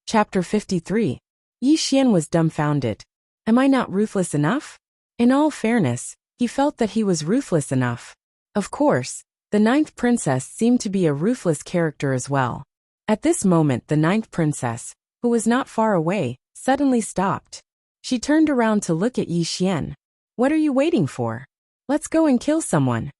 Chapter 53. Yi Xian was dumbfounded. Am I not ruthless enough? In all fairness, he felt that he was ruthless enough. Of course, the ninth princess seemed to be a ruthless character as well. At this moment the ninth princess, who was not far away, suddenly stopped. She turned around to look at Yi Xian. What are you waiting for? Let's go and kill someone.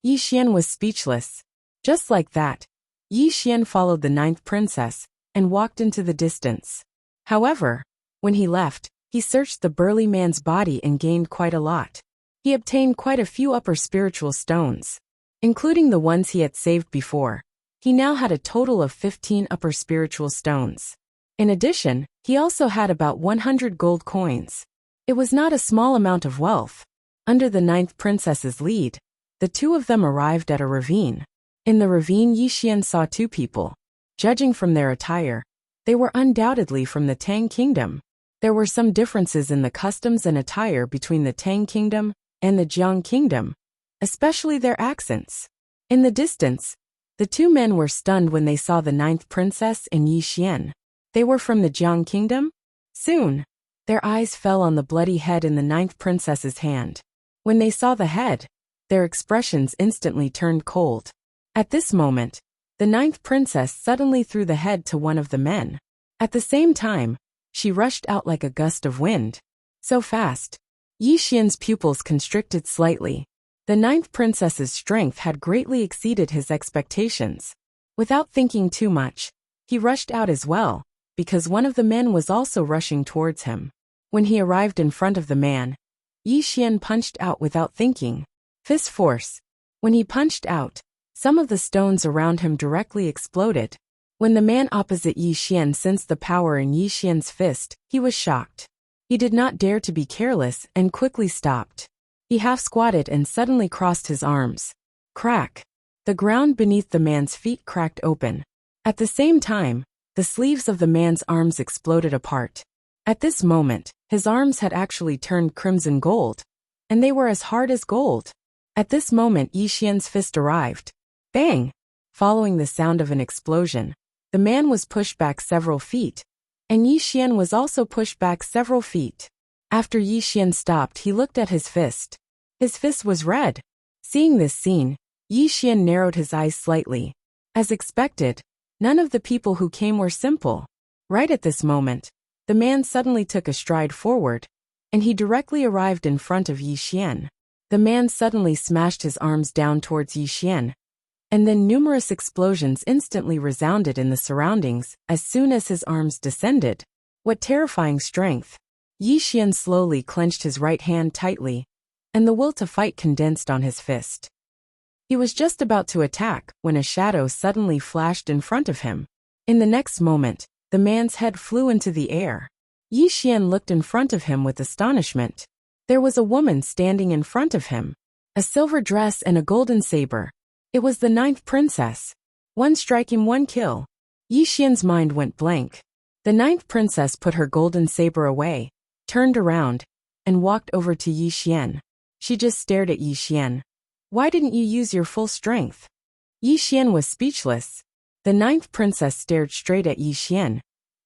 Yi Xian was speechless. Just like that, Yi Xian followed the ninth princess and walked into the distance. However, when he left, he searched the burly man's body and gained quite a lot. He obtained quite a few upper spiritual stones, including the ones he had saved before. He now had a total of 15 upper spiritual stones. In addition, he also had about 100 gold coins. It was not a small amount of wealth. Under the ninth princess's lead, the two of them arrived at a ravine. In the ravine, Yi Xian saw two people. Judging from their attire, they were undoubtedly from the Tang Kingdom. There were some differences in the customs and attire between the Tang Kingdom and the Jiang Kingdom, especially their accents. In the distance, the two men were stunned when they saw the ninth princess and Yi Xian. They were from the Jiang Kingdom? Soon, their eyes fell on the bloody head in the ninth princess's hand. When they saw the head, their expressions instantly turned cold. At this moment, the ninth princess suddenly threw the head to one of the men. At the same time, she rushed out like a gust of wind. So fast, Yi Xian's pupils constricted slightly. The ninth princess's strength had greatly exceeded his expectations. Without thinking too much, he rushed out as well, because one of the men was also rushing towards him. When he arrived in front of the man, Yi Xian punched out without thinking. Fist force. When he punched out, some of the stones around him directly exploded. When the man opposite Yi Xian sensed the power in Yi Xian's fist, he was shocked. He did not dare to be careless and quickly stopped. He half squatted and suddenly crossed his arms. Crack! The ground beneath the man's feet cracked open. At the same time, the sleeves of the man's arms exploded apart. At this moment, his arms had actually turned crimson gold, and they were as hard as gold. At this moment Yi Xian's fist arrived. Bang! Following the sound of an explosion, the man was pushed back several feet, and Yi Xian was also pushed back several feet. After Yi Xian stopped, he looked at his fist. His fist was red. Seeing this scene, Yi Xian narrowed his eyes slightly. As expected, none of the people who came were simple. Right at this moment, the man suddenly took a stride forward, and he directly arrived in front of Yi Xian. The man suddenly smashed his arms down towards Yi Xian, and then numerous explosions instantly resounded in the surroundings as soon as his arms descended. What terrifying strength! Yi Xian slowly clenched his right hand tightly, and the will to fight condensed on his fist. He was just about to attack when a shadow suddenly flashed in front of him. In the next moment, the man's head flew into the air. Yi Xian looked in front of him with astonishment. There was a woman standing in front of him. A silver dress and a golden saber. It was the ninth princess. One strike him, one kill. Yi Xian's mind went blank. The ninth princess put her golden saber away, turned around, and walked over to Yi Xian. She just stared at Yi Xian. Why didn't you use your full strength? Yi Xian was speechless. The ninth princess stared straight at Yi Xian.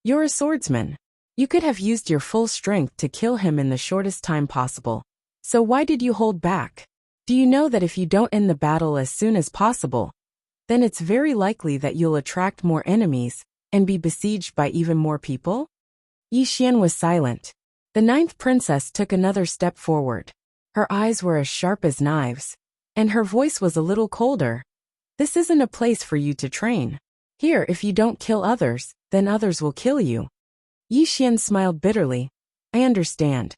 You're a swordsman. You could have used your full strength to kill him in the shortest time possible. So why did you hold back? Do you know that if you don't end the battle as soon as possible, then it's very likely that you'll attract more enemies and be besieged by even more people? Yi Xian was silent. The ninth princess took another step forward. Her eyes were as sharp as knives, and her voice was a little colder. This isn't a place for you to train. Here, if you don't kill others, then others will kill you. Yi Xian smiled bitterly. I understand.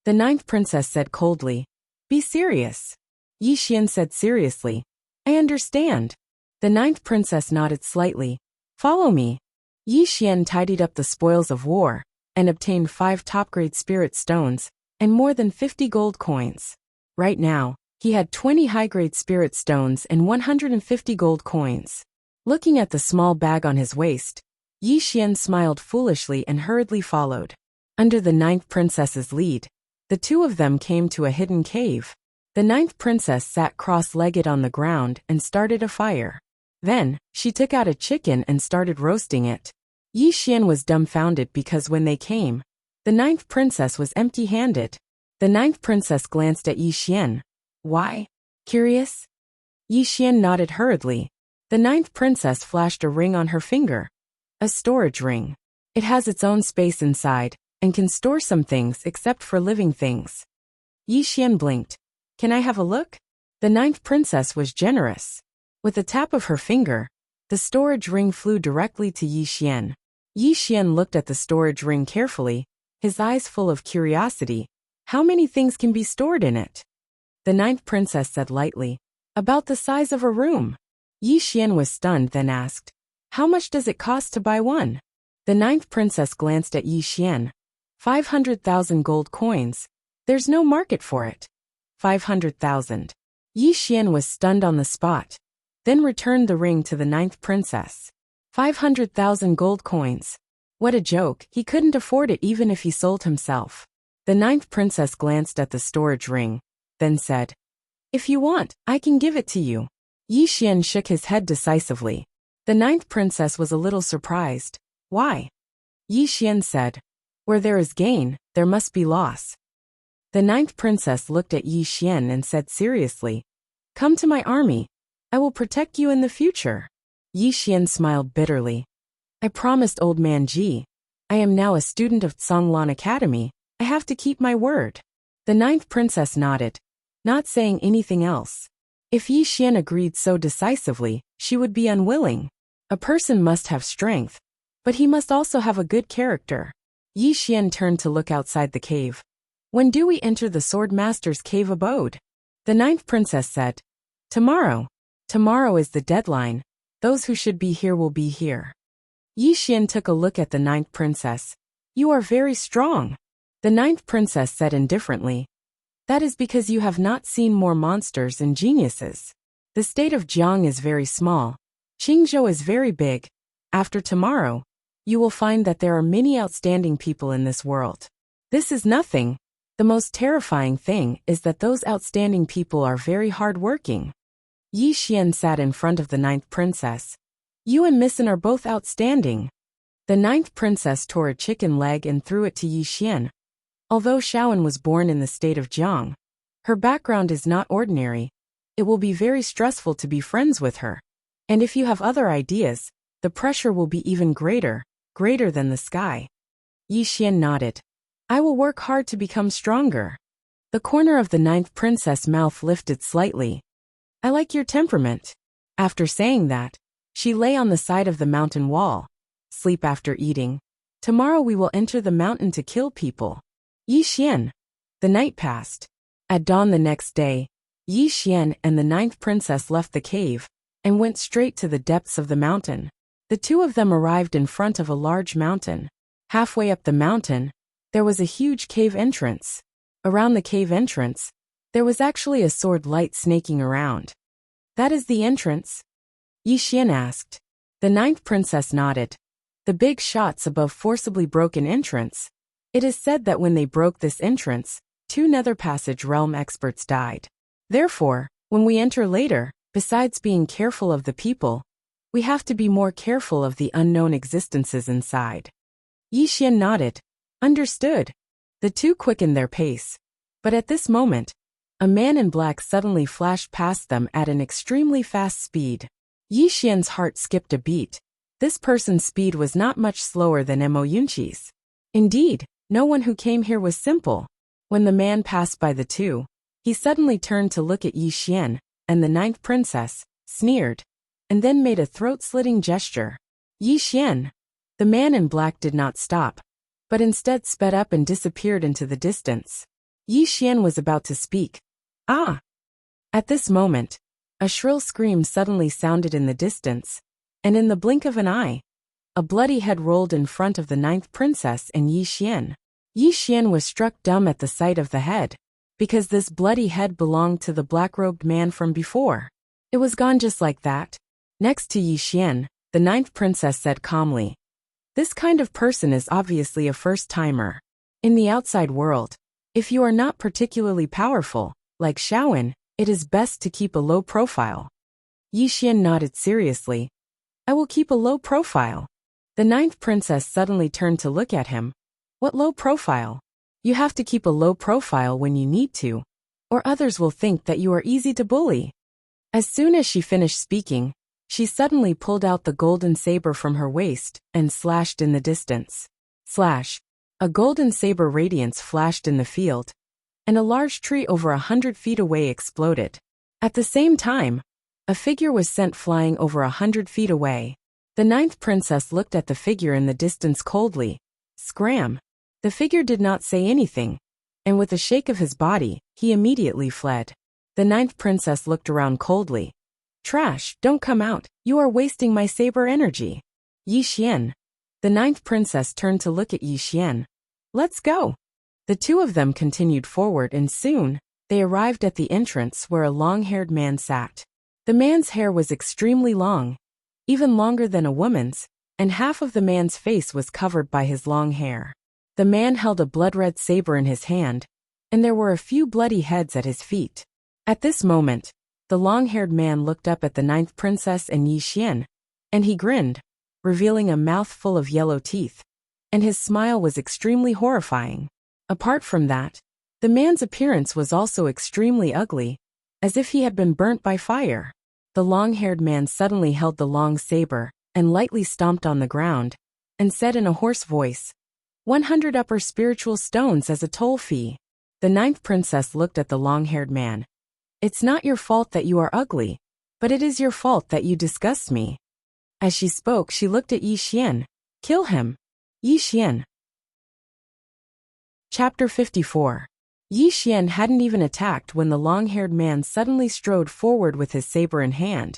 The ninth princess said coldly. Be serious. Yi Xian said seriously. I understand. The ninth princess nodded slightly. Follow me. Yi Xian tidied up the spoils of war and obtained 5 top-grade spirit stones and more than 50 gold coins. Right now, he had 20 high-grade spirit stones and 150 gold coins. Looking at the small bag on his waist, Yi Xian smiled foolishly and hurriedly followed. Under the ninth princess's lead, the two of them came to a hidden cave. The ninth princess sat cross-legged on the ground and started a fire. Then, she took out a chicken and started roasting it. Yi Xian was dumbfounded because when they came, the ninth princess was empty-handed. The ninth princess glanced at Yi Xian. Why? Curious? Yi Xian nodded hurriedly. The ninth princess flashed a ring on her finger. A storage ring. It has its own space inside, and can store some things except for living things. Yi Xian blinked. Can I have a look? The ninth princess was generous. With a tap of her finger, the storage ring flew directly to Yi Xian. Yi Xian looked at the storage ring carefully, his eyes full of curiosity. How many things can be stored in it? The ninth princess said lightly. About the size of a room. Yi Xian was stunned, then asked, how much does it cost to buy one? The ninth princess glanced at Yi Xian. 500,000 gold coins. There's no market for it. 500,000. Yi Xian was stunned on the spot, then returned the ring to the ninth princess. 500,000 gold coins. What a joke, he couldn't afford it even if he sold himself. The ninth princess glanced at the storage ring, then said, if you want, I can give it to you. Yi Xian shook his head decisively. The ninth princess was a little surprised. Why? Yi Xian said, where there is gain, there must be loss. The ninth princess looked at Yi Xian and said seriously, come to my army. I will protect you in the future. Yi Xian smiled bitterly. I promised old man Ji. I am now a student of Tsanglan Academy. I have to keep my word. The ninth princess nodded, not saying anything else. If Yi Xian agreed so decisively, she would be unwilling. A person must have strength, but he must also have a good character. Yi Xian turned to look outside the cave. When do we enter the Swordmaster's cave abode? The ninth princess said, tomorrow. Tomorrow is the deadline. Those who should be here will be here. Yi Xian took a look at the ninth princess. You are very strong. The ninth princess said indifferently. That is because you have not seen more monsters and geniuses. The state of Jiang is very small. Qingzhou is very big. After tomorrow, you will find that there are many outstanding people in this world. This is nothing. The most terrifying thing is that those outstanding people are very hard-working. Yi Xian sat in front of the ninth princess. You and Missin are both outstanding. The ninth princess tore a chicken leg and threw it to Yi Xian. Although Shaoan was born in the state of Jiang, her background is not ordinary. It will be very stressful to be friends with her. And if you have other ideas, the pressure will be even greater than the sky. Yi Xian nodded. I will work hard to become stronger. The corner of the ninth princess' mouth lifted slightly. I like your temperament. After saying that, she lay on the side of the mountain wall. Sleep after eating. Tomorrow we will enter the mountain to kill people. Yi Xian. The night passed. At dawn the next day, Yi Xian and the ninth princess left the cave and went straight to the depths of the mountain. The two of them arrived in front of a large mountain. Halfway up the mountain, there was a huge cave entrance. Around the cave entrance, there was actually a sword light snaking around. That is the entrance? Yi Xian asked. The ninth princess nodded. The big shots above forcibly broke an entrance. It is said that when they broke this entrance, 2 Nether Passage Realm experts died. Therefore, when we enter later, besides being careful of the people, we have to be more careful of the unknown existences inside. Yi Xian nodded. Understood. The two quickened their pace. But at this moment, a man in black suddenly flashed past them at an extremely fast speed. Yi Xian's heart skipped a beat. This person's speed was not much slower than Mo Yunqi's. Indeed, no one who came here was simple. When the man passed by the two, he suddenly turned to look at Yi Xian, and the ninth princess, sneered, and then made a throat-slitting gesture. Yi Xian. The man in black did not stop, but instead sped up and disappeared into the distance. Yi Xian was about to speak. Ah! At this moment, a shrill scream suddenly sounded in the distance, and in the blink of an eye, a bloody head rolled in front of the ninth princess and Yi Xian. Yi Xian was struck dumb at the sight of the head, because this bloody head belonged to the black-robed man from before. It was gone just like that. Next to Yi Xian, the ninth princess said calmly, this kind of person is obviously a first-timer. In the outside world, if you are not particularly powerful, like Shaoan, it is best to keep a low profile. Yi Xian nodded seriously. I will keep a low profile. The ninth princess suddenly turned to look at him. What low profile? You have to keep a low profile when you need to, or others will think that you are easy to bully. As soon as she finished speaking, she suddenly pulled out the golden saber from her waist and slashed in the distance. Slash. A golden saber radiance flashed in the field, and a large tree over 100 feet away exploded. At the same time, a figure was sent flying over 100 feet away. The ninth princess looked at the figure in the distance coldly. Scram! The figure did not say anything, and with a shake of his body, he immediately fled. The ninth princess looked around coldly. Trash, don't come out, you are wasting my saber energy. Yi Xian. The ninth princess turned to look at Yi Xian. Let's go. The two of them continued forward and soon, they arrived at the entrance where a long-haired man sat. The man's hair was extremely long, even longer than a woman's, and half of the man's face was covered by his long hair. The man held a blood-red saber in his hand, and there were a few bloody heads at his feet. At this moment, the long-haired man looked up at the ninth princess and Yi Xian, and he grinned, revealing a mouth full of yellow teeth, and his smile was extremely horrifying. Apart from that, the man's appearance was also extremely ugly, as if he had been burnt by fire. The long-haired man suddenly held the long saber and lightly stomped on the ground, and said in a hoarse voice, 100 upper spiritual stones as a toll fee. The ninth princess looked at the long-haired man. It's not your fault that you are ugly, but it is your fault that you disgust me. As she spoke, she looked at Yi Xian. Kill him. Yi Xian. Chapter 54. Yi Xian hadn't even attacked when the long-haired man suddenly strode forward with his saber in hand,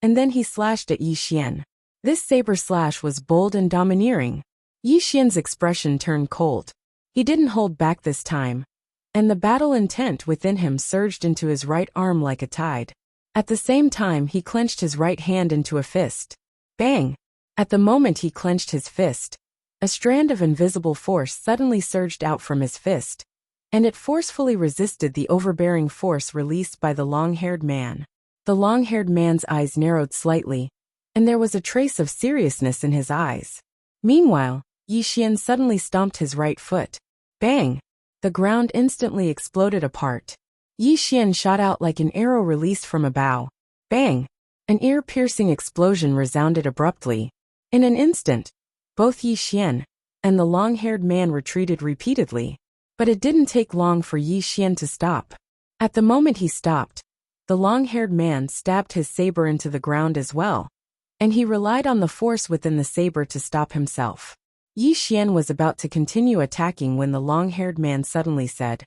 and then he slashed at Yi Xian. This saber slash was bold and domineering. Yi Xian's expression turned cold. He didn't hold back this time, and the battle intent within him surged into his right arm like a tide. At the same time, he clenched his right hand into a fist. Bang! At the moment he clenched his fist, a strand of invisible force suddenly surged out from his fist, and it forcefully resisted the overbearing force released by the long-haired man. The long-haired man's eyes narrowed slightly, and there was a trace of seriousness in his eyes. Meanwhile, Yi Xian suddenly stomped his right foot. Bang! The ground instantly exploded apart. Yi Xian shot out like an arrow released from a bow. Bang! An ear-piercing explosion resounded abruptly. In an instant, both Yi Xian and the long-haired man retreated repeatedly. But it didn't take long for Yi Xian to stop. At the moment he stopped, the long-haired man stabbed his saber into the ground as well, and he relied on the force within the saber to stop himself. Yi Xian was about to continue attacking when the long-haired man suddenly said,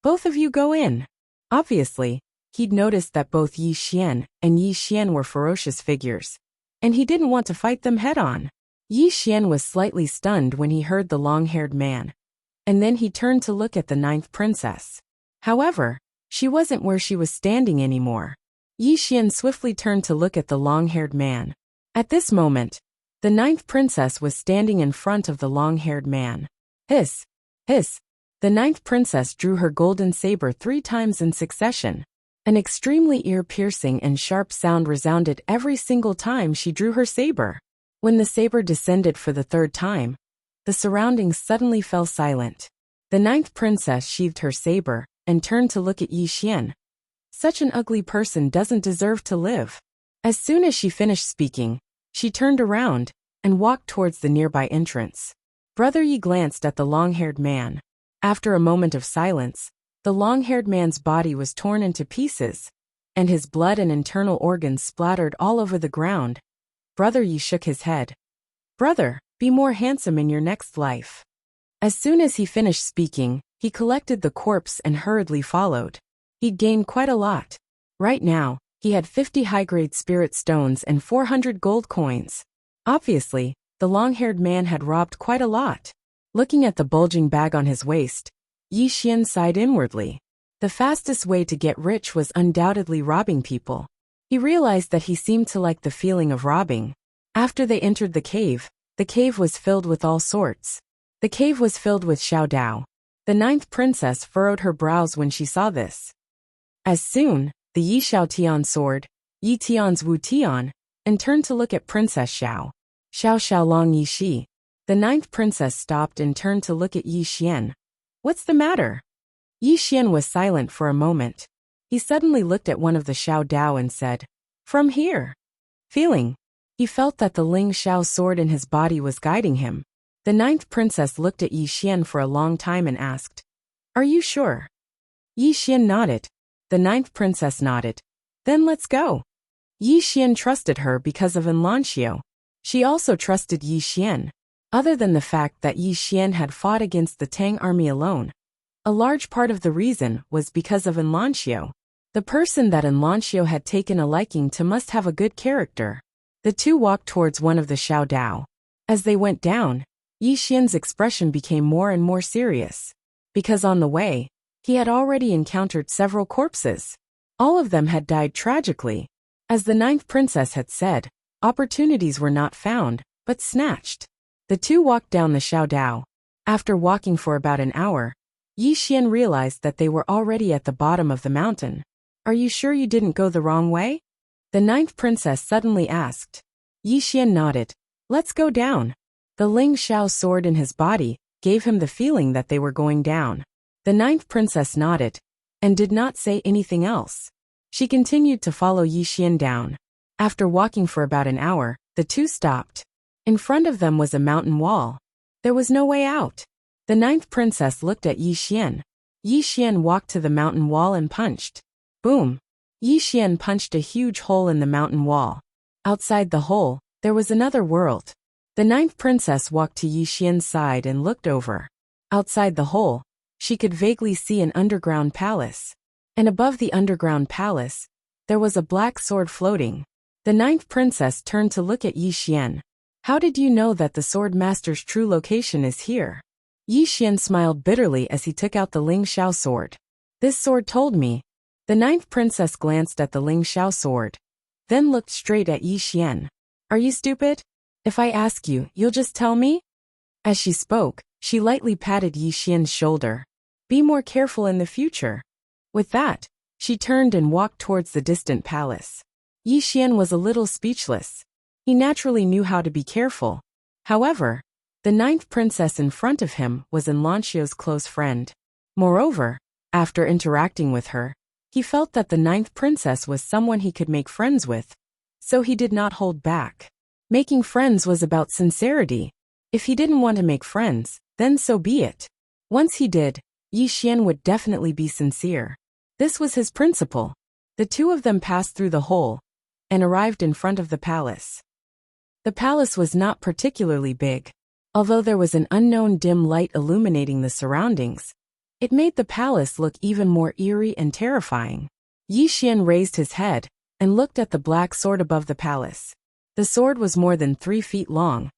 Both of you go in. Obviously, he'd noticed that both Yi Xian and Yi Xian were ferocious figures, and he didn't want to fight them head-on. Yi Xian was slightly stunned when he heard the long-haired man, and then he turned to look at the ninth princess. However, she wasn't where she was standing anymore. Yi Xian swiftly turned to look at the long-haired man. At this moment, the ninth princess was standing in front of the long-haired man. Hiss! Hiss! The ninth princess drew her golden saber 3 times in succession. An extremely ear-piercing and sharp sound resounded every single time she drew her saber. When the saber descended for the 3rd time, the surroundings suddenly fell silent. The ninth princess sheathed her saber and turned to look at Yi Xian. Such an ugly person doesn't deserve to live. As soon as she finished speaking, she turned around and walked towards the nearby entrance. Brother Yi glanced at the long-haired man. After a moment of silence, the long-haired man's body was torn into pieces, and his blood and internal organs splattered all over the ground. Brother Yi shook his head. Brother, be more handsome in your next life. As soon as he finished speaking, he collected the corpse and hurriedly followed. He'd gained quite a lot. Right now, he had 50 high-grade spirit stones and 400 gold coins. Obviously, the long-haired man had robbed quite a lot. Looking at the bulging bag on his waist, Yi Xian sighed inwardly. The fastest way to get rich was undoubtedly robbing people. He realized that he seemed to like the feeling of robbing. After they entered the cave was filled with all sorts. The cave was filled with Xiao Dao. The ninth princess furrowed her brows when she saw this. As soon, the Yi Xiao Tian sword, Yi Tian's Wu Tian, and turned to look at Princess Xiao. Xiao xiao long Yi Shi. The ninth princess stopped and turned to look at Yi Xian. What's the matter? Yi Xian was silent for a moment. He suddenly looked at one of the Xiao Dao and said, From here. Feeling. He felt that the Ling Xiao sword in his body was guiding him. The ninth princess looked at Yi Xian for a long time and asked, Are you sure? Yi Xian nodded. The ninth princess nodded. Then let's go. Yi Xian trusted her because of Enlancio. She also trusted Yi Xian. Other than the fact that Yi Xian had fought against the Tang army alone, a large part of the reason was because of Enlancio. The person that Enlancio had taken a liking to must have a good character. The two walked towards one of the Xiao Dao. As they went down, Yi Xian's expression became more and more serious. Because on the way, he had already encountered several corpses. All of them had died tragically. As the ninth princess had said, opportunities were not found, but snatched. The two walked down the Xiao Dao. After walking for about an hour, Yi Xian realized that they were already at the bottom of the mountain. Are you sure you didn't go the wrong way? The ninth princess suddenly asked. Yi Xian nodded. Let's go down. The Ling Xiao sword in his body gave him the feeling that they were going down. The ninth princess nodded and did not say anything else. She continued to follow Yi Xian down. After walking for about an hour, the two stopped. In front of them was a mountain wall. There was no way out. The ninth princess looked at Yi Xian. Yi Xian walked to the mountain wall and punched. Boom! Yi Xian punched a huge hole in the mountain wall. Outside the hole, there was another world. The ninth princess walked to Yi Xian's side and looked over. Outside the hole, she could vaguely see an underground palace. And above the underground palace, there was a black sword floating. The ninth princess turned to look at Yi Xian. How did you know that the sword master's true location is here? Yi Xian smiled bitterly as he took out the Ling Xiao sword. This sword told me. The ninth princess glanced at the Ling Xiao sword, then looked straight at Yi Xian. Are you stupid? If I ask you, you'll just tell me? As she spoke, she lightly patted Yi Xian's shoulder. Be more careful in the future. With that, she turned and walked towards the distant palace. Yi Xian was a little speechless. He naturally knew how to be careful. However, the ninth princess in front of him was Enlancio's close friend. Moreover, after interacting with her, he felt that the ninth princess was someone he could make friends with. So he did not hold back. Making friends was about sincerity. If he didn't want to make friends, then so be it. Once he did, Yi Xian would definitely be sincere. This was his principle. The two of them passed through the hole and arrived in front of the palace. The palace was not particularly big. Although there was an unknown dim light illuminating the surroundings, it made the palace look even more eerie and terrifying. Yi Xian raised his head and looked at the black sword above the palace. The sword was more than 3 feet long,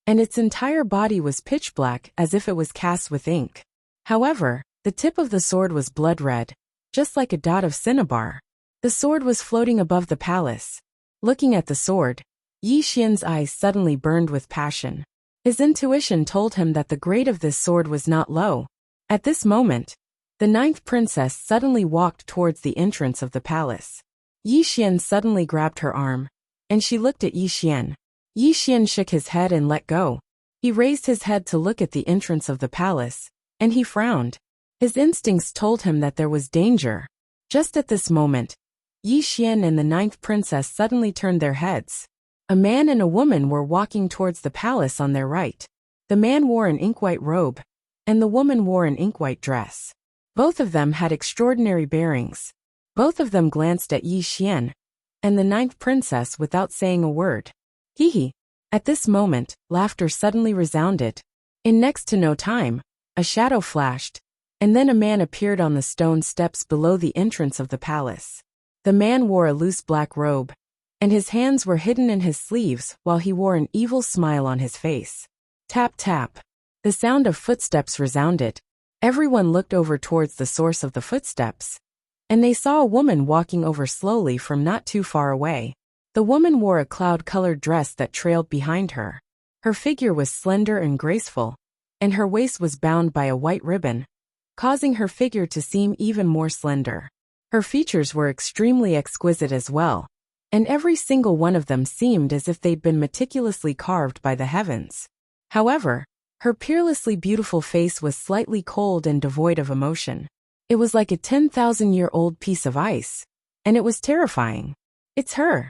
and its entire body was pitch black as if it was cast with ink. However, the tip of the sword was blood red, just like a dot of cinnabar. The sword was floating above the palace. Looking at the sword, Yi Xian's eyes suddenly burned with passion. His intuition told him that the grade of this sword was not low. At this moment, the ninth princess suddenly walked towards the entrance of the palace. Yi Xian suddenly grabbed her arm, and she looked at Yi Xian. Yi Xian shook his head and let go. He raised his head to look at the entrance of the palace, and he frowned. His instincts told him that there was danger. Just at this moment, Yi Xian and the ninth princess suddenly turned their heads. A man and a woman were walking towards the palace on their right. The man wore an ink-white robe, and the woman wore an ink-white dress. Both of them had extraordinary bearings. Both of them glanced at Yi Xian and the ninth princess without saying a word. Hee hee. At this moment, laughter suddenly resounded. In next to no time, a shadow flashed, and then a man appeared on the stone steps below the entrance of the palace. The man wore a loose black robe, and his hands were hidden in his sleeves while he wore an evil smile on his face. Tap tap. The sound of footsteps resounded. Everyone looked over towards the source of the footsteps, and they saw a woman walking over slowly from not too far away. The woman wore a cloud-colored dress that trailed behind her. Her figure was slender and graceful, and her waist was bound by a white ribbon, causing her figure to seem even more slender. Her features were extremely exquisite as well, and every single one of them seemed as if they'd been meticulously carved by the heavens. However, her peerlessly beautiful face was slightly cold and devoid of emotion. It was like a 10,000-year-old piece of ice, and it was terrifying. It's her.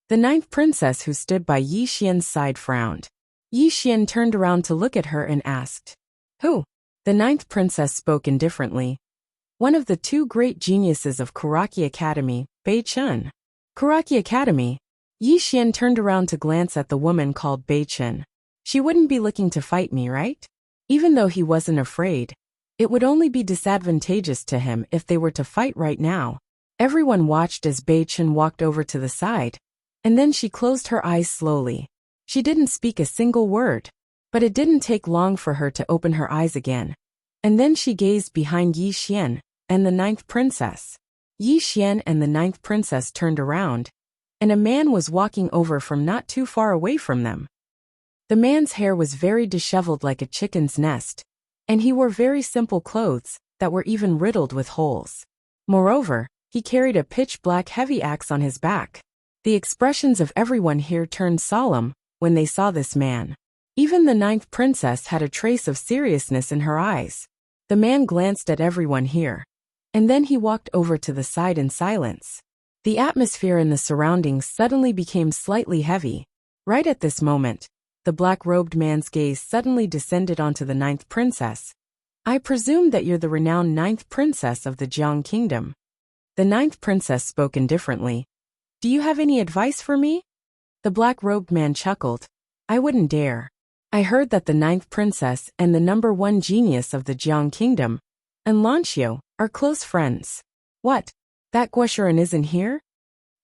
The ninth princess who stood by Yi Xian's side frowned. Yi Xian turned around to look at her and asked, "Who?" The ninth princess spoke indifferently. "One of the two great geniuses of Kuraki Academy, Bei Chun." Kuraki Academy? Yi Xian turned around to glance at the woman called Bei Chun. She wouldn't be looking to fight me, right? Even though he wasn't afraid, it would only be disadvantageous to him if they were to fight right now. Everyone watched as Bei Chun walked over to the side, and then she closed her eyes slowly. She didn't speak a single word, but it didn't take long for her to open her eyes again. And then she gazed behind Yi Xian and the ninth princess. Yi Xian and the ninth princess turned around, and a man was walking over from not too far away from them. The man's hair was very disheveled like a chicken's nest, and he wore very simple clothes that were even riddled with holes. Moreover, he carried a pitch-black heavy axe on his back. The expressions of everyone here turned solemn when they saw this man. Even the ninth princess had a trace of seriousness in her eyes. The man glanced at everyone here, and then he walked over to the side in silence. The atmosphere in the surroundings suddenly became slightly heavy. Right at this moment, the black-robed man's gaze suddenly descended onto the ninth princess. "I presume that you're the renowned ninth princess of the Jiang Kingdom." The ninth princess spoke indifferently. "Do you have any advice for me?" The black-robed man chuckled. "I wouldn't dare. I heard that the ninth princess and the number one genius of the Jiang Kingdom, and Lanqiu, are close friends." "What? That Guoshuren isn't here?"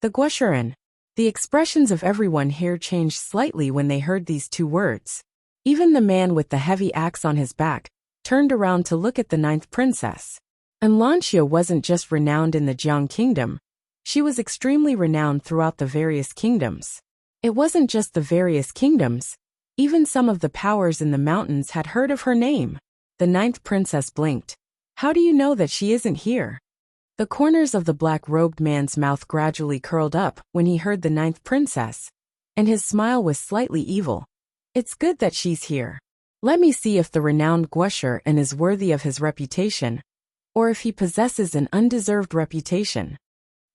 "The Guoshuren." The expressions of everyone here changed slightly when they heard these two words. Even the man with the heavy axe on his back turned around to look at the ninth princess. And Lanqiu wasn't just renowned in the Jiang Kingdom. She was extremely renowned throughout the various kingdoms. It wasn't just the various kingdoms. Even some of the powers in the mountains had heard of her name. The ninth princess blinked. "How do you know that she isn't here?" The corners of the black-robed man's mouth gradually curled up when he heard the ninth princess, and his smile was slightly evil. "It's good that she's here. Let me see if the renowned Guoshuren is worthy of his reputation, or if he possesses an undeserved reputation.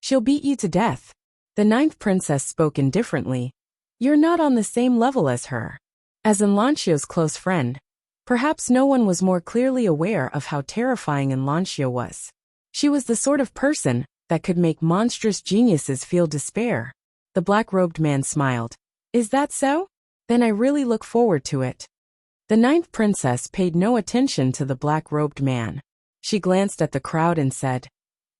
She'll beat you to death." The ninth princess spoke indifferently. "You're not on the same level as her." As Lanqiu's close friend, perhaps no one was more clearly aware of how terrifying Lanqiu was. She was the sort of person that could make monstrous geniuses feel despair. The black-robed man smiled. "Is that so? Then I really look forward to it." The ninth princess paid no attention to the black-robed man. She glanced at the crowd and said,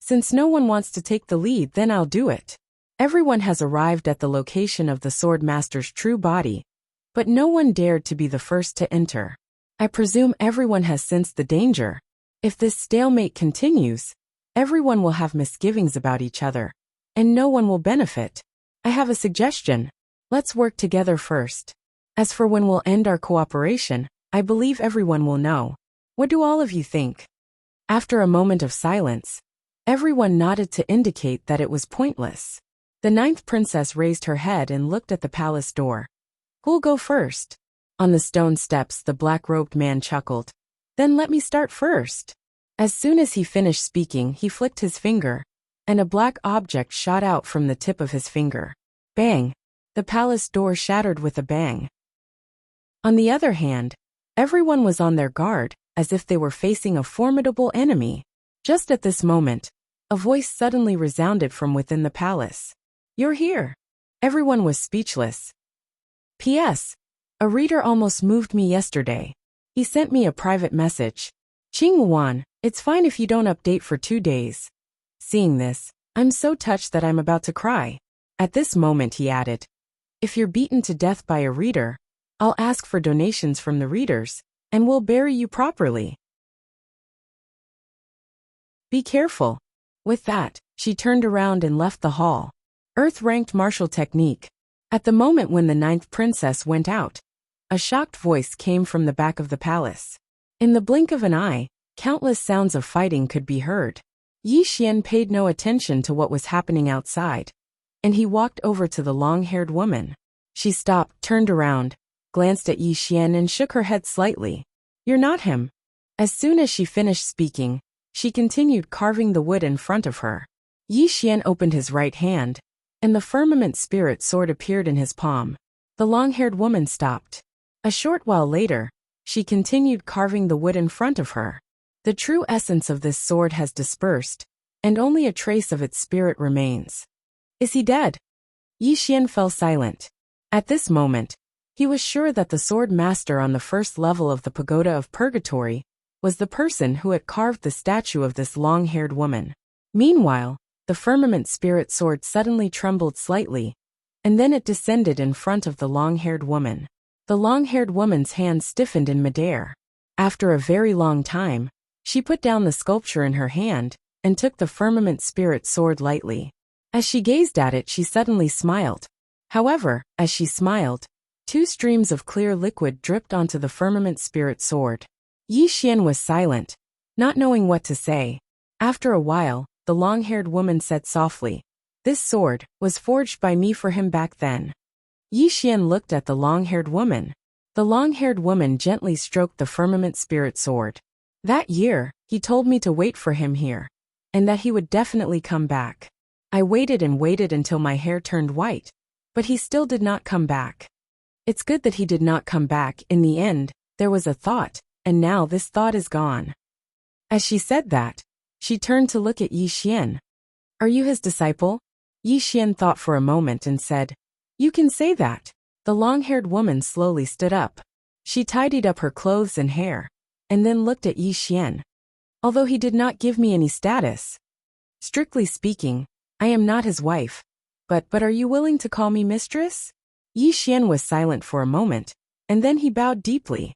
"Since no one wants to take the lead, then I'll do it." Everyone has arrived at the location of the sword master's true body, but no one dared to be the first to enter. I presume everyone has sensed the danger. If this stalemate continues, everyone will have misgivings about each other, and no one will benefit. I have a suggestion. Let's work together first. As for when we'll end our cooperation, I believe everyone will know. What do all of you think? After a moment of silence, everyone nodded to indicate that it was pointless. The ninth princess raised her head and looked at the palace door. "Who'll go first?" On the stone steps, the black-robed man chuckled. "Then let me start first." As soon as he finished speaking, he flicked his finger, and a black object shot out from the tip of his finger. Bang! The palace door shattered with a bang. On the other hand, everyone was on their guard, as if they were facing a formidable enemy. Just at this moment, a voice suddenly resounded from within the palace. "You're here." Everyone was speechless. P.S. A reader almost moved me yesterday. He sent me a private message. "Qing Wan, it's fine if you don't update for 2 days." Seeing this, I'm so touched that I'm about to cry. At this moment he added, "If you're beaten to death by a reader, I'll ask for donations from the readers, and we'll bury you properly. Be careful." With that, she turned around and left the hall. Earth-ranked martial technique. At the moment when the ninth princess went out, a shocked voice came from the back of the palace. In the blink of an eye, countless sounds of fighting could be heard. Yi Xian paid no attention to what was happening outside. and he walked over to the long-haired woman. She stopped, turned around, glanced at Yi Xian and shook her head slightly. "You're not him." As soon as she finished speaking, she continued carving the wood in front of her. Yi Xian opened his right hand, and the firmament spirit sword appeared in his palm. The long-haired woman stopped. A short while later, she continued carving the wood in front of her. The true essence of this sword has dispersed, and only a trace of its spirit remains. "Is he dead?" Yi Xian fell silent. At this moment, he was sure that the sword master on the first level of the pagoda of purgatory was the person who had carved the statue of this long-haired woman. Meanwhile, the firmament spirit sword suddenly trembled slightly, and then it descended in front of the long-haired woman. The long-haired woman's hand stiffened in midair. After a very long time, she put down the sculpture in her hand and took the firmament spirit sword lightly. As she gazed at it, she suddenly smiled. However, as she smiled, 2 streams of clear liquid dripped onto the firmament spirit sword. Yi Xian was silent, not knowing what to say. After a while, the long-haired woman said softly, "This sword was forged by me for him back then." Yi Xian looked at the long-haired woman. The long-haired woman gently stroked the firmament spirit sword. "That year, he told me to wait for him here, and that he would definitely come back. I waited and waited until my hair turned white, but he still did not come back. It's good that he did not come back. In the end, there was a thought, and now this thought is gone." As she said that, she turned to look at Yi Xian. "Are you his disciple?" Yi Xian thought for a moment and said, "You can say that." The long-haired woman slowly stood up. She tidied up her clothes and hair, and then looked at Yi Xian. "Although he did not give me any status, strictly speaking, I am not his wife, but are you willing to call me mistress?" Yi Xian was silent for a moment, and then he bowed deeply.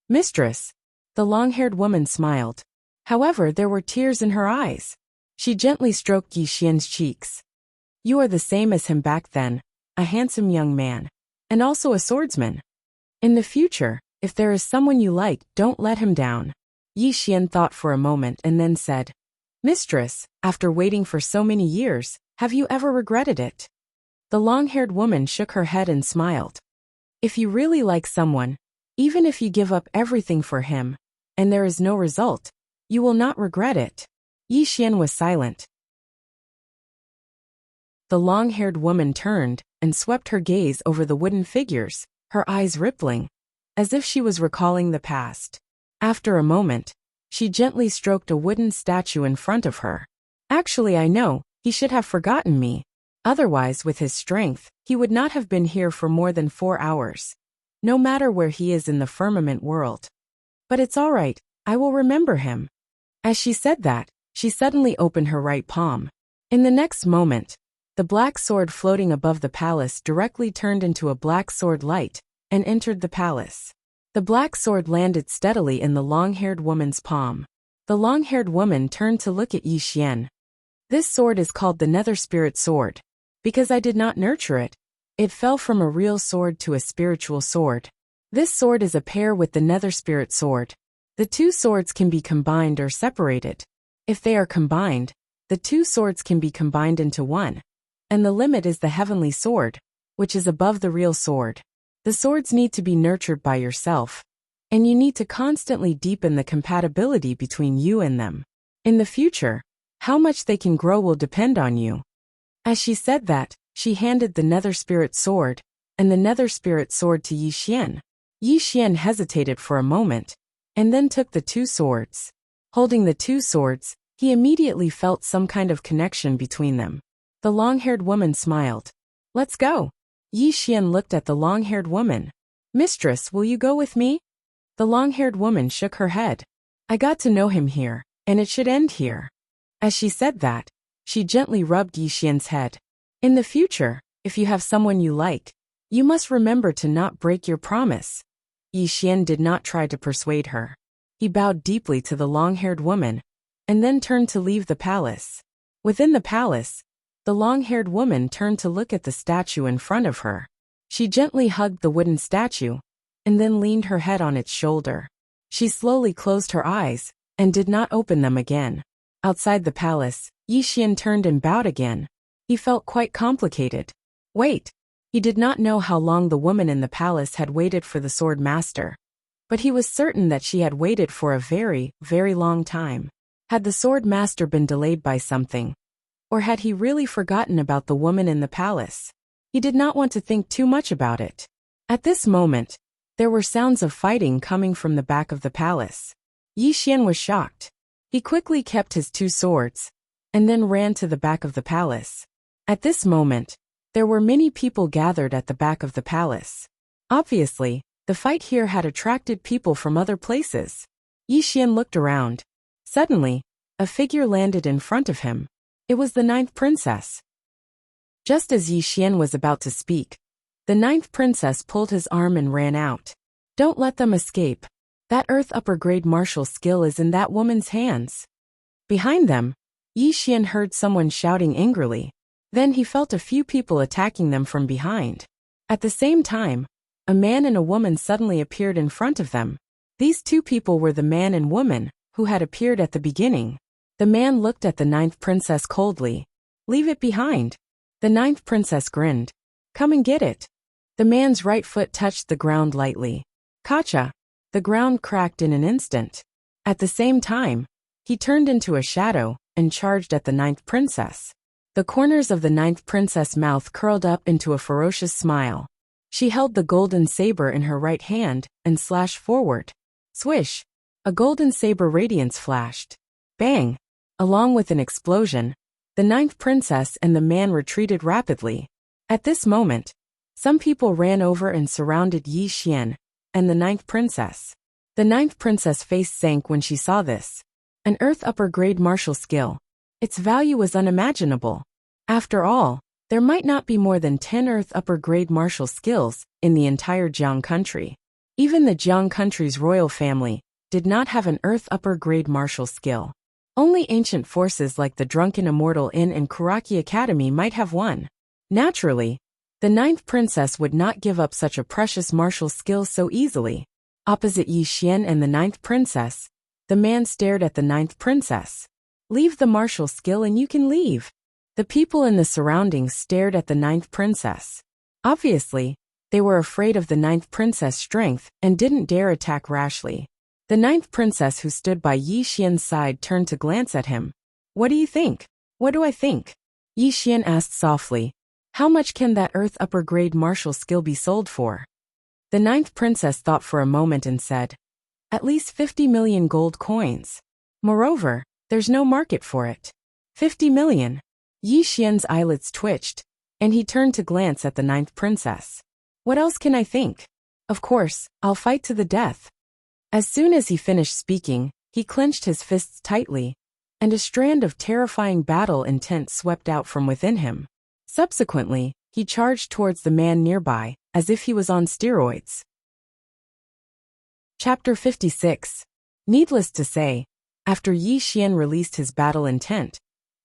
"Mistress." The long-haired woman smiled. However, there were tears in her eyes. She gently stroked Yi Xian's cheeks. "You are the same as him back then, a handsome young man, and also a swordsman. In the future, if there is someone you like, don't let him down." Yi Xian thought for a moment and then said, "Mistress, after waiting for so many years, have you ever regretted it?" The long-haired woman shook her head and smiled. "If you really like someone, even if you give up everything for him, and there is no result, you will not regret it." Yi Xian was silent. The long-haired woman turned and swept her gaze over the wooden figures, her eyes rippling, as if she was recalling the past. After a moment, she gently stroked a wooden statue in front of her. "Actually, I know, he should have forgotten me. Otherwise, with his strength, he would not have been here for more than 4 hours. No matter where he is in the firmament world. But it's all right, I will remember him." As she said that, she suddenly opened her right palm. In the next moment, the black sword floating above the palace directly turned into a black sword light and entered the palace. The black sword landed steadily in the long-haired woman's palm. The long-haired woman turned to look at Yi Xian. "This sword is called the Nether Spirit Sword. Because I did not nurture it, it fell from a real sword to a spiritual sword. This sword is a pair with the Nether Spirit Sword. The 2 swords can be combined or separated. If they are combined, the 2 swords can be combined into one. And the limit is the heavenly sword, which is above the real sword. The swords need to be nurtured by yourself, and you need to constantly deepen the compatibility between you and them. In the future, how much they can grow will depend on you." As she said that, she handed the Nether Spirit Sword and the Nether Spirit Sword to Yi Xian. Yi Xian hesitated for a moment, and then took the 2 swords. Holding the 2 swords, he immediately felt some kind of connection between them. The long-haired woman smiled. "Let's go." Yi Xian looked at the long-haired woman. "Mistress, will you go with me?" The long-haired woman shook her head. "I got to know him here, and it should end here." As she said that, she gently rubbed Yi Xian's head. "In the future, if you have someone you like, you must remember to not break your promise." Yi Xian did not try to persuade her. He bowed deeply to the long-haired woman, and then turned to leave the palace. Within the palace, the long-haired woman turned to look at the statue in front of her. She gently hugged the wooden statue, and then leaned her head on its shoulder. She slowly closed her eyes, and did not open them again. Outside the palace, Yi Xian turned and bowed again. He felt quite complicated. Wait. He did not know how long the woman in the palace had waited for the sword master. But he was certain that she had waited for a very, very long time. Had the sword master been delayed by something? Or had he really forgotten about the woman in the palace? He did not want to think too much about it. At this moment, there were sounds of fighting coming from the back of the palace. Yi Xian was shocked. He quickly kept his two swords, and then ran to the back of the palace. At this moment, there were many people gathered at the back of the palace. Obviously, the fight here had attracted people from other places. Yi Xian looked around. Suddenly, a figure landed in front of him. It was the ninth princess. Just as Yi Xian was about to speak, the ninth princess pulled his arm and ran out. Don't let them escape. That earth upper grade martial skill is in that woman's hands. Behind them, Yi Xian heard someone shouting angrily. Then he felt a few people attacking them from behind. At the same time, a man and a woman suddenly appeared in front of them. These two people were the man and woman who had appeared at the beginning. The man looked at the ninth princess coldly. Leave it behind. The ninth princess grinned. Come and get it. The man's right foot touched the ground lightly. Kacha! The ground cracked in an instant. At the same time, he turned into a shadow and charged at the ninth princess. The corners of the ninth princess' mouth curled up into a ferocious smile. She held the golden saber in her right hand and slashed forward. Swish! A golden saber radiance flashed. Bang! Along with an explosion, the ninth princess and the man retreated rapidly. At this moment, some people ran over and surrounded Yi Xian and the ninth princess. The ninth princess' face sank when she saw this. An earth upper grade martial skill. Its value was unimaginable. After all, there might not be more than 10 earth upper grade martial skills in the entire Jiang country. Even the Jiang country's royal family did not have an earth upper grade martial skill. Only ancient forces like the Drunken Immortal Inn and Kuraki Academy might have one. Naturally, the ninth princess would not give up such a precious martial skill so easily. Opposite Yi Xian and the ninth princess, the man stared at the ninth princess. Leave the martial skill and you can leave. The people in the surroundings stared at the ninth princess. Obviously, they were afraid of the ninth princess' strength and didn't dare attack rashly. The ninth princess who stood by Yi Xian's side turned to glance at him. What do you think? What do I think? Yi Xian asked softly. How much can that earth upper grade martial skill be sold for? The ninth princess thought for a moment and said, at least 50 million gold coins. Moreover, there's no market for it. 50 million. Yi Xian's eyelids twitched, and he turned to glance at the ninth princess. What else can I think? Of course, I'll fight to the death. As soon as he finished speaking, he clenched his fists tightly, and a strand of terrifying battle intent swept out from within him. Subsequently, he charged towards the man nearby, as if he was on steroids. Chapter 56. Needless to say, after Yi Xian released his battle intent,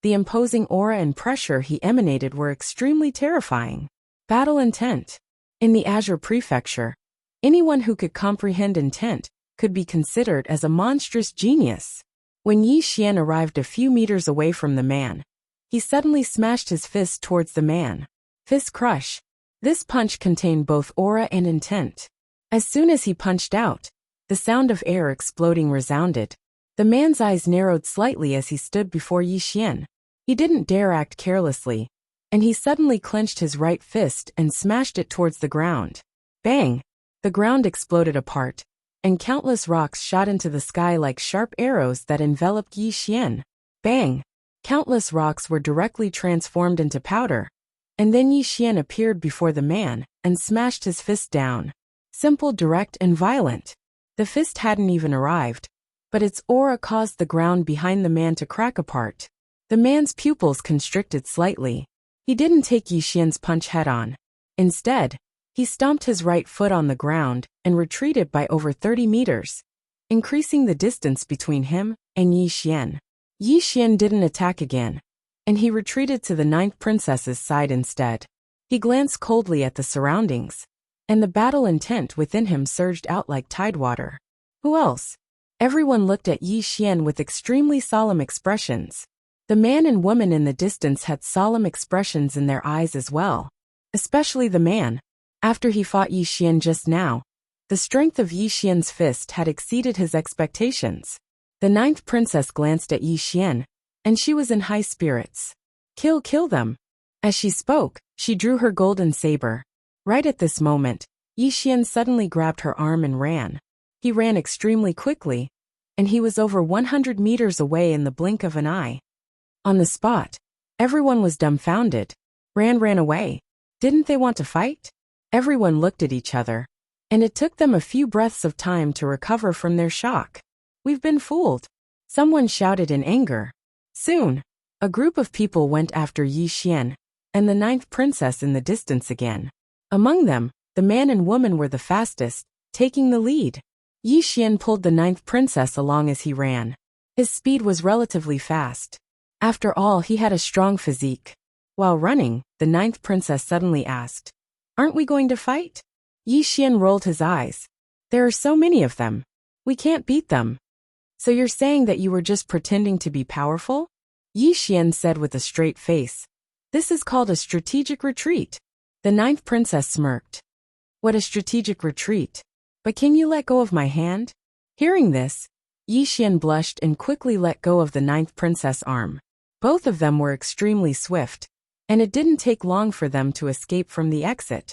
the imposing aura and pressure he emanated were extremely terrifying. Battle intent. In the Azure Prefecture, anyone who could comprehend intent could be considered as a monstrous genius. When Yi Xian arrived a few meters away from the man, he suddenly smashed his fist towards the man. Fist crush. This punch contained both aura and intent. As soon as he punched out, the sound of air exploding resounded. The man's eyes narrowed slightly as he stood before Yi Xian. He didn't dare act carelessly, and he suddenly clenched his right fist and smashed it towards the ground. Bang! The ground exploded apart, and countless rocks shot into the sky like sharp arrows that enveloped Yi Xian. Bang! Countless rocks were directly transformed into powder, and then Yi Xian appeared before the man and smashed his fist down. Simple, direct, and violent. The fist hadn't even arrived, but its aura caused the ground behind the man to crack apart. The man's pupils constricted slightly. He didn't take Yi Xian's punch head-on. Instead, he stomped his right foot on the ground and retreated by over 30 meters, increasing the distance between him and Yi Xian. Yi Xian didn't attack again, and he retreated to the ninth princess's side instead. He glanced coldly at the surroundings, and the battle intent within him surged out like tidewater. Who else? Everyone looked at Yi Xian with extremely solemn expressions. The man and woman in the distance had solemn expressions in their eyes as well. Especially the man. After he fought Yi Xian just now, the strength of Yi Xian's fist had exceeded his expectations. The ninth princess glanced at Yi Xian, and she was in high spirits. Kill them. As she spoke, she drew her golden saber. Right at this moment, Yi Xian suddenly grabbed her arm and ran. He ran extremely quickly, and he was over 100 meters away in the blink of an eye. On the spot, everyone was dumbfounded. Ran away. Didn't they want to fight? Everyone looked at each other, and it took them a few breaths of time to recover from their shock. We've been fooled. Someone shouted in anger. Soon, a group of people went after Yi Xian and the ninth princess in the distance again. Among them, the man and woman were the fastest, taking the lead. Yi Xian pulled the ninth princess along as he ran. His speed was relatively fast. After all, he had a strong physique. While running, the ninth princess suddenly asked, "Aren't we going to fight?" Yi Xian rolled his eyes. "There are so many of them. We can't beat them." "So you're saying that you were just pretending to be powerful?" Yi Xian said with a straight face. "This is called a strategic retreat." The ninth princess smirked. "What a strategic retreat. But can you let go of my hand?" Hearing this, Yi Xian blushed and quickly let go of the ninth princess' arm. Both of them were extremely swift, and it didn't take long for them to escape from the exit.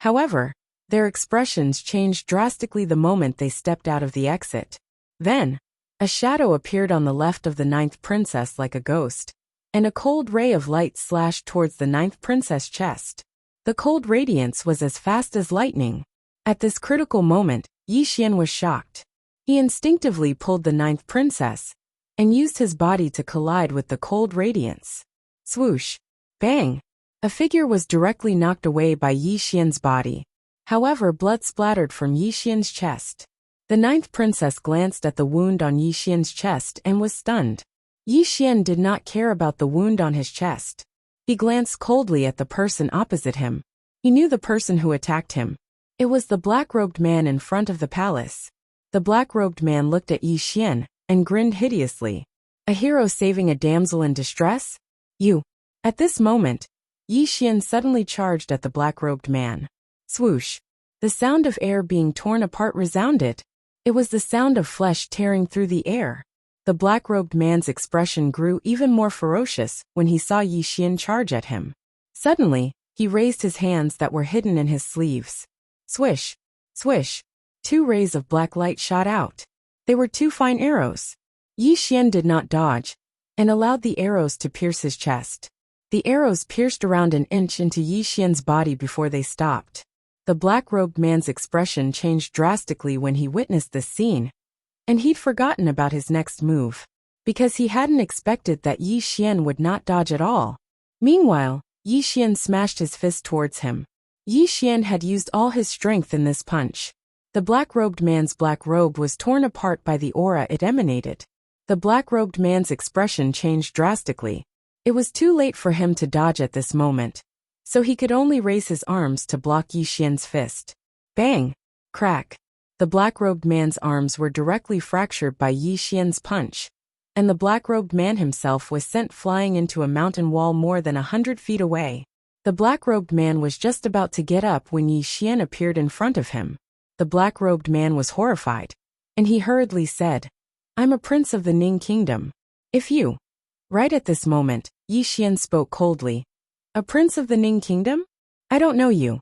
However, their expressions changed drastically the moment they stepped out of the exit. Then, a shadow appeared on the left of the ninth princess like a ghost, and a cold ray of light slashed towards the ninth princess' chest. The cold radiance was as fast as lightning. At this critical moment, Yi Xian was shocked. He instinctively pulled the ninth princess and used his body to collide with the cold radiance. Swoosh! Bang! A figure was directly knocked away by Yi Xian's body. However, blood splattered from Yi Xian's chest. The ninth princess glanced at the wound on Yi Xian's chest and was stunned. Yi Xian did not care about the wound on his chest. He glanced coldly at the person opposite him. He knew the person who attacked him. It was the black-robed man in front of the palace. The black-robed man looked at Yi Xian and grinned hideously. "A hero saving a damsel in distress? You!" At this moment, Yi Xian suddenly charged at the black-robed man. Swoosh! The sound of air being torn apart resounded. It was the sound of flesh tearing through the air. The black-robed man's expression grew even more ferocious when he saw Yi Xian charge at him. Suddenly, he raised his hands that were hidden in his sleeves. Swish! Swish! 2 rays of black light shot out. They were 2 fine arrows. Yi Xian did not dodge, and allowed the arrows to pierce his chest. The arrows pierced around an inch into Yi Xian's body before they stopped. The black-robed man's expression changed drastically when he witnessed this scene, and he'd forgotten about his next move, because he hadn't expected that Yi Xian would not dodge at all. Meanwhile, Yi Xian smashed his fist towards him. Yi Xian had used all his strength in this punch. The black-robed man's black robe was torn apart by the aura it emanated. The black-robed man's expression changed drastically. It was too late for him to dodge at this moment, so he could only raise his arms to block Yi Xian's fist. Bang! Crack! The black-robed man's arms were directly fractured by Yi Xian's punch, and the black-robed man himself was sent flying into a mountain wall more than 100 feet away. The black-robed man was just about to get up when Yi Xian appeared in front of him. The black-robed man was horrified, and he hurriedly said, "I'm a prince of the Ning Kingdom. If you..." Right at this moment, Yi Xian spoke coldly. "A prince of the Ning Kingdom? I don't know you."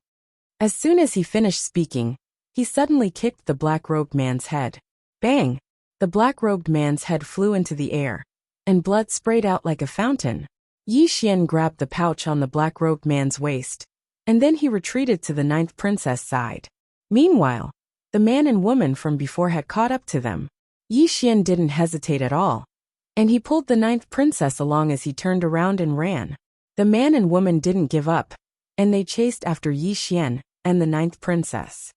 As soon as he finished speaking, he suddenly kicked the black-robed man's head. Bang! The black-robed man's head flew into the air, and blood sprayed out like a fountain. Yi Xian grabbed the pouch on the black-robed man's waist, and then he retreated to the ninth princess' side. Meanwhile, the man and woman from before had caught up to them. Yi Xian didn't hesitate at all, and he pulled the ninth princess along as he turned around and ran. The man and woman didn't give up, and they chased after Yi Xian and the ninth princess.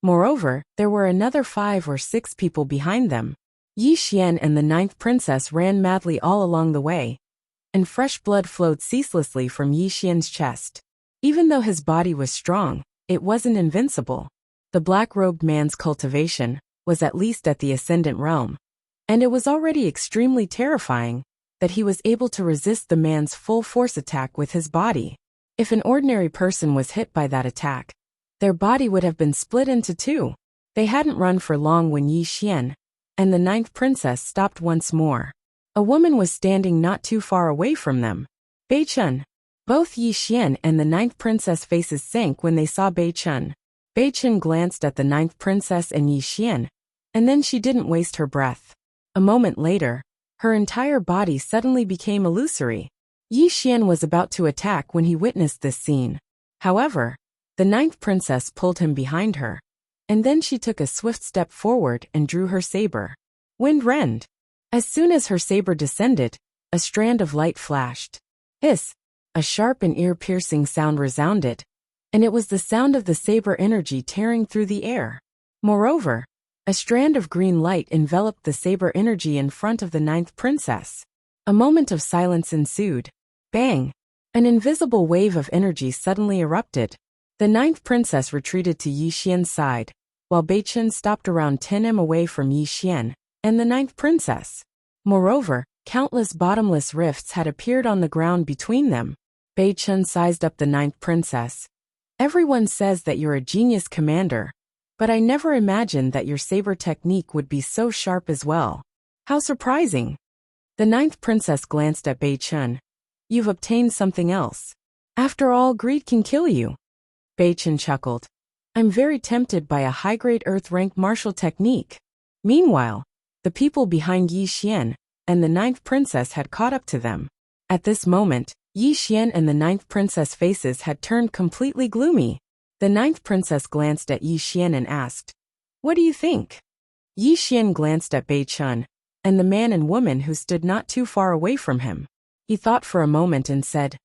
Moreover, there were another 5 or 6 people behind them. Yi Xian and the ninth princess ran madly all along the way, and fresh blood flowed ceaselessly from Yi Xian's chest. Even though his body was strong, it wasn't invincible. The black-robed man's cultivation was at least at the ascendant realm, and it was already extremely terrifying, that he was able to resist the man's full force attack with his body. If an ordinary person was hit by that attack, their body would have been split into two. They hadn't run for long when Yi Xian and the ninth princess stopped once more. A woman was standing not too far away from them. Bei Chun. Both Yi Xian and the ninth princess faces sank when they saw Bei Chun. Bei Chun glanced at the ninth princess and Yi Xian, and then she didn't waste her breath. A moment later, her entire body suddenly became illusory. Yi Xian was about to attack when he witnessed this scene. However, the ninth princess pulled him behind her, and then she took a swift step forward and drew her saber. Wind rend. As soon as her saber descended, a strand of light flashed. Hiss! A sharp and ear-piercing sound resounded, and it was the sound of the saber energy tearing through the air. Moreover, a strand of green light enveloped the saber energy in front of the ninth princess. A moment of silence ensued. Bang! An invisible wave of energy suddenly erupted. The ninth princess retreated to Yi Xian's side, while Bei Chun stopped around 10 m away from Yi Xian and the ninth princess. Moreover, countless bottomless rifts had appeared on the ground between them. Bei Chun sized up the ninth princess. Everyone says that you're a genius commander, but I never imagined that your saber technique would be so sharp as well. How surprising! The ninth princess glanced at Bei Chun. You've obtained something else. After all, greed can kill you. Bei Chun chuckled. I'm very tempted by a high-grade earth-rank martial technique. Meanwhile, the people behind Yi Xian and the ninth princess had caught up to them. At this moment, Yi Xian and the ninth princess faces had turned completely gloomy. The ninth princess glanced at Yi Xian and asked, What do you think? Yi Xian glanced at Bei Chun and the man and woman who stood not too far away from him. He thought for a moment and said,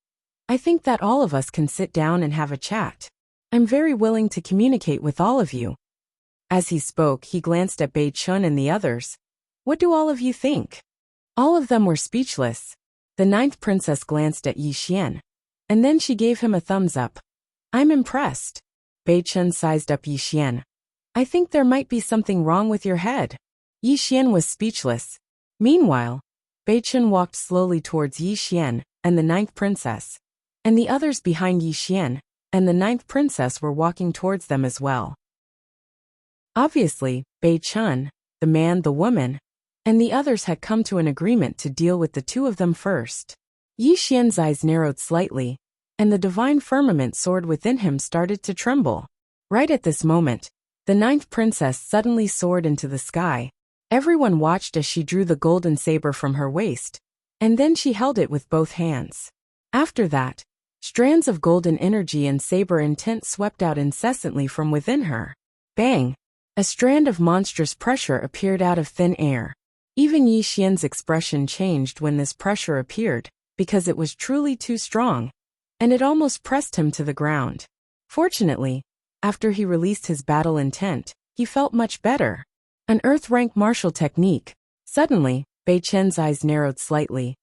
I think that all of us can sit down and have a chat. I'm very willing to communicate with all of you. As he spoke, he glanced at Bei Chun and the others. What do all of you think? All of them were speechless. The ninth princess glanced at Yi Xian, and then she gave him a thumbs up. I'm impressed. Bei Chun sized up Yi Xian. I think there might be something wrong with your head. Yi Xian was speechless. Meanwhile, Bei Chun walked slowly towards Yi Xian and the ninth princess, and the others behind Yi Xian and the ninth princess were walking towards them as well. Obviously, Bei Chun, the man, the woman, and the others had come to an agreement to deal with the two of them first. Yi Xian's eyes narrowed slightly, and the divine firmament sword within him started to tremble. Right at this moment, the ninth princess suddenly soared into the sky. Everyone watched as she drew the golden saber from her waist, and then she held it with both hands. After that, strands of golden energy and saber intent swept out incessantly from within her. Bang! A strand of monstrous pressure appeared out of thin air. Even Yi Xian's expression changed when this pressure appeared, because it was truly too strong, and it almost pressed him to the ground. Fortunately, after he released his battle intent, he felt much better. An earth-rank martial technique. Suddenly, Bei Chun's eyes narrowed slightly.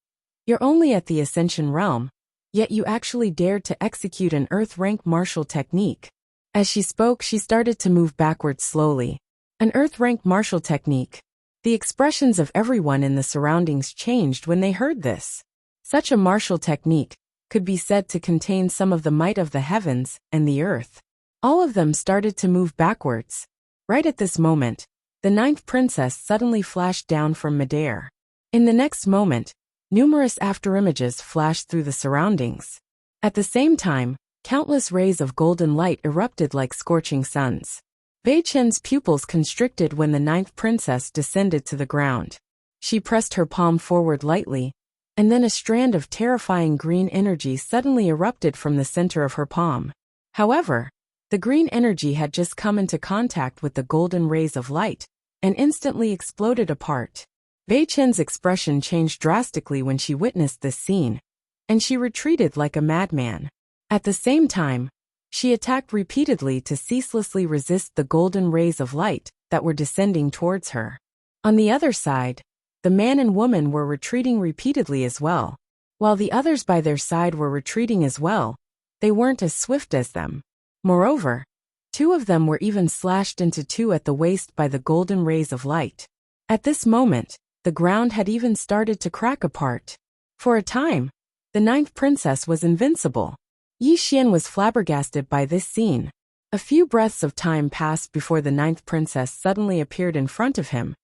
You're only at the Ascension realm, yet you actually dared to execute an earth-rank martial technique. As she spoke, she started to move backwards slowly. An earth-rank martial technique. The expressions of everyone in the surroundings changed when they heard this. Such a martial technique could be said to contain some of the might of the heavens and the earth. All of them started to move backwards. Right at this moment, the ninth princess suddenly flashed down from midair. In the next moment, numerous afterimages flashed through the surroundings. At the same time, countless rays of golden light erupted like scorching suns. Bei Chun's pupils constricted when the ninth princess descended to the ground. She pressed her palm forward lightly, and then a strand of terrifying green energy suddenly erupted from the center of her palm. However, the green energy had just come into contact with the golden rays of light, and instantly exploded apart. Bei Chun's expression changed drastically when she witnessed this scene, and she retreated like a madman. At the same time, she attacked repeatedly to ceaselessly resist the golden rays of light that were descending towards her. On the other side, the man and woman were retreating repeatedly as well. While the others by their side were retreating as well, they weren't as swift as them. Moreover, two of them were even slashed into two at the waist by the golden rays of light. At this moment, the ground had even started to crack apart. For a time, the ninth princess was invincible. Yi Xian was flabbergasted by this scene. A few breaths of time passed before the ninth princess suddenly appeared in front of him,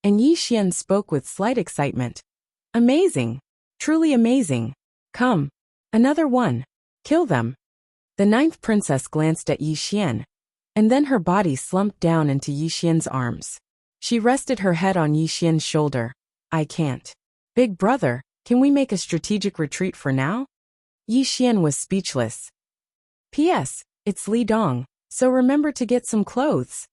and Yi Xian spoke with slight excitement. Amazing! Truly amazing! Come! Another one! Kill them! The ninth princess glanced at Yi Xian, and then her body slumped down into Yi Xian's arms. She rested her head on Yi Xian's shoulder. I can't. Big brother, can we make a strategic retreat for now? Yi Xian was speechless. P.S. It's Li Dong, so remember to get some clothes.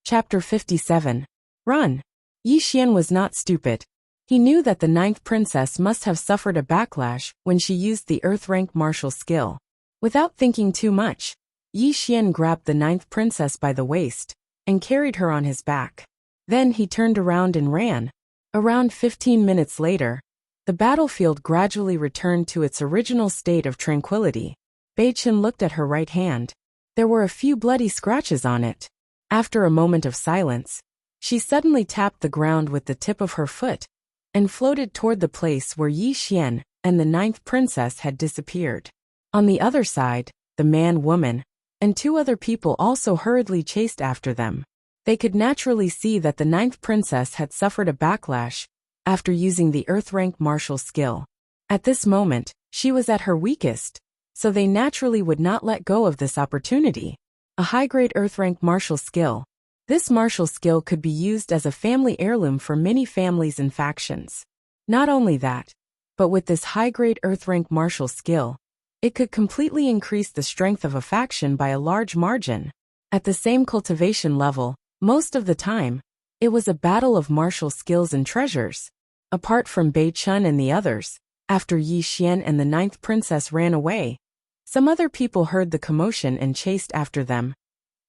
Chapter 57. Run. Yi Xian was not stupid. He knew that the ninth princess must have suffered a backlash when she used the earth-rank martial skill. Without thinking too much, Yi Xian grabbed the ninth princess by the waist and carried her on his back. Then he turned around and ran. Around 15 minutes later, the battlefield gradually returned to its original state of tranquility. Bei Chen looked at her right hand. There were a few bloody scratches on it. After a moment of silence, she suddenly tapped the ground with the tip of her foot and floated toward the place where Yi Xian and the ninth princess had disappeared. On the other side, the man, woman, and two other people also hurriedly chased after them. They could naturally see that the ninth princess had suffered a backlash after using the earth-rank martial skill. At this moment, she was at her weakest, so they naturally would not let go of this opportunity. A high-grade earth-rank martial skill. This martial skill could be used as a family heirloom for many families and factions. Not only that, but with this high-grade earth-rank martial skill, it could completely increase the strength of a faction by a large margin. At the same cultivation level, most of the time, it was a battle of martial skills and treasures. Apart from Bei Chen and the others, after Yi Xian and the ninth princess ran away, some other people heard the commotion and chased after them.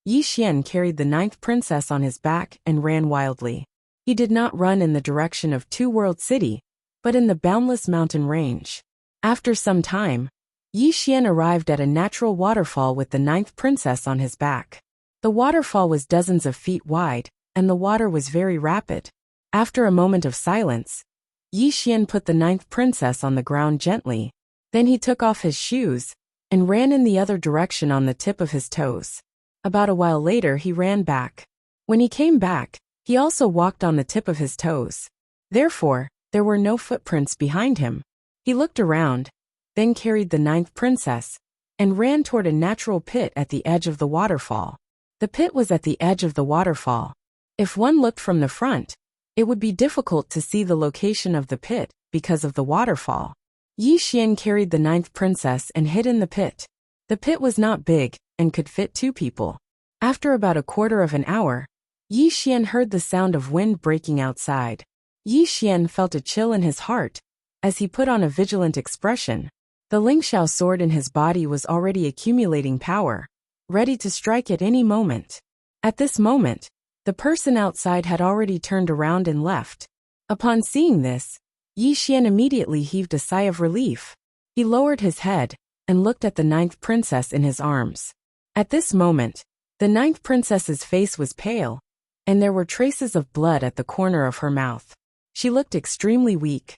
Yi Xian carried the ninth princess on his back and ran wildly. He did not run in the direction of Two World City, but in the boundless mountain range. After some time, Yi Xian arrived at a natural waterfall with the ninth princess on his back. The waterfall was dozens of feet wide, and the water was very rapid. After a moment of silence, Yi Xian put the ninth princess on the ground gently. Then he took off his shoes and ran in the other direction on the tip of his toes. About a while later he ran back. When he came back, he also walked on the tip of his toes. Therefore, there were no footprints behind him. He looked around, then carried the ninth princess, and ran toward a natural pit at the edge of the waterfall. The pit was at the edge of the waterfall. If one looked from the front, it would be difficult to see the location of the pit because of the waterfall. Yi Xian carried the ninth princess and hid in the pit. The pit was not big and could fit two people. After about a quarter of an hour, Yi Xian heard the sound of wind breaking outside. Yi Xian felt a chill in his heart as he put on a vigilant expression. The Lingxiao sword in his body was already accumulating power, ready to strike at any moment. At this moment, the person outside had already turned around and left. Upon seeing this, Yi Xian immediately heaved a sigh of relief. He lowered his head and looked at the ninth princess in his arms. At this moment, the ninth princess's face was pale, and there were traces of blood at the corner of her mouth. She looked extremely weak.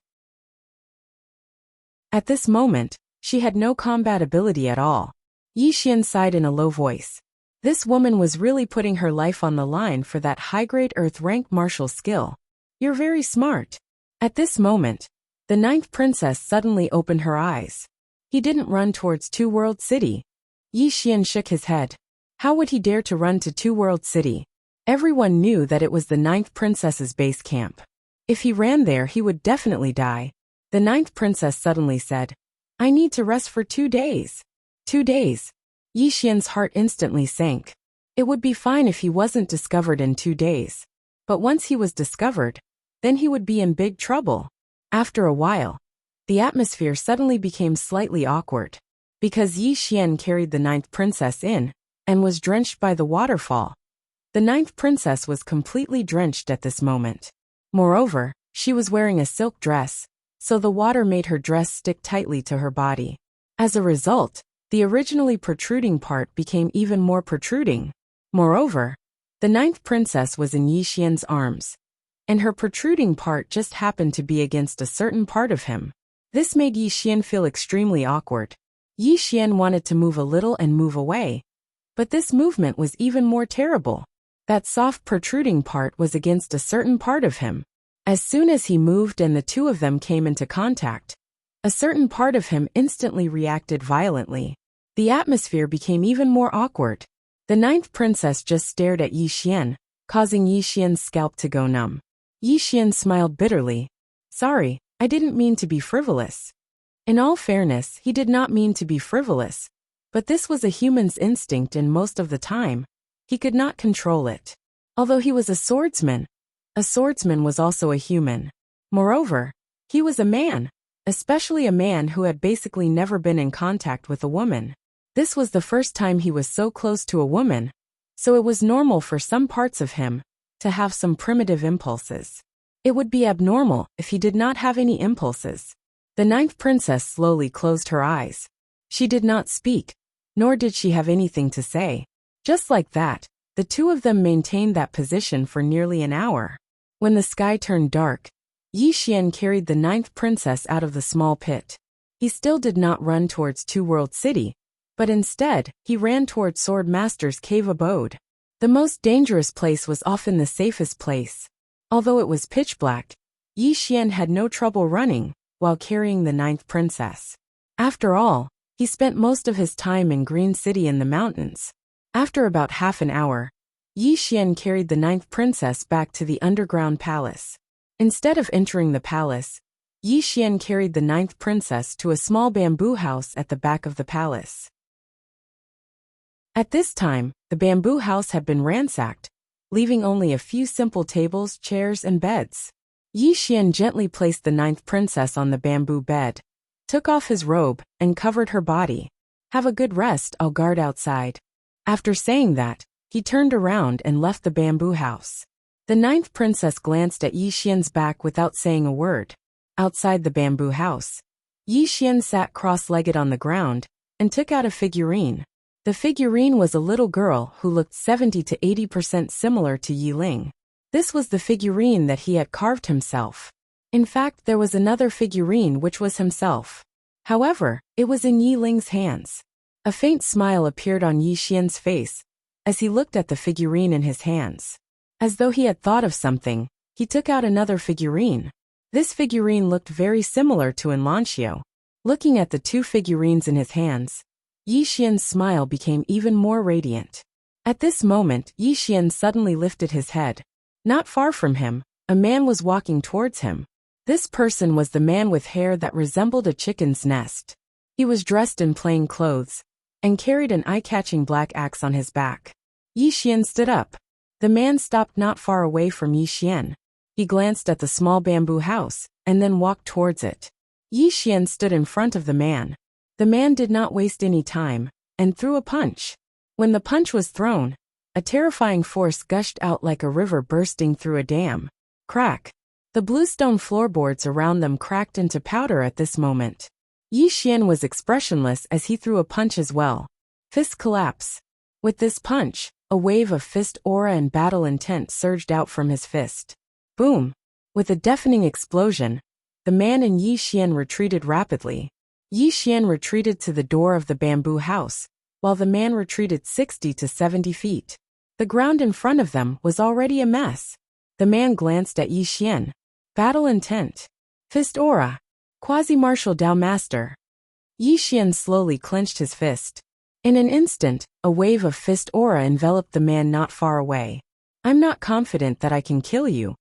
At this moment, she had no combat ability at all. Yi Xian sighed in a low voice. This woman was really putting her life on the line for that high-grade earth-rank martial skill. You're very smart. At this moment, the ninth princess suddenly opened her eyes. He didn't run towards Two World City. Yi Xian shook his head. How would he dare to run to Two World City? Everyone knew that it was the ninth princess's base camp. If he ran there, he would definitely die. The ninth princess suddenly said, I need to rest for 2 days. 2 days. Yi Xian's heart instantly sank. It would be fine if he wasn't discovered in 2 days. But once he was discovered, then he would be in big trouble. After a while, the atmosphere suddenly became slightly awkward. Because Yi Xian carried the ninth princess in, and was drenched by the waterfall. The ninth princess was completely drenched at this moment. Moreover, she was wearing a silk dress, so the water made her dress stick tightly to her body. As a result, the originally protruding part became even more protruding. Moreover, The ninth princess was in Yi Xian's arms, and her protruding part just happened to be against a certain part of him. This made Yi Xian feel extremely awkward. Yi Xian wanted to move a little and move away, but this movement was even more terrible. That soft protruding part was against a certain part of him. As soon as he moved and the two of them came into contact, a certain part of him instantly reacted violently. The atmosphere became even more awkward. The ninth princess just stared at Yi Xian, causing Yi Xian's scalp to go numb. Yi Xian smiled bitterly. Sorry, I didn't mean to be frivolous. In all fairness, he did not mean to be frivolous, but this was a human's instinct and most of the time, he could not control it. Although he was a swordsman was also a human. Moreover, he was a man, especially a man who had basically never been in contact with a woman. This was the first time he was so close to a woman, so it was normal for some parts of him to have some primitive impulses. It would be abnormal if he did not have any impulses. The ninth princess slowly closed her eyes. She did not speak, nor did she have anything to say. Just like that, the two of them maintained that position for nearly an hour. When the sky turned dark, Yi Xian carried the ninth princess out of the small pit. He still did not run towards Two World City, but instead, he ran towards Sword Master's cave abode. The most dangerous place was often the safest place. Although it was pitch black, Yi Xian had no trouble running while carrying the ninth princess. After all, he spent most of his time in Green City in the mountains. After about half an hour, Yi Xian carried the ninth princess back to the underground palace. Instead of entering the palace, Yi Xian carried the ninth princess to a small bamboo house at the back of the palace. At this time, the bamboo house had been ransacked, leaving only a few simple tables, chairs, and beds. Yi Xian gently placed the ninth princess on the bamboo bed, took off his robe, and covered her body. Have a good rest, I'll guard outside. After saying that, he turned around and left the bamboo house. The ninth princess glanced at Yi Xian's back without saying a word. Outside the bamboo house, Yi Xian sat cross-legged on the ground and took out a figurine. The figurine was a little girl who looked 70 to 80% similar to Yi Ling. This was the figurine that he had carved himself. In fact, there was another figurine which was himself. However, it was in Yi Ling's hands. A faint smile appeared on Yi Xian's face as he looked at the figurine in his hands. As though he had thought of something, he took out another figurine. This figurine looked very similar to Enlancio. Looking at the two figurines in his hands, Yi Xian's smile became even more radiant. At this moment, Yi Xian suddenly lifted his head. Not far from him, a man was walking towards him. This person was the man with hair that resembled a chicken's nest. He was dressed in plain clothes and carried an eye-catching black axe on his back. Yi Xian stood up. The man stopped not far away from Yi Xian. He glanced at the small bamboo house and then walked towards it. Yi Xian stood in front of the man. The man did not waste any time and threw a punch. When the punch was thrown, a terrifying force gushed out like a river bursting through a dam. Crack! The bluestone floorboards around them cracked into powder at this moment. Yi Xian was expressionless as he threw a punch as well. Fist collapse. With this punch, a wave of fist aura and battle intent surged out from his fist. Boom! With a deafening explosion, the man and Yi Xian retreated rapidly. Yi Xian retreated to the door of the bamboo house, while the man retreated 60 to 70 feet. The ground in front of them was already a mess. The man glanced at Yi Xian. Battle intent. Fist aura. Quasi-martial Dao master. Yi Xian slowly clenched his fist. In an instant, a wave of fist aura enveloped the man not far away. I'm not confident that I can kill you,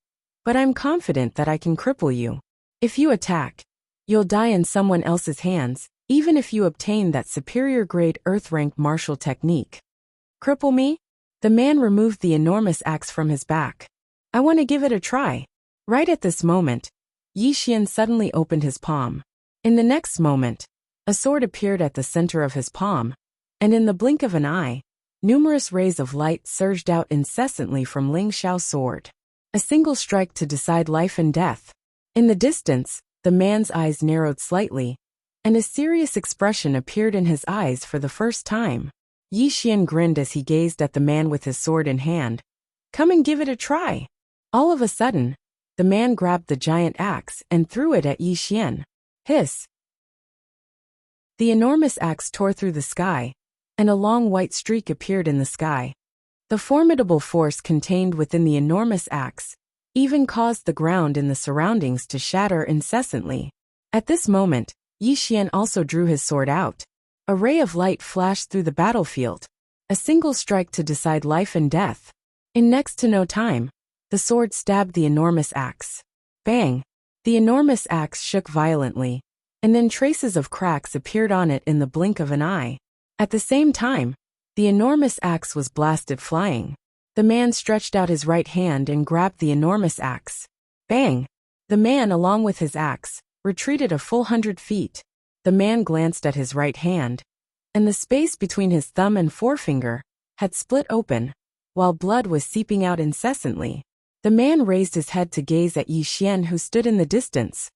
but I'm confident that I can cripple you. If you attack, you'll die in someone else's hands, even if you obtain that superior grade earth-rank martial technique. Cripple me? The man removed the enormous axe from his back. I want to give it a try. Right at this moment, Yi Xian suddenly opened his palm. In the next moment, a sword appeared at the center of his palm, and in the blink of an eye, numerous rays of light surged out incessantly from Ling Xiao's sword. A single strike to decide life and death. In the distance, the man's eyes narrowed slightly, and a serious expression appeared in his eyes for the first time. Yi Xian grinned as he gazed at the man with his sword in hand, Come and give it a try. All of a sudden, the man grabbed the giant axe and threw it at Yi Xian. Hiss! The enormous axe tore through the sky, and a long white streak appeared in the sky. The formidable force contained within the enormous axe even caused the ground in the surroundings to shatter incessantly. At this moment, Yi Xian also drew his sword out. A ray of light flashed through the battlefield. A single strike to decide life and death. In next to no time, the sword stabbed the enormous axe. Bang! The enormous axe shook violently, and then traces of cracks appeared on it in the blink of an eye. At the same time, the enormous axe was blasted flying. The man stretched out his right hand and grabbed the enormous axe. Bang! The man, along with his axe, retreated a full 100 feet. The man glanced at his right hand, and the space between his thumb and forefinger had split open, while blood was seeping out incessantly. The man raised his head to gaze at Yi Xian, who stood in the distance.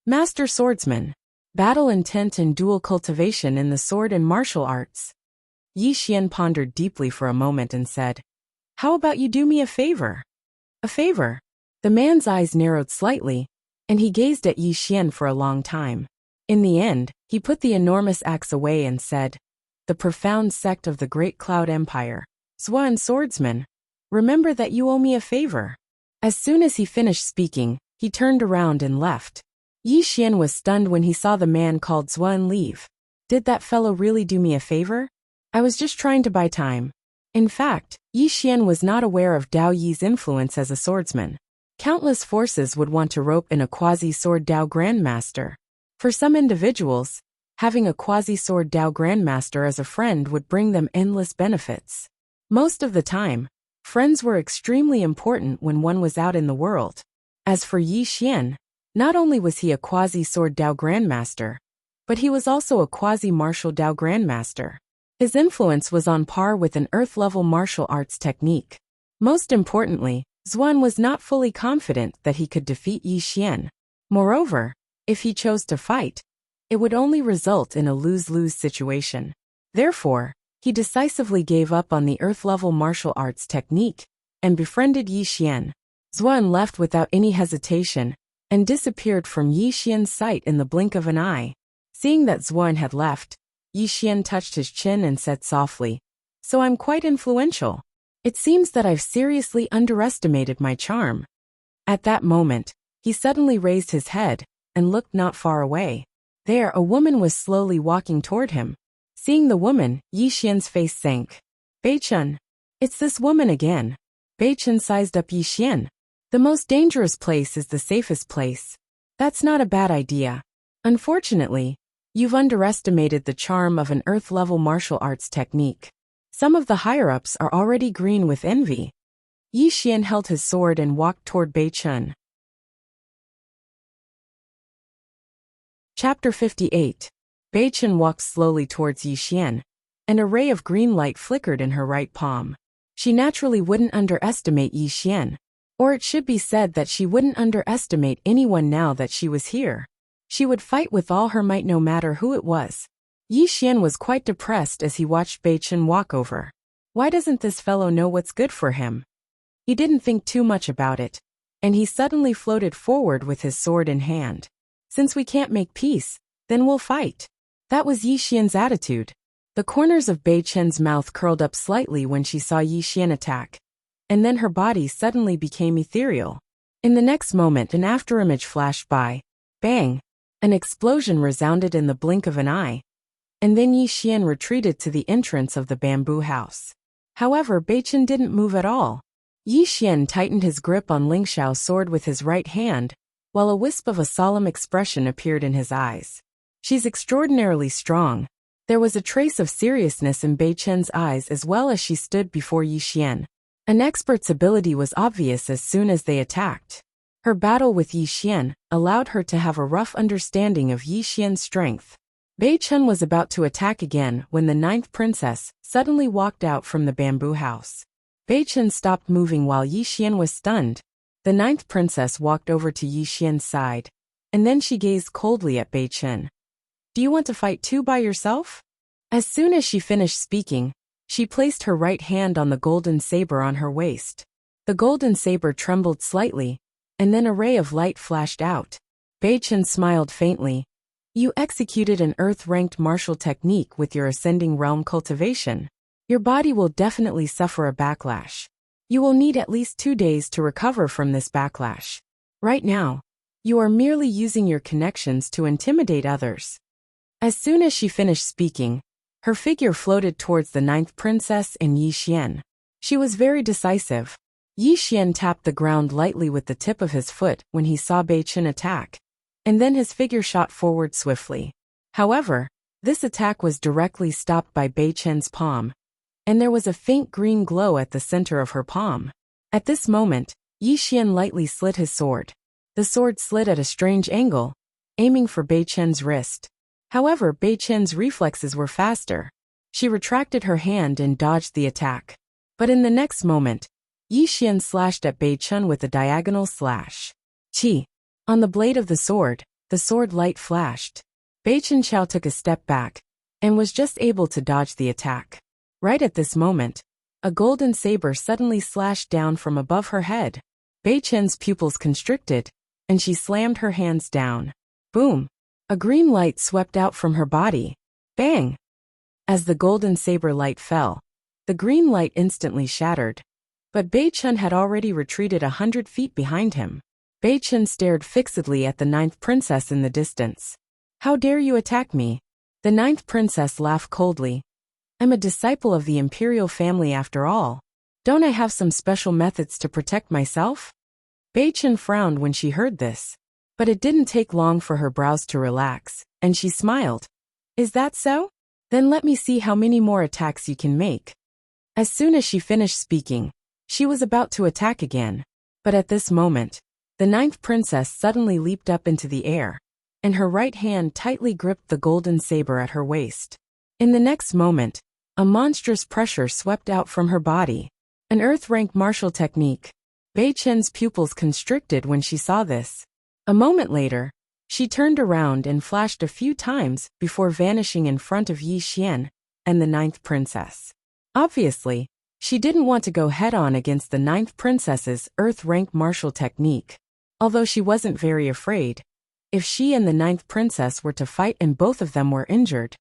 Master Swordsman. Battle intent and dual cultivation in the sword and martial arts. Yi Xian pondered deeply for a moment and said, How about you do me a favor? A favor? The man's eyes narrowed slightly, and he gazed at Yi Xian for a long time. In the end, he put the enormous axe away and said, The profound sect of the Great Cloud Empire, Zhuan Swordsman, remember that you owe me a favor. As soon as he finished speaking, he turned around and left. Yi Xian was stunned when he saw the man called Zhuan leave. Did that fellow really do me a favor? I was just trying to buy time. In fact, Yi Xian was not aware of Dao Yi's influence as a swordsman. Countless forces would want to rope in a quasi-sword Dao Grandmaster. For some individuals, having a quasi-sword Dao Grandmaster as a friend would bring them endless benefits. Most of the time, friends were extremely important when one was out in the world. As for Yi Xian, not only was he a quasi-sword Dao Grandmaster, but he was also a quasi-martial Dao Grandmaster. His influence was on par with an earth-level martial arts technique. Most importantly, Zhuan was not fully confident that he could defeat Yi Xian. Moreover, if he chose to fight, it would only result in a lose-lose situation. Therefore, he decisively gave up on the earth-level martial arts technique and befriended Yi Xian. Zhuan left without any hesitation and disappeared from Yi Xian's sight in the blink of an eye. Seeing that Zhuan had left, Yi Xian touched his chin and said softly, So I'm quite influential. It seems that I've seriously underestimated my charm. At that moment, he suddenly raised his head and looked not far away. There, a woman was slowly walking toward him. Seeing the woman, Yi Xian's face sank. Beichun. It's this woman again. Beichun sized up Yi Xian. The most dangerous place is the safest place. That's not a bad idea. Unfortunately, you've underestimated the charm of an earth-level martial arts technique. Some of the higher-ups are already green with envy. Yi Xian held his sword and walked toward Beichun. Chapter 58. Beichun walked slowly towards Yi Xian, and a ray of green light flickered in her right palm. She naturally wouldn't underestimate Yi Xian, or it should be said that she wouldn't underestimate anyone now that she was here. She would fight with all her might no matter who it was. Yi Xian was quite depressed as he watched Beichun walk over. Why doesn't this fellow know what's good for him? He didn't think too much about it, and he suddenly floated forward with his sword in hand. Since we can't make peace, then we'll fight. That was Yi Xian's attitude. The corners of Beichun's mouth curled up slightly when she saw Yi Xian attack, and then her body suddenly became ethereal. In the next moment, an afterimage flashed by. Bang! An explosion resounded in the blink of an eye, and then Yi Xian retreated to the entrance of the bamboo house. However, Beichun didn't move at all. Yi Xian tightened his grip on Ling Xiao's sword with his right hand, while a wisp of a solemn expression appeared in his eyes. She's extraordinarily strong. There was a trace of seriousness in Beichun's eyes as well as she stood before Yi Xian. An expert's ability was obvious as soon as they attacked. Her battle with Yi Xian allowed her to have a rough understanding of Yi Xian's strength. Beichun was about to attack again when the 9th princess suddenly walked out from the bamboo house. Beichun stopped moving while Yi Xian was stunned. The 9th princess walked over to Yi Xian's side, and then she gazed coldly at Beichun. Do you want to fight too by yourself? As soon as she finished speaking, she placed her right hand on the golden saber on her waist. The golden saber trembled slightly, and then a ray of light flashed out. Bei-chen smiled faintly. You executed an earth-ranked martial technique with your ascending realm cultivation. Your body will definitely suffer a backlash. You will need at least 2 days to recover from this backlash. Right now, you are merely using your connections to intimidate others. As soon as she finished speaking, her figure floated towards the 9th princess and Yi Xian. She was very decisive. Yi Xian tapped the ground lightly with the tip of his foot when he saw Bei-chen attack, and then his figure shot forward swiftly. However, this attack was directly stopped by Bei-chen's palm, and there was a faint green glow at the center of her palm. At this moment, Yi Xian lightly slit his sword. The sword slid at a strange angle, aiming for Bei-chen's wrist. However, Bei-chen's reflexes were faster. She retracted her hand and dodged the attack. But in the next moment, Yi Xian slashed at Bei-chen with a diagonal slash. Chi! On the blade of the sword light flashed. Bei-chen Qiao took a step back, and was just able to dodge the attack. Right at this moment, a golden saber suddenly slashed down from above her head. Bei-chen's pupils constricted, and she slammed her hands down. Boom! A green light swept out from her body. Bang! As the golden saber light fell, the green light instantly shattered. But Bei-chen had already retreated 100 feet behind him. Bei-chen stared fixedly at the 9th princess in the distance. How dare you attack me? The 9th princess laughed coldly. I'm a disciple of the imperial family after all. Don't I have some special methods to protect myself? Bei-chen frowned when she heard this. But it didn't take long for her brows to relax, and she smiled. Is that so? Then let me see how many more attacks you can make. As soon as she finished speaking, she was about to attack again. But at this moment, the 9th princess suddenly leaped up into the air, and her right hand tightly gripped the golden saber at her waist. In the next moment, a monstrous pressure swept out from her body. An earth-rank martial technique. Bei-chen's pupils constricted when she saw this. A moment later, she turned around and flashed a few times before vanishing in front of Yi Xian and the 9th princess. Obviously, she didn't want to go head-on against the 9th princess's earth-rank martial technique. Although she wasn't very afraid, if she and the 9th princess were to fight and both of them were injured,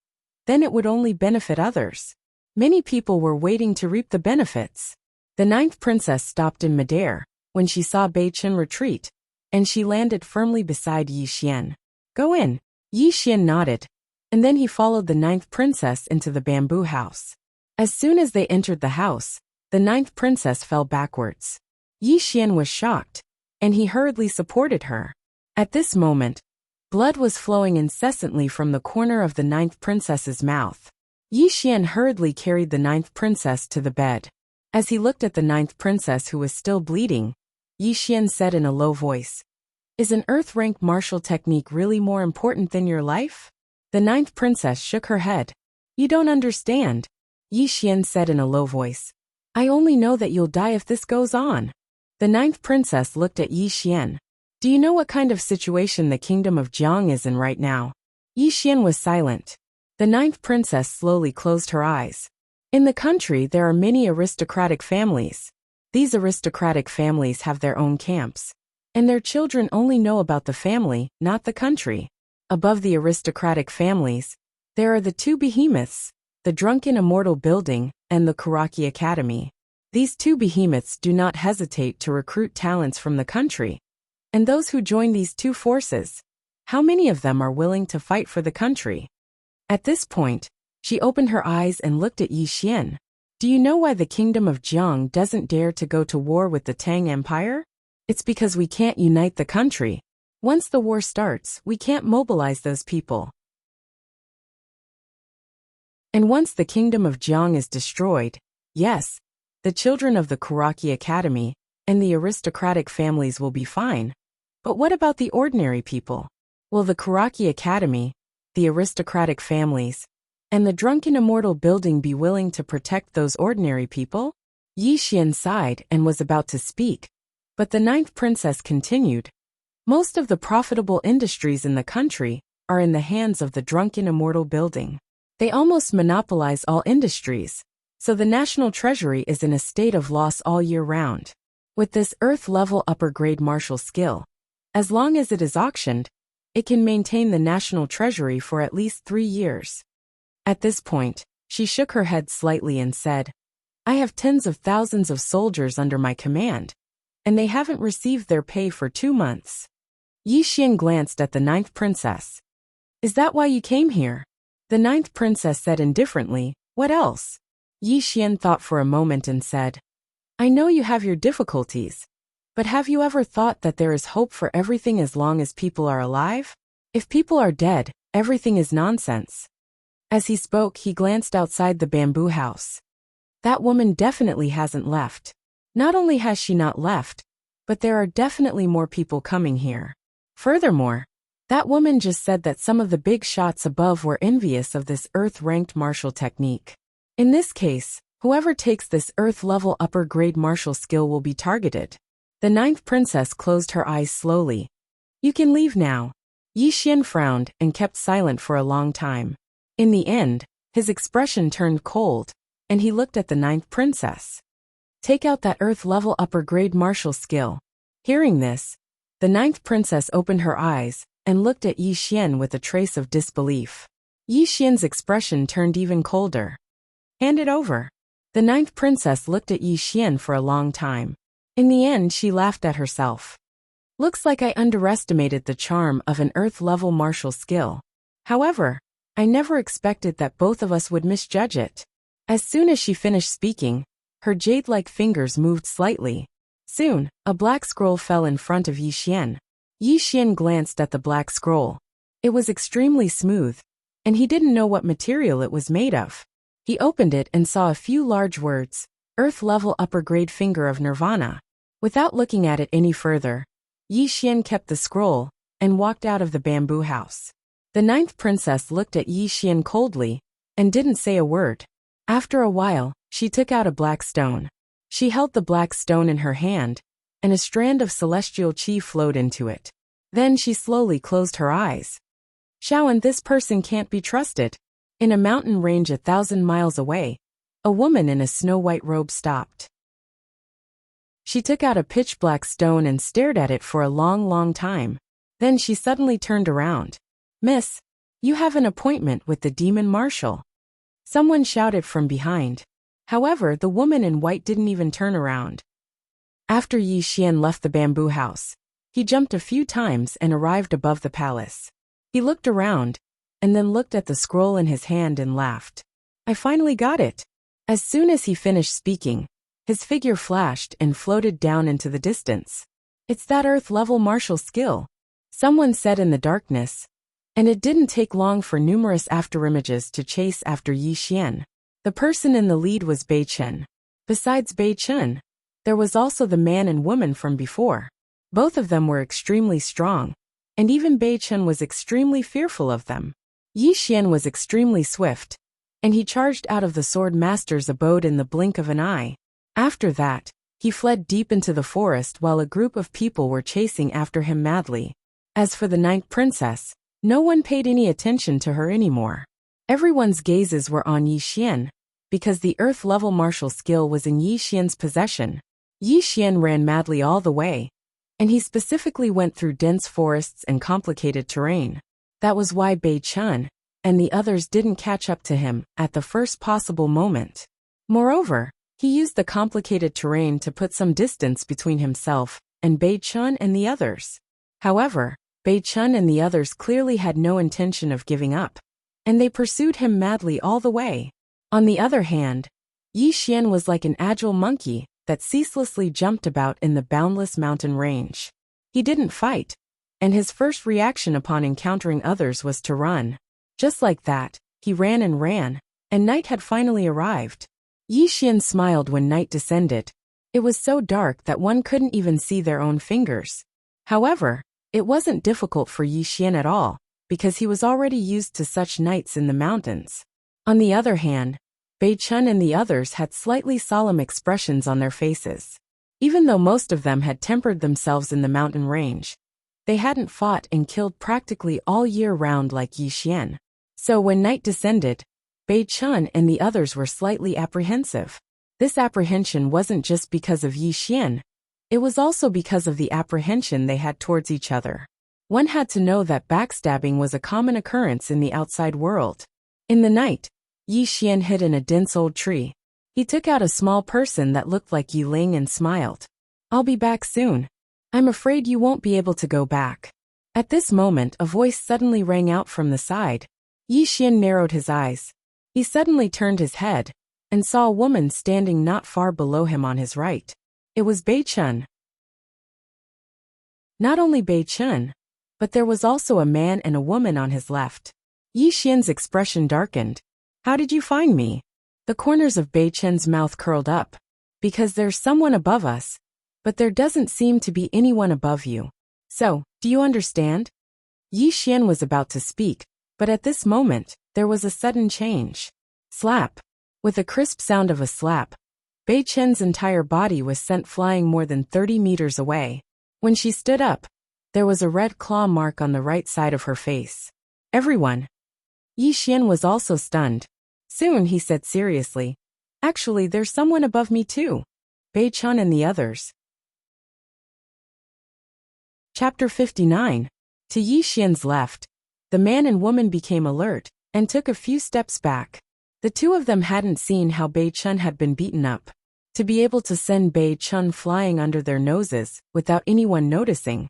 then it would only benefit others. Many people were waiting to reap the benefits. The 9th princess stopped in midair when she saw Bei-chen retreat, and she landed firmly beside Yi Xian. Go in. Yi Xian nodded, and then he followed the 9th princess into the bamboo house. As soon as they entered the house, the 9th princess fell backwards. Yi Xian was shocked, and he hurriedly supported her. At this moment, blood was flowing incessantly from the corner of the 9th princess's mouth. Yi Xian hurriedly carried the 9th princess to the bed. As he looked at the 9th princess who was still bleeding, Yi Xian said in a low voice, Is an earth-rank martial technique really more important than your life? The 9th princess shook her head. You don't understand, Yi Xian said in a low voice. I only know that you'll die if this goes on. The 9th princess looked at Yi Xian. Do you know what kind of situation the kingdom of Jiang is in right now? Yi Xian was silent. The 9th princess slowly closed her eyes. In the country there are many aristocratic families. These aristocratic families have their own camps, and their children only know about the family, not the country. Above the aristocratic families, there are the 2 behemoths, the Drunken Immortal Building and the Kuraki Academy. These 2 behemoths do not hesitate to recruit talents from the country. And those who join these 2 forces, how many of them are willing to fight for the country? At this point, she opened her eyes and looked at Yi Xian. Do you know why the kingdom of Jiang doesn't dare to go to war with the Tang Empire? It's because we can't unite the country. Once the war starts, we can't mobilize those people. And once the kingdom of Jiang is destroyed, yes, the children of the Kuraki Academy and the aristocratic families will be fine. But what about the ordinary people? Will the Kuraki Academy, the aristocratic families, and the Drunken Immortal Building be willing to protect those ordinary people? Yi Xian sighed and was about to speak, but the 9th princess continued. Most of the profitable industries in the country are in the hands of the Drunken Immortal Building. They almost monopolize all industries, so the national treasury is in a state of loss all year round. With this Earth-level upper-grade martial skill, as long as it is auctioned, it can maintain the national treasury for at least 3 years. At this point, she shook her head slightly and said, I have tens of thousands of soldiers under my command, and they haven't received their pay for 2 months. Yi Xian glanced at the 9th princess. Is that why you came here? The 9th princess said indifferently, what else? Yi Xian thought for a moment and said, I know you have your difficulties, but have you ever thought that there is hope for everything as long as people are alive? If people are dead, everything is nonsense. As he spoke, he glanced outside the bamboo house. That woman definitely hasn't left. Not only has she not left, but there are definitely more people coming here. Furthermore, that woman just said that some of the big shots above were envious of this Earth-ranked martial technique. In this case, whoever takes this Earth-level upper-grade martial skill will be targeted. The 9th princess closed her eyes slowly. You can leave now. Yi Xian frowned and kept silent for a long time. In the end, his expression turned cold, and he looked at the 9th princess. Take out that Earth-level upper-grade martial skill. Hearing this, the 9th princess opened her eyes and looked at Yi Xian with a trace of disbelief. Yi Xian's expression turned even colder. Hand it over. The 9th princess looked at Yi Xian for a long time. In the end, she laughed at herself. Looks like I underestimated the charm of an Earth-level martial skill. However, I never expected that both of us would misjudge it. As soon as she finished speaking, her jade-like fingers moved slightly. Soon, a black scroll fell in front of Yi Xian. Yi Xian glanced at the black scroll. It was extremely smooth, and he didn't know what material it was made of. He opened it and saw a few large words, Earth-level upper-grade finger of Nirvana. Without looking at it any further, Yi Xian kept the scroll and walked out of the bamboo house. The 9th princess looked at Yi Xian coldly and didn't say a word. After a while, she took out a black stone. She held the black stone in her hand, and a strand of celestial qi flowed into it. Then she slowly closed her eyes. Shaoan, this person can't be trusted. In a mountain range 1,000 miles away, a woman in a snow-white robe stopped. She took out a pitch-black stone and stared at it for a long time. Then she suddenly turned around. Miss, you have an appointment with the demon marshal. Someone shouted from behind. However, the woman in white didn't even turn around. After Yi Xian left the bamboo house, he jumped a few times and arrived above the palace. He looked around, and then looked at the scroll in his hand and laughed. I finally got it. As soon as he finished speaking, his figure flashed and floated down into the distance. It's that Earth-level martial skill, someone said in the darkness, and it didn't take long for numerous afterimages to chase after Yi Xian. The person in the lead was Bei Chen. Besides Bei Chen, there was also the man and woman from before. Both of them were extremely strong, and even Bei Chen was extremely fearful of them. Yi Xian was extremely swift, and he charged out of the sword master's abode in the blink of an eye. After that, he fled deep into the forest while a group of people were chasing after him madly. As for the 9th princess, no one paid any attention to her anymore. Everyone's gazes were on Yi Xian, because the Earth-level martial skill was in Yi Xian's possession. Yi Xian ran madly all the way, and he specifically went through dense forests and complicated terrain. That was why Bei Chen and the others didn't catch up to him at the first possible moment. Moreover, he used the complicated terrain to put some distance between himself and Bei Chen and the others. However, Bei Chen and the others clearly had no intention of giving up, and they pursued him madly all the way. On the other hand, Yi Xian was like an agile monkey that ceaselessly jumped about in the boundless mountain range. He didn't fight, and his first reaction upon encountering others was to run. Just like that, he ran, and night had finally arrived. Yi Xian smiled when night descended. It was so dark that one couldn't even see their own fingers. However, it wasn't difficult for Yi Xian at all, because he was already used to such nights in the mountains. On the other hand, Bei Chen and the others had slightly solemn expressions on their faces. Even though most of them had tempered themselves in the mountain range, they hadn't fought and killed practically all year round like Yi Xian. So when night descended, Bei Chen and the others were slightly apprehensive. This apprehension wasn't just because of Yi Xian, It was also because of the apprehension they had towards each other. One had to know that backstabbing was a common occurrence in the outside world. In the night, Yi Xian hid in a dense old tree. He took out a small person that looked like Yi Ling and smiled. "I'll be back soon. I'm afraid you won't be able to go back." At this moment, a voice suddenly rang out from the side. Yi Xian narrowed his eyes. He suddenly turned his head and saw a woman standing not far below him on his right. It was Bei Chun. Not only Bei Chun, but there was also a man and a woman on his left. Yi Xian's expression darkened. "How did you find me?" The corners of Bei Chun's mouth curled up. "Because there's someone above us, but there doesn't seem to be anyone above you. So, do you understand?" Yi Xian was about to speak, but at this moment, there was a sudden change. Slap. With a crisp sound of a slap, Bei Chun's entire body was sent flying more than 30 meters away. When she stood up, there was a red claw mark on the right side of her face. "Everyone." Yi Xian was also stunned. Soon he said seriously, "Actually, there's someone above me too. Bei Chun and the others." Chapter 59. To Yi Xian's left, the man and woman became alert and took a few steps back. The two of them hadn't seen how Bei Chun had been beaten up. To be able to send Bei Chun flying under their noses without anyone noticing,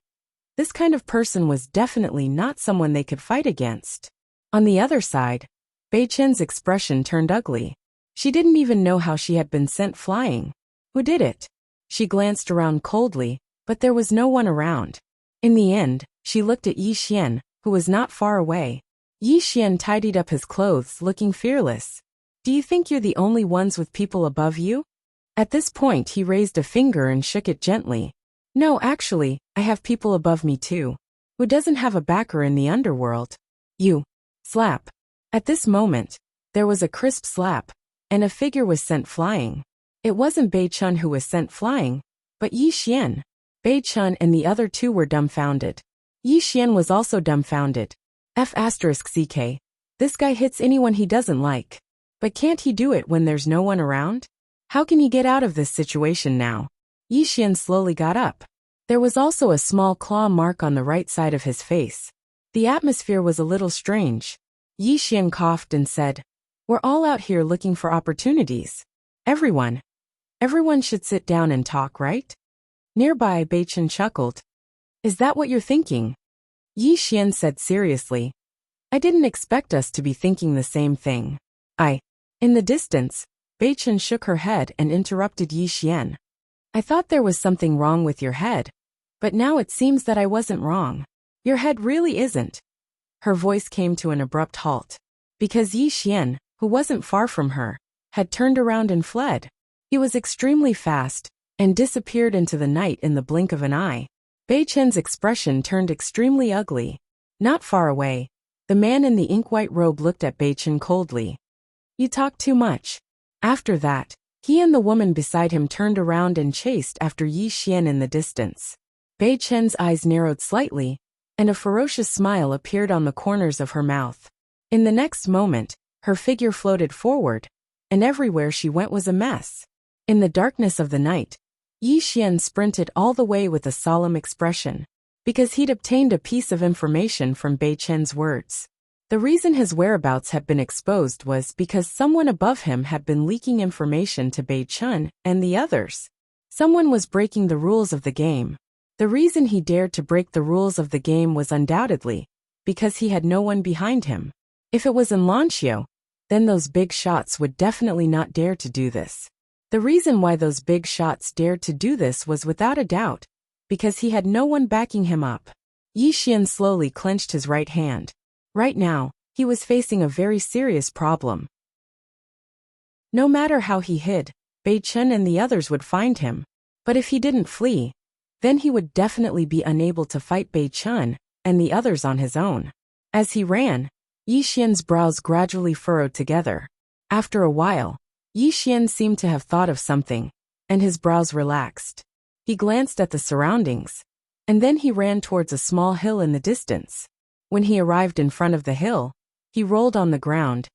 this kind of person was definitely not someone they could fight against. On the other side, Bei Chun's expression turned ugly. She didn't even know how she had been sent flying. Who did it? She glanced around coldly, but there was no one around. In the end, she looked at Yi Xian, who was not far away. Yi Xian tidied up his clothes, looking fearless. "Do you think you're the only ones with people above you?" At this point he raised a finger and shook it gently. "No, actually, I have people above me too. Who doesn't have a backer in the underworld?" "You." Slap. At this moment, there was a crisp slap, and a figure was sent flying. It wasn't Bei Chun who was sent flying, but Yi Xian. Bei Chun and the other two were dumbfounded. Yi Xian was also dumbfounded. F***ck. This guy hits anyone he doesn't like. But can't he do it when there's no one around? How can he get out of this situation now? Yi Xian slowly got up. There was also a small claw mark on the right side of his face. The atmosphere was a little strange. Yi Xian coughed and said, "We're all out here looking for opportunities. Everyone should sit down and talk, right?" Nearby, Bei Chun chuckled. "Is that what you're thinking?" Yi Xian said seriously, "I didn't expect us to be thinking the same thing." In the distance, Bei Chun shook her head and interrupted Yi Xian. "I thought there was something wrong with your head, but now it seems that I wasn't wrong. Your head really isn't." Her voice came to an abrupt halt, because Yi Xian, who wasn't far from her, had turned around and fled. He was extremely fast and disappeared into the night in the blink of an eye. Bei Chun's expression turned extremely ugly. Not far away, the man in the ink-white robe looked at Bei Chun coldly. "You talk too much." After that, he and the woman beside him turned around and chased after Yi Xian in the distance. Bei Chun's eyes narrowed slightly, and a ferocious smile appeared on the corners of her mouth. In the next moment, her figure floated forward, and everywhere she went was a mess. In the darkness of the night, Yi Xian sprinted all the way with a solemn expression, because he'd obtained a piece of information from Bei Chun's words. The reason his whereabouts had been exposed was because someone above him had been leaking information to Bei Chun and the others. Someone was breaking the rules of the game. The reason he dared to break the rules of the game was undoubtedly because he had no one behind him. If it was in Lanqiao, then those big shots would definitely not dare to do this. The reason why those big shots dared to do this was without a doubt because he had no one backing him up. Yi Xian slowly clenched his right hand. Right now, he was facing a very serious problem. No matter how he hid, Bei Chun and the others would find him. But if he didn't flee, then he would definitely be unable to fight Bei Chun and the others on his own. As he ran, Yi Xian's brows gradually furrowed together. After a while, Yi Xian seemed to have thought of something, and his brows relaxed. He glanced at the surroundings, and then he ran towards a small hill in the distance. When he arrived in front of the hill, he rolled on the ground,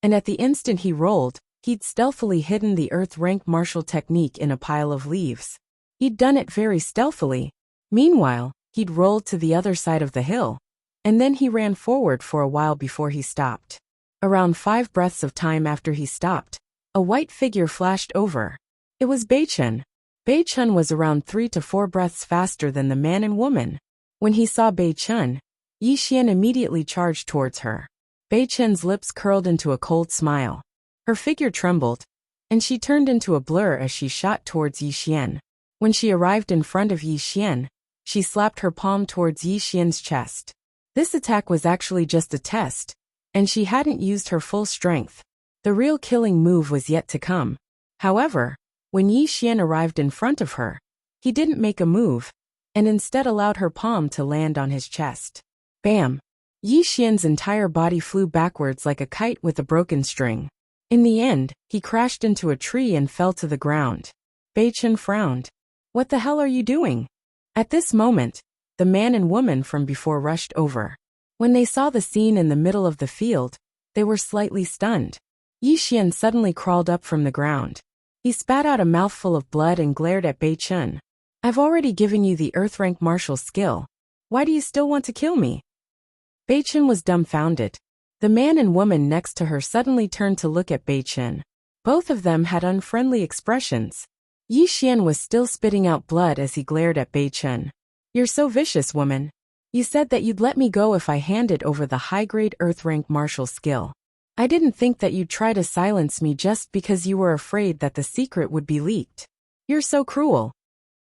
and at the instant he rolled, he'd stealthily hidden the earth rank martial technique in a pile of leaves. He'd done it very stealthily. Meanwhile, he'd rolled to the other side of the hill, and then he ran forward for a while before he stopped. Around 5 breaths of time after he stopped, a white figure flashed over. It was Bei-chun. Bei-chun was around 3 to 4 breaths faster than the man and woman. When he saw Bei-chun, Yi Xian immediately charged towards her. Bei-chun's lips curled into a cold smile. Her figure trembled, and she turned into a blur as she shot towards Yi Xian. When she arrived in front of Yi Xian, she slapped her palm towards Yi Xian's chest. This attack was actually just a test, and she hadn't used her full strength. The real killing move was yet to come. However, when Yi Xian arrived in front of her, he didn't make a move, and instead allowed her palm to land on his chest. Bam! Yi Xian's entire body flew backwards like a kite with a broken string. In the end, he crashed into a tree and fell to the ground. Bei-chun frowned. "What the hell are you doing?" At this moment, the man and woman from before rushed over. When they saw the scene in the middle of the field, they were slightly stunned. Yi Xian suddenly crawled up from the ground. He spat out a mouthful of blood and glared at Bei-chun. "I've already given you the Earth-rank martial skill. Why do you still want to kill me?" Bei-chun was dumbfounded. The man and woman next to her suddenly turned to look at Bei-chun. Both of them had unfriendly expressions. Yi Xian was still spitting out blood as he glared at Bei-chun. "You're so vicious, woman. You said that you'd let me go if I handed over the high-grade Earth-rank martial skill. I didn't think that you'd try to silence me just because you were afraid that the secret would be leaked. You're so cruel."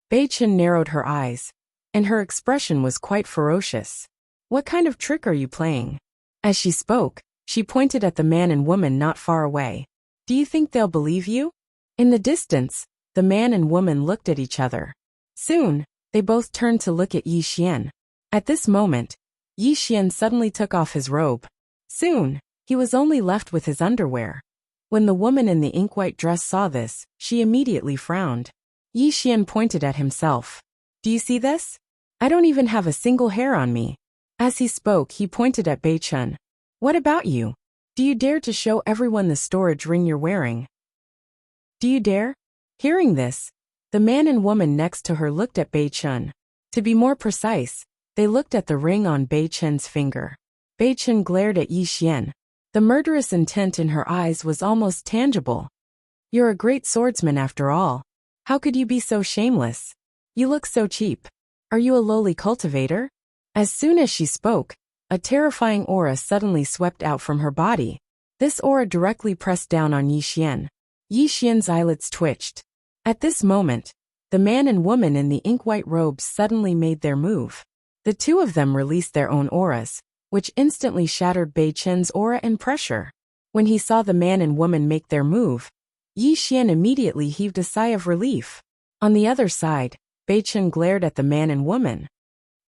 Bei-chun narrowed her eyes, and her expression was quite ferocious. "What kind of trick are you playing?" As she spoke, she pointed at the man and woman not far away. "Do you think they'll believe you?" In the distance, the man and woman looked at each other. Soon, they both turned to look at Yi Xian. At this moment, Yi Xian suddenly took off his robe. Soon, he was only left with his underwear. When the woman in the ink-white dress saw this, she immediately frowned. Yi Xian pointed at himself. "Do you see this? I don't even have a single hair on me." As he spoke, he pointed at Bei-chun. "What about you? Do you dare to show everyone the storage ring you're wearing? Do you dare?" Hearing this, the man and woman next to her looked at Bei-chun. To be more precise, they looked at the ring on Bei-chun's finger. Bei-chun glared at Yi Xian. The murderous intent in her eyes was almost tangible. "You're a great swordsman after all. How could you be so shameless? You look so cheap. Are you a lowly cultivator?" As soon as she spoke, a terrifying aura suddenly swept out from her body. This aura directly pressed down on Yi Xian. Yi Xian's eyelids twitched. At this moment, the man and woman in the ink-white robes suddenly made their move. The two of them released their own auras, which instantly shattered Bei-chun's aura and pressure. When he saw the man and woman make their move, Yi Xian immediately heaved a sigh of relief. On the other side, Bei-chun glared at the man and woman.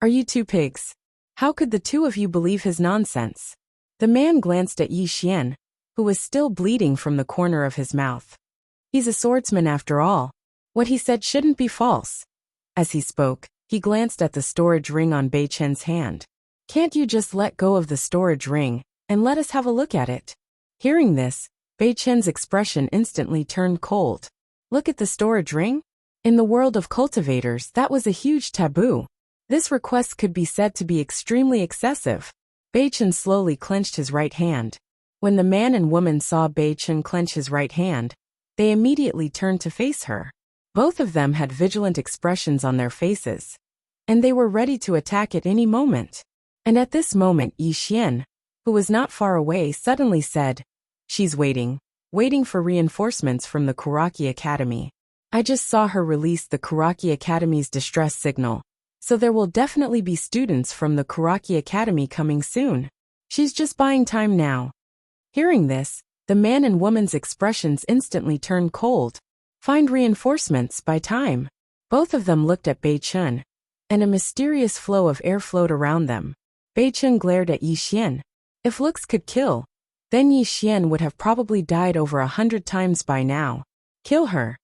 "Are you two pigs? How could the two of you believe his nonsense?" The man glanced at Yi Xian, who was still bleeding from the corner of his mouth. "He's a swordsman after all. What he said shouldn't be false." As he spoke, he glanced at the storage ring on Bei-chun's hand. "Can't you just let go of the storage ring, and let us have a look at it?" Hearing this, Bei-chun's expression instantly turned cold. "Look at the storage ring?" In the world of cultivators, that was a huge taboo. This request could be said to be extremely excessive. Bei-chun slowly clenched his right hand. When the man and woman saw Bei-chun clench his right hand, they immediately turned to face her. Both of them had vigilant expressions on their faces, and they were ready to attack at any moment. And at this moment Yi Xian, who was not far away, suddenly said, "She's waiting for reinforcements from the Kuraki Academy. I just saw her release the Kuraki Academy's distress signal, so there will definitely be students from the Kuraki Academy coming soon. She's just buying time now." Hearing this, the man and woman's expressions instantly turned cold. "Find reinforcements by time." Both of them looked at Bei-chun, and a mysterious flow of air flowed around them. Bei-chun glared at Yi Xian. If looks could kill, then Yi Xian would have probably died over 100 times by now. "Kill her."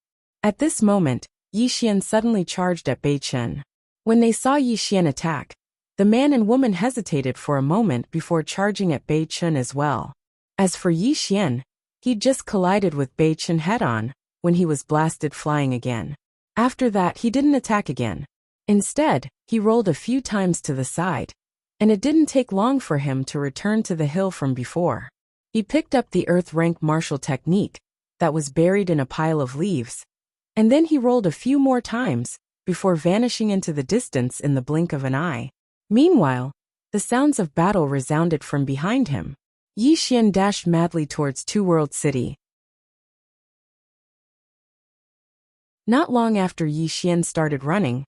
At this moment, Yi Xian suddenly charged at Bei-chun. When they saw Yi Xian attack, the man and woman hesitated for a moment before charging at Bei-chun as well. As for Yi Xian, he'd just collided with Bei-chun head-on when he was blasted flying again. After that he didn't attack again. Instead, he rolled a few times to the side, and it didn't take long for him to return to the hill from before. He picked up the earth rank martial technique that was buried in a pile of leaves, and then he rolled a few more times before vanishing into the distance in the blink of an eye. Meanwhile, the sounds of battle resounded from behind him. Yi Xian dashed madly towards Two World City. Not long after Yi Xian started running,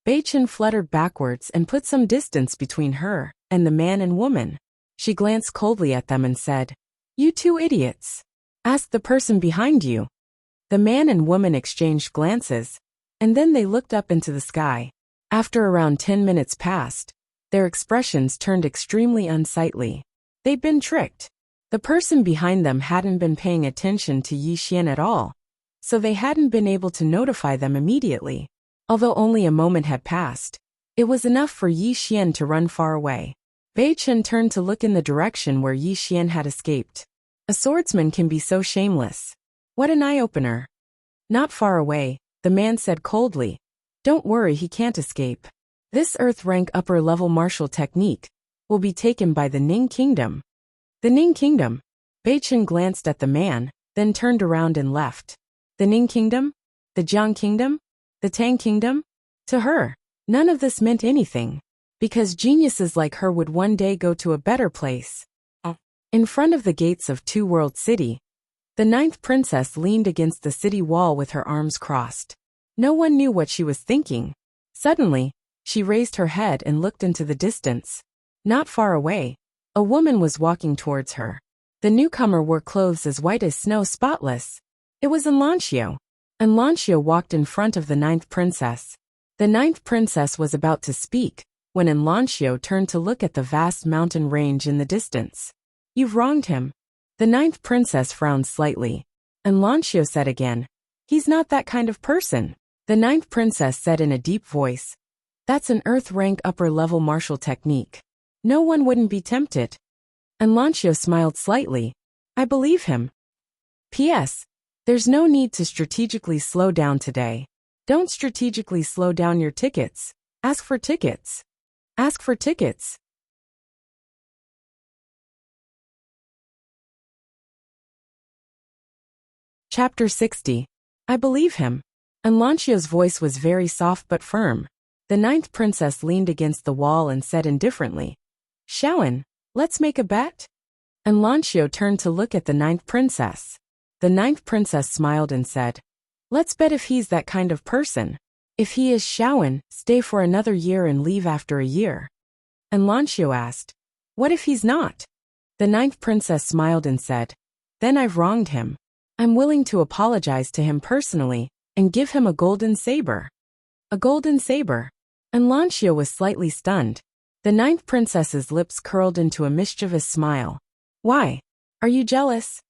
Bei Chen fluttered backwards and put some distance between her and the man and woman. She glanced coldly at them and said, "You two idiots. Ask the person behind you." The man and woman exchanged glances, and then they looked up into the sky. After around 10 minutes passed, their expressions turned extremely unsightly. They'd been tricked. The person behind them hadn't been paying attention to Yi Xian at all, so they hadn't been able to notify them immediately. Although only a moment had passed, it was enough for Yi Xian to run far away. Bei Chen turned to look in the direction where Yi Xian had escaped. A swordsman can be so shameless. What an eye-opener. Not far away, the man said coldly, "Don't worry, he can't escape. This earth-rank upper-level martial technique will be taken by the Ning Kingdom." The Ning Kingdom? Bei Chen glanced at the man, then turned around and left. The Ning Kingdom? The Jiang Kingdom? The Tang Kingdom? To her, none of this meant anything, because geniuses like her would one day go to a better place. In front of the gates of Two World City, the 9th princess leaned against the city wall with her arms crossed. No one knew what she was thinking. Suddenly, she raised her head and looked into the distance. Not far away, a woman was walking towards her. The newcomer wore clothes as white as snow, spotless. It was Enlancio. Enlancio walked in front of the 9th princess. The 9th princess was about to speak when Enlancio turned to look at the vast mountain range in the distance. "You've wronged him." The 9th princess frowned slightly. Enlancio said again, "He's not that kind of person." The 9th princess said in a deep voice, "That's an earth-rank upper-level martial technique. No one wouldn't be tempted." Enlancio smiled slightly. "I believe him. P.S. There's no need to strategically slow down today. Don't strategically slow down your tickets. Ask for tickets. Ask for tickets." Chapter 60. I believe him. Enlancio's voice was very soft but firm. The 9th princess leaned against the wall and said indifferently, "Shaoan, let's make a bet?" Enlancio turned to look at the 9th princess. The 9th princess smiled and said, "Let's bet if he's that kind of person. If he is Shaoan, stay for another year and leave after a year." Enlancio asked, "What if he's not?" The 9th princess smiled and said, "Then I've wronged him. I'm willing to apologize to him personally and give him a golden saber." A golden saber? Enlancio was slightly stunned. The 9th princess's lips curled into a mischievous smile. "Why? Are you jealous?"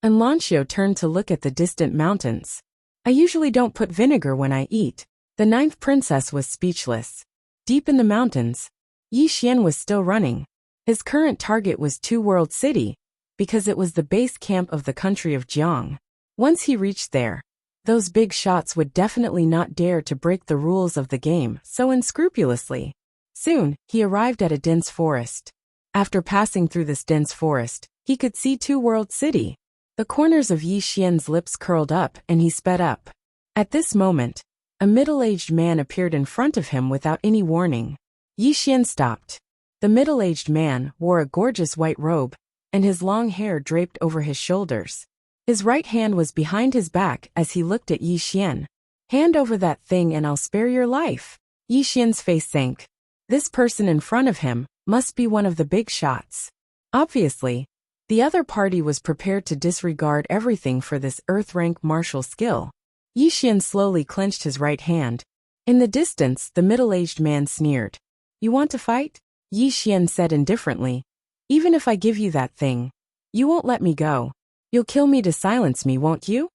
Enlancio turned to look at the distant mountains. "I usually don't put vinegar when I eat." The 9th princess was speechless. Deep in the mountains, Yi Xian was still running. His current target was Two World City, because it was the base camp of the country of Jiang. Once he reached there, those big shots would definitely not dare to break the rules of the game so unscrupulously. Soon, he arrived at a dense forest. After passing through this dense forest, he could see Two World City. The corners of Yi Xian's lips curled up and he sped up. At this moment, a middle-aged man appeared in front of him without any warning. Yi Xian stopped. The middle-aged man wore a gorgeous white robe, and his long hair draped over his shoulders. His right hand was behind his back as he looked at Yi Xian. "Hand over that thing and I'll spare your life." Yi Xian's face sank. This person in front of him must be one of the big shots. Obviously, the other party was prepared to disregard everything for this earth-rank martial skill. Yi Xian slowly clenched his right hand. In the distance, the middle-aged man sneered. "You want to fight?" Yi Xian said indifferently. "Even if I give you that thing, you won't let me go. You'll kill me to silence me, won't you?"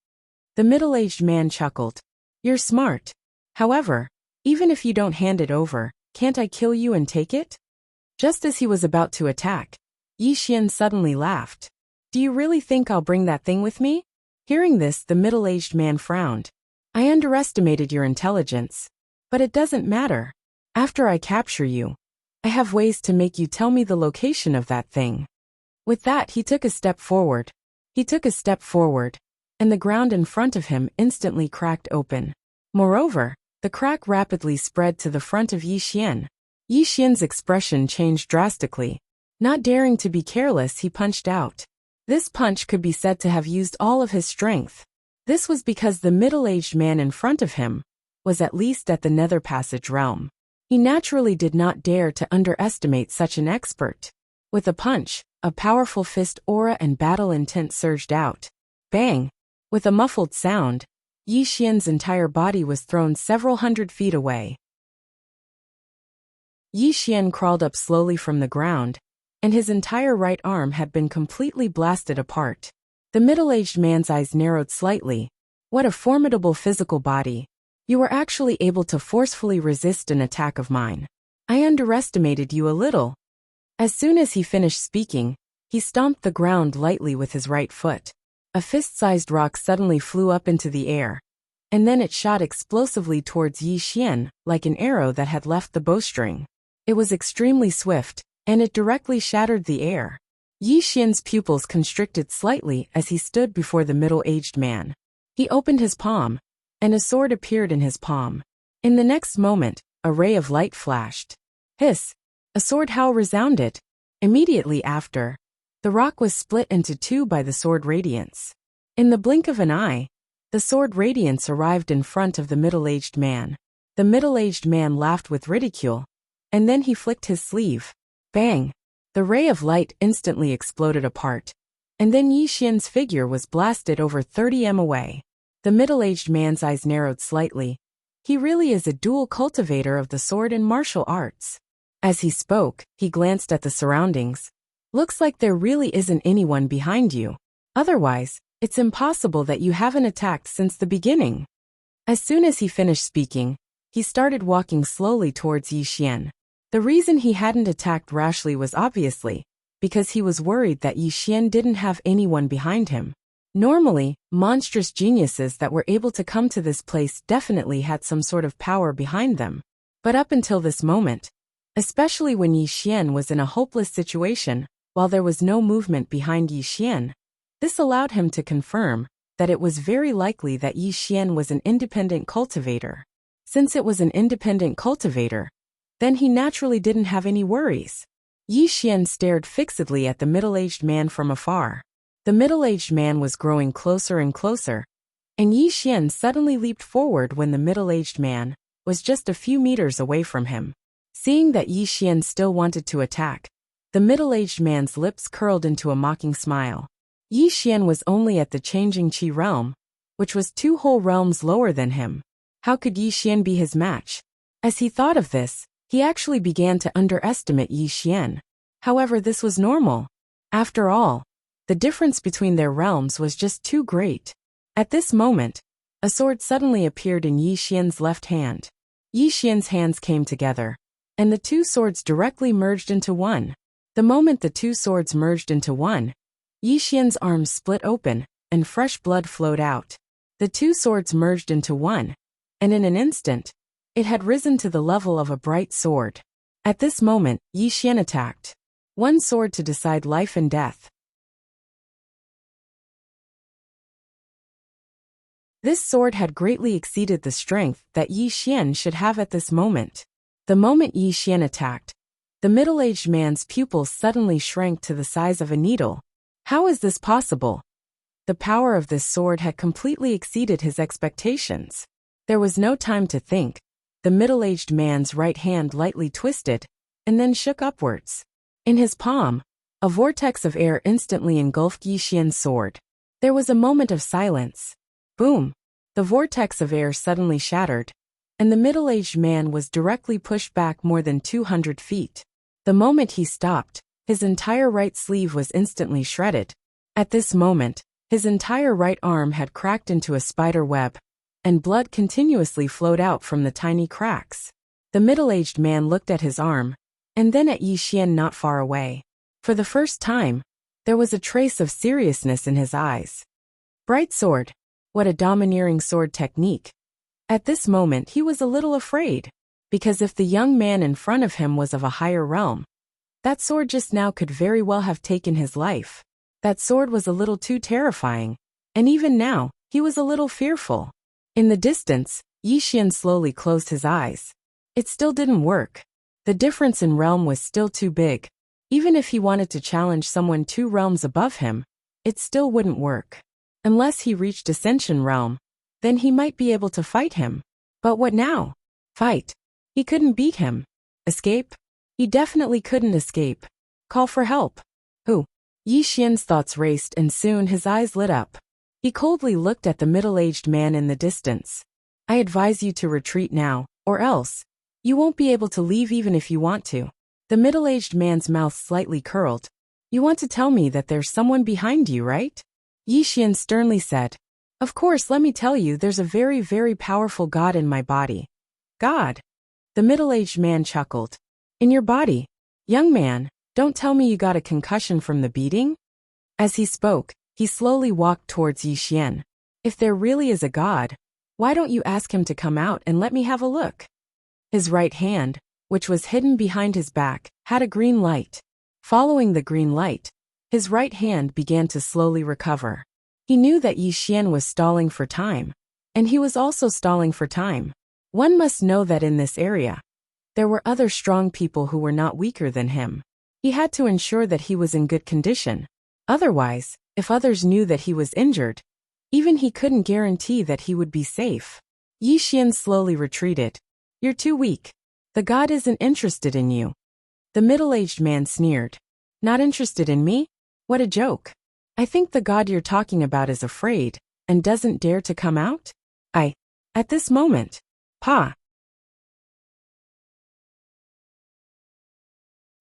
The middle-aged man chuckled. "You're smart. However, even if you don't hand it over, can't I kill you and take it?" Just as he was about to attack, Yi Xian suddenly laughed. "Do you really think I'll bring that thing with me?" Hearing this, the middle-aged man frowned. I underestimated your intelligence. But it doesn't matter. After I capture you, I have ways to make you tell me the location of that thing. With that, he took a step forward. And the ground in front of him instantly cracked open. Moreover, the crack rapidly spread to the front of Yi Xian. Yi Xian's expression changed drastically. Not daring to be careless, he punched out. This punch could be said to have used all of his strength. This was because the middle-aged man in front of him was at least at the Nether Passage realm. He naturally did not dare to underestimate such an expert. With a punch, a powerful fist aura and battle intent surged out. Bang! With a muffled sound, Yi Xian's entire body was thrown several hundred feet away. Yi Xian crawled up slowly from the ground, and his entire right arm had been completely blasted apart. The middle-aged man's eyes narrowed slightly. What a formidable physical body. You were actually able to forcefully resist an attack of mine. I underestimated you a little. As soon as he finished speaking, he stomped the ground lightly with his right foot. A fist-sized rock suddenly flew up into the air, and then it shot explosively towards Yi Xian, like an arrow that had left the bowstring. It was extremely swift, and it directly shattered the air. Yi Xian's pupils constricted slightly as he stood before the middle-aged man. He opened his palm, and a sword appeared in his palm. In the next moment, a ray of light flashed. Hiss! A sword howl resounded. Immediately after, the rock was split into two by the sword radiance. In the blink of an eye, the sword radiance arrived in front of the middle-aged man. The middle-aged man laughed with ridicule, and then he flicked his sleeve. Bang! The ray of light instantly exploded apart, and then Yi Xian's figure was blasted over 30 m away. The middle-aged man's eyes narrowed slightly. He really is a dual cultivator of the sword and martial arts. As he spoke, he glanced at the surroundings. Looks like there really isn't anyone behind you. Otherwise, it's impossible that you haven't attacked since the beginning. As soon as he finished speaking, he started walking slowly towards Yi Xian. The reason he hadn't attacked rashly was obviously because he was worried that Yi Xian didn't have anyone behind him. Normally, monstrous geniuses that were able to come to this place definitely had some sort of power behind them. But up until this moment, especially when Yi Xian was in a hopeless situation, while there was no movement behind Yi Xian, this allowed him to confirm that it was very likely that Yi Xian was an independent cultivator. Since it was an independent cultivator, then he naturally didn't have any worries. Yi Xian stared fixedly at the middle-aged man from afar. The middle-aged man was growing closer and closer, and Yi Xian suddenly leaped forward when the middle-aged man was just a few meters away from him. Seeing that Yi Xian still wanted to attack, the middle-aged man's lips curled into a mocking smile. Yi Xian was only at the changing Qi realm, which was 2 whole realms lower than him. How could Yi Xian be his match? As he thought of this, he actually began to underestimate Yi Xian. However, this was normal. After all, the difference between their realms was just too great. At this moment, a sword suddenly appeared in Yi Xian's left hand. Yi Xian's hands came together, and the 2 swords directly merged into one. The moment the 2 swords merged into one, Yi Xian's arms split open, and fresh blood flowed out. The 2 swords merged into one, and in an instant, it had risen to the level of a bright sword. At this moment, Yi Xian attacked. One sword to decide life and death. This sword had greatly exceeded the strength that Yi Xian should have at this moment. The moment Yi Xian attacked, the middle-aged man's pupils suddenly shrank to the size of a needle. How is this possible? The power of this sword had completely exceeded his expectations. There was no time to think. The middle-aged man's right hand lightly twisted, and then shook upwards. In his palm, a vortex of air instantly engulfed Yi Xian's sword. There was a moment of silence. Boom! The vortex of air suddenly shattered, and the middle-aged man was directly pushed back more than 200 feet. The moment he stopped, his entire right sleeve was instantly shredded. At this moment, his entire right arm had cracked into a spider web, and blood continuously flowed out from the tiny cracks. The middle-aged man looked at his arm, and then at Yi Xian not far away. For the first time, there was a trace of seriousness in his eyes. Bright sword. What a domineering sword technique. At this moment he was a little afraid, because if the young man in front of him was of a higher realm, that sword just now could very well have taken his life. That sword was a little too terrifying, and even now, he was a little fearful. In the distance, Yi Xian slowly closed his eyes. It still didn't work. The difference in realm was still too big. Even if he wanted to challenge someone 2 realms above him, it still wouldn't work. Unless he reached Ascension realm, then he might be able to fight him. But what now? Fight. He couldn't beat him. Escape? He definitely couldn't escape. Call for help. Who? Yi Xian's thoughts raced and soon his eyes lit up. He coldly looked at the middle-aged man in the distance. I advise you to retreat now, or else you won't be able to leave even if you want to. The middle-aged man's mouth slightly curled. You want to tell me that there's someone behind you, right? Yi Xian sternly said. Of course, let me tell you, there's a very, very powerful god in my body. God? The middle-aged man chuckled. In your body? Young man, don't tell me you got a concussion from the beating? As he spoke, he slowly walked towards Yi Xian. If there really is a god, why don't you ask him to come out and let me have a look? His right hand, which was hidden behind his back, had a green light. Following the green light, his right hand began to slowly recover. He knew that Yi Xian was stalling for time, and he was also stalling for time. One must know that in this area, there were other strong people who were not weaker than him. He had to ensure that he was in good condition. Otherwise, if others knew that he was injured, even he couldn't guarantee that he would be safe. Yi Xian slowly retreated. You're too weak. The god isn't interested in you. The middle-aged man sneered. Not interested in me? What a joke. I think the god you're talking about is afraid, and doesn't dare to come out? At this moment. Pa!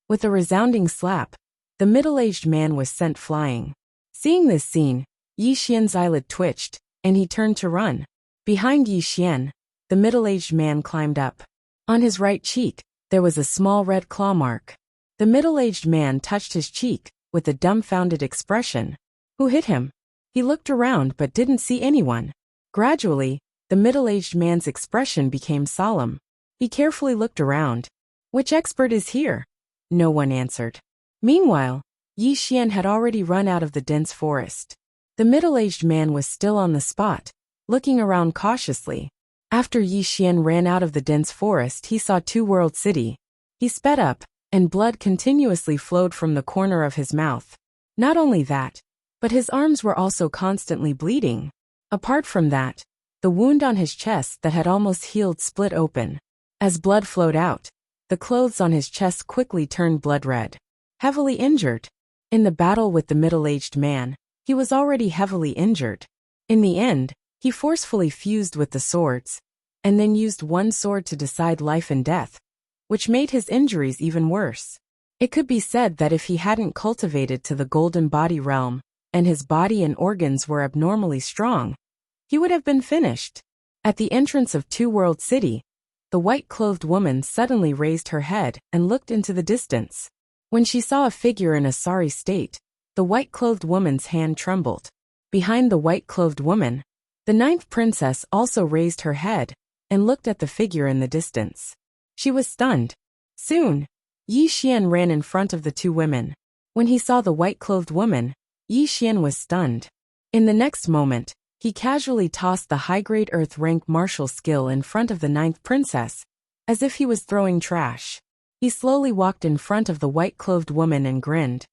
With a resounding slap, the middle-aged man was sent flying. Seeing this scene, Yi Xian's eyelid twitched, and he turned to run. Behind Yi Xian, the middle-aged man climbed up. On his right cheek, there was a small red claw mark. The middle-aged man touched his cheek, with a dumbfounded expression. Who hit him? He looked around but didn't see anyone. Gradually, the middle-aged man's expression became solemn. He carefully looked around. Which expert is here? No one answered. Meanwhile, Yi Xian had already run out of the dense forest. The middle-aged man was still on the spot, looking around cautiously. After Yi Xian ran out of the dense forest, he saw Two World City. He sped up, and blood continuously flowed from the corner of his mouth. Not only that, but his arms were also constantly bleeding. Apart from that, the wound on his chest that had almost healed split open. As blood flowed out, the clothes on his chest quickly turned blood red. Heavily injured. In the battle with the middle-aged man, he was already heavily injured. In the end, he forcefully fused with the swords, and then used one sword to decide life and death, which made his injuries even worse. It could be said that if he hadn't cultivated to the golden body realm, and his body and organs were abnormally strong, he would have been finished. At the entrance of Two World City, the white-clothed woman suddenly raised her head and looked into the distance. When she saw a figure in a sorry state, the white-clothed woman's hand trembled. Behind the white-clothed woman, the ninth princess also raised her head and looked at the figure in the distance. She was stunned. Soon, Yi Xian ran in front of the two women. When he saw the white-clothed woman, Yi Xian was stunned. In the next moment, he casually tossed the high-grade earth rank martial skill in front of the ninth princess, as if he was throwing trash. He slowly walked in front of the white-clothed woman and grinned.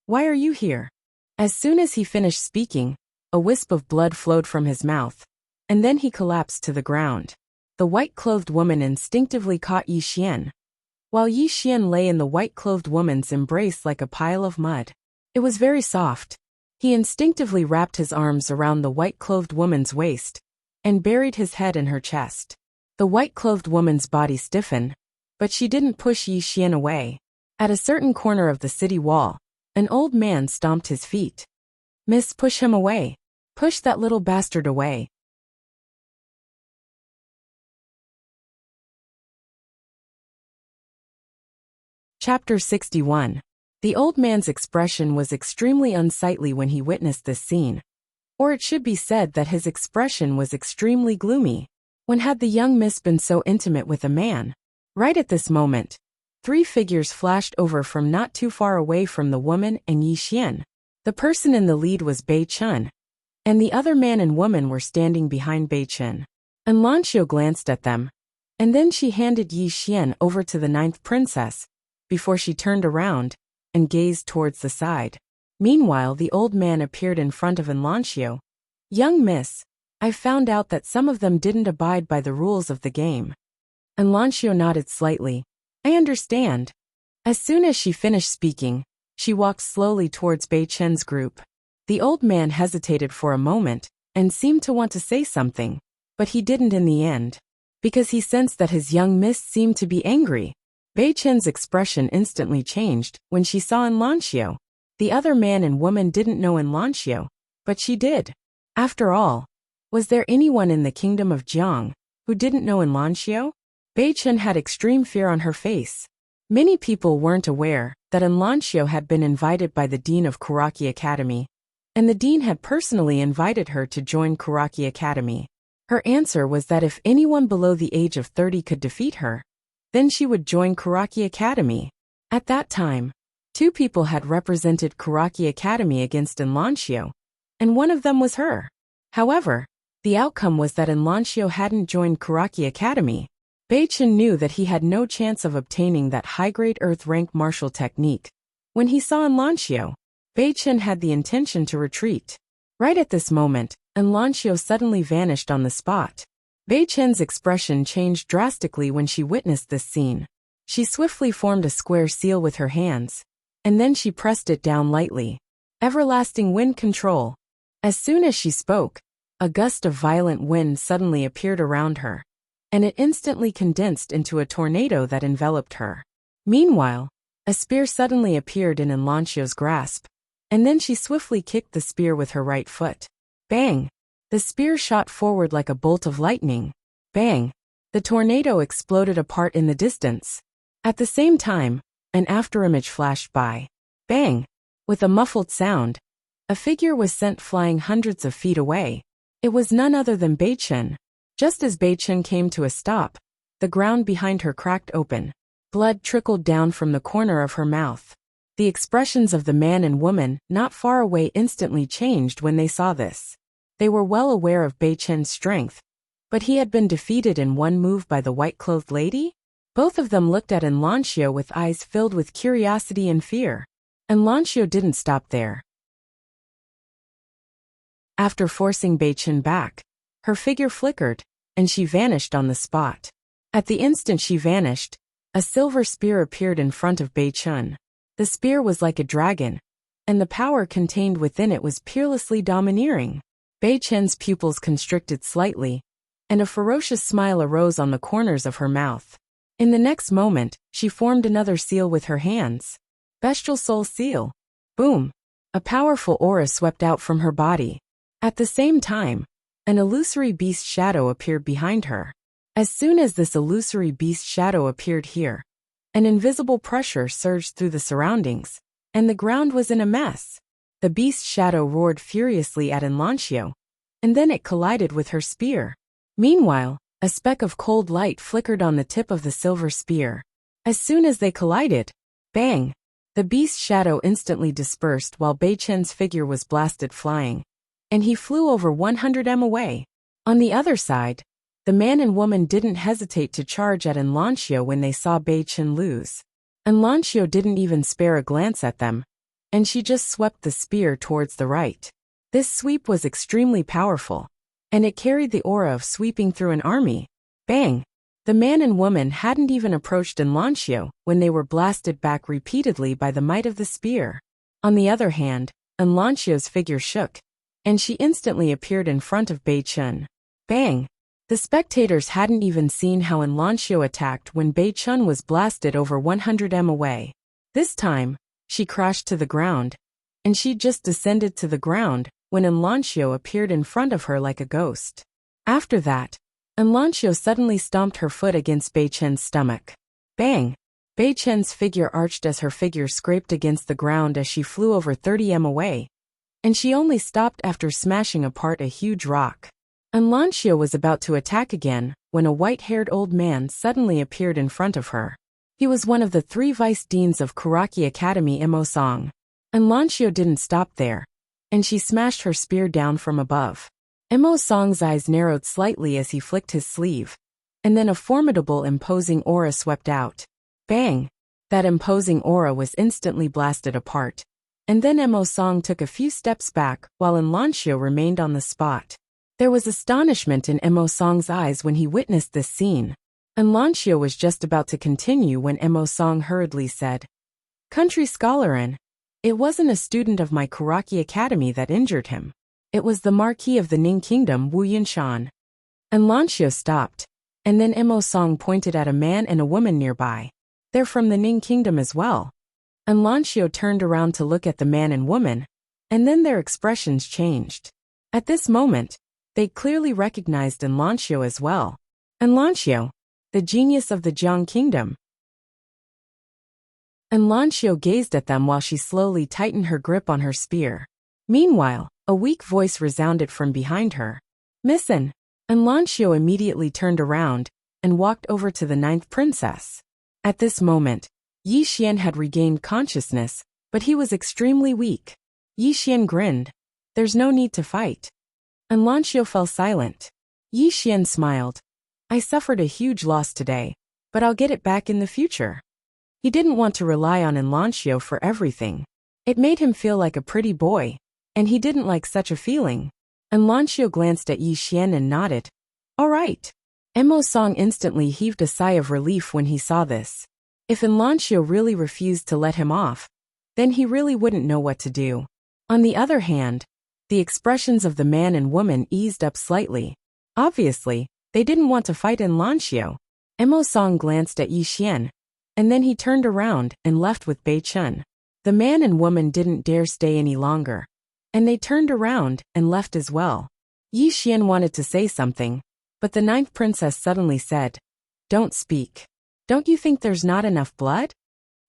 Why are you here? As soon as he finished speaking, a wisp of blood flowed from his mouth, and then he collapsed to the ground. The white-clothed woman instinctively caught Yi Xian, while Yi Xian lay in the white-clothed woman's embrace like a pile of mud. It was very soft. He instinctively wrapped his arms around the white-clothed woman's waist, and buried his head in her chest. The white-clothed woman's body stiffened, but she didn't push Yi Xian away. At a certain corner of the city wall, an old man stomped his feet. Miss, push him away. Push that little bastard away. Chapter 61. The old man's expression was extremely unsightly when he witnessed this scene. Or it should be said that his expression was extremely gloomy. When had the young miss been so intimate with a man? Right at this moment, three figures flashed over from not too far away from the woman and Yi Xian. The person in the lead was Bei Chun, and the other man and woman were standing behind Bei Chun. And Lan Xiu glanced at them, and then she handed Yi Xian over to the ninth princess, before she turned around and gazed towards the side. Meanwhile, the old man appeared in front of Lan Xiu. Young miss, I found out that some of them didn't abide by the rules of the game. And Lan Xiu nodded slightly. I understand. As soon as she finished speaking, she walked slowly towards Bei Chen's group. The old man hesitated for a moment and seemed to want to say something, but he didn't in the end, because he sensed that his young miss seemed to be angry. Bei Chen's expression instantly changed when she saw Lan Xiu. The other man and woman didn't know Lan Xiu, but she did. After all, was there anyone in the kingdom of Jiang who didn't know Lan Xiu? Bei Chen had extreme fear on her face. Many people weren't aware that Lan Xiu had been invited by the dean of Kuraki Academy, and the dean had personally invited her to join Kuraki Academy. Her answer was that if anyone below the age of 30 could defeat her, then she would join Kuraki Academy. At that time, two people had represented Kuraki Academy against Lan Xiu, and one of them was her. However, the outcome was that Lan Xiu hadn't joined Kuraki Academy. Bei Chen knew that he had no chance of obtaining that high-grade earth-rank martial technique. When he saw Lan Xiu, Bei Chen had the intention to retreat. Right at this moment, Lan Xiu suddenly vanished on the spot. Bei Chen's expression changed drastically when she witnessed this scene. She swiftly formed a square seal with her hands, and then she pressed it down lightly. Everlasting wind control. As soon as she spoke, a gust of violent wind suddenly appeared around her, and it instantly condensed into a tornado that enveloped her. Meanwhile, a spear suddenly appeared in Lan Xiu's grasp, and then she swiftly kicked the spear with her right foot. Bang! The spear shot forward like a bolt of lightning. Bang! The tornado exploded apart in the distance. At the same time, an afterimage flashed by. Bang! With a muffled sound, a figure was sent flying hundreds of feet away. It was none other than Bei Chen. Just as Bei Chen came to a stop, the ground behind her cracked open. Blood trickled down from the corner of her mouth. The expressions of the man and woman not far away instantly changed when they saw this. They were well aware of Bei Chen's strength, but he had been defeated in one move by the white-clothed lady? Both of them looked at Lan Xiu with eyes filled with curiosity and fear. And Lan Xiu didn't stop there. After forcing Bei Chen back, her figure flickered, and she vanished on the spot. At the instant she vanished, a silver spear appeared in front of Bei Chen. The spear was like a dragon, and the power contained within it was peerlessly domineering. Bei Chen's pupils constricted slightly, and a ferocious smile arose on the corners of her mouth. In the next moment, she formed another seal with her hands. Bestial Soul Seal. Boom! A powerful aura swept out from her body. At the same time, an illusory beast shadow appeared behind her. As soon as this illusory beast shadow appeared here, an invisible pressure surged through the surroundings, and the ground was in a mess. The beast shadow roared furiously at Lan Xiu, and then it collided with her spear. Meanwhile, a speck of cold light flickered on the tip of the silver spear. As soon as they collided, bang! The beast shadow instantly dispersed while Bei Chen's figure was blasted flying, and he flew over 100 m away. On the other side, the man and woman didn't hesitate to charge at Lan Xiu when they saw Bei Chen lose. Lan Xiu didn't even spare a glance at them, and she just swept the spear towards the right. This sweep was extremely powerful, and it carried the aura of sweeping through an army. Bang! The man and woman hadn't even approached Lan Xiu when they were blasted back repeatedly by the might of the spear. On the other hand, Lan Xiu's figure shook, and she instantly appeared in front of Bei Chen. Bang! The spectators hadn't even seen how Lan Xiu attacked when Bei Chen was blasted over 100 m away. This time, she crashed to the ground, and she just descended to the ground when Lan Xiu appeared in front of her like a ghost. After that, Lan Xiu suddenly stomped her foot against Bei Chen's stomach. Bang! Bei Chen's figure arched as her figure scraped against the ground as she flew over 30 m away, and she only stopped after smashing apart a huge rock. Anlancio was about to attack again, when a white-haired old man suddenly appeared in front of her. He was one of the 3 vice deans of Kuraki Academy Emosong. Anlancio didn't stop there, and she smashed her spear down from above. Emosong's eyes narrowed slightly as he flicked his sleeve, and then a formidable imposing aura swept out. Bang! That imposing aura was instantly blasted apart. And then Emosong took a few steps back while Anlancio remained on the spot. There was astonishment in Emosong's eyes when he witnessed this scene. Anlancio was just about to continue when Emosong hurriedly said, "Country scholarin, it wasn't a student of my Kuraki Academy that injured him. It was the Marquis of the Ning Kingdom, Wu Yunshan." Anlancio stopped, and then Emosong pointed at a man and a woman nearby. "They're from the Ning Kingdom as well." Anlancio turned around to look at the man and woman, and then their expressions changed. At this moment, they clearly recognized Anlancio as well. Anlancio, the genius of the Jiang Kingdom. Anlancio gazed at them while she slowly tightened her grip on her spear. Meanwhile, a weak voice resounded from behind her. "Missin." Anlancio immediately turned around and walked over to the 9th princess. At this moment, Yi Xian had regained consciousness, but he was extremely weak. Yi Xian grinned. "There's no need to fight." Anlancio fell silent. Yi Xian smiled. "I suffered a huge loss today, but I'll get it back in the future." He didn't want to rely on Anlancio for everything. It made him feel like a pretty boy, and he didn't like such a feeling. Anlancio glanced at Yi Xian and nodded. "All right." Emosong instantly heaved a sigh of relief when he saw this. If Anlancio really refused to let him off, then he really wouldn't know what to do. On the other hand, the expressions of the man and woman eased up slightly. Obviously, they didn't want to fight Anlancio. Emosong glanced at Yi Xian, and then he turned around and left with Bei Chun. The man and woman didn't dare stay any longer, and they turned around and left as well. Yi Xian wanted to say something, but the 9th princess suddenly said, "Don't speak. Don't you think there's not enough blood?"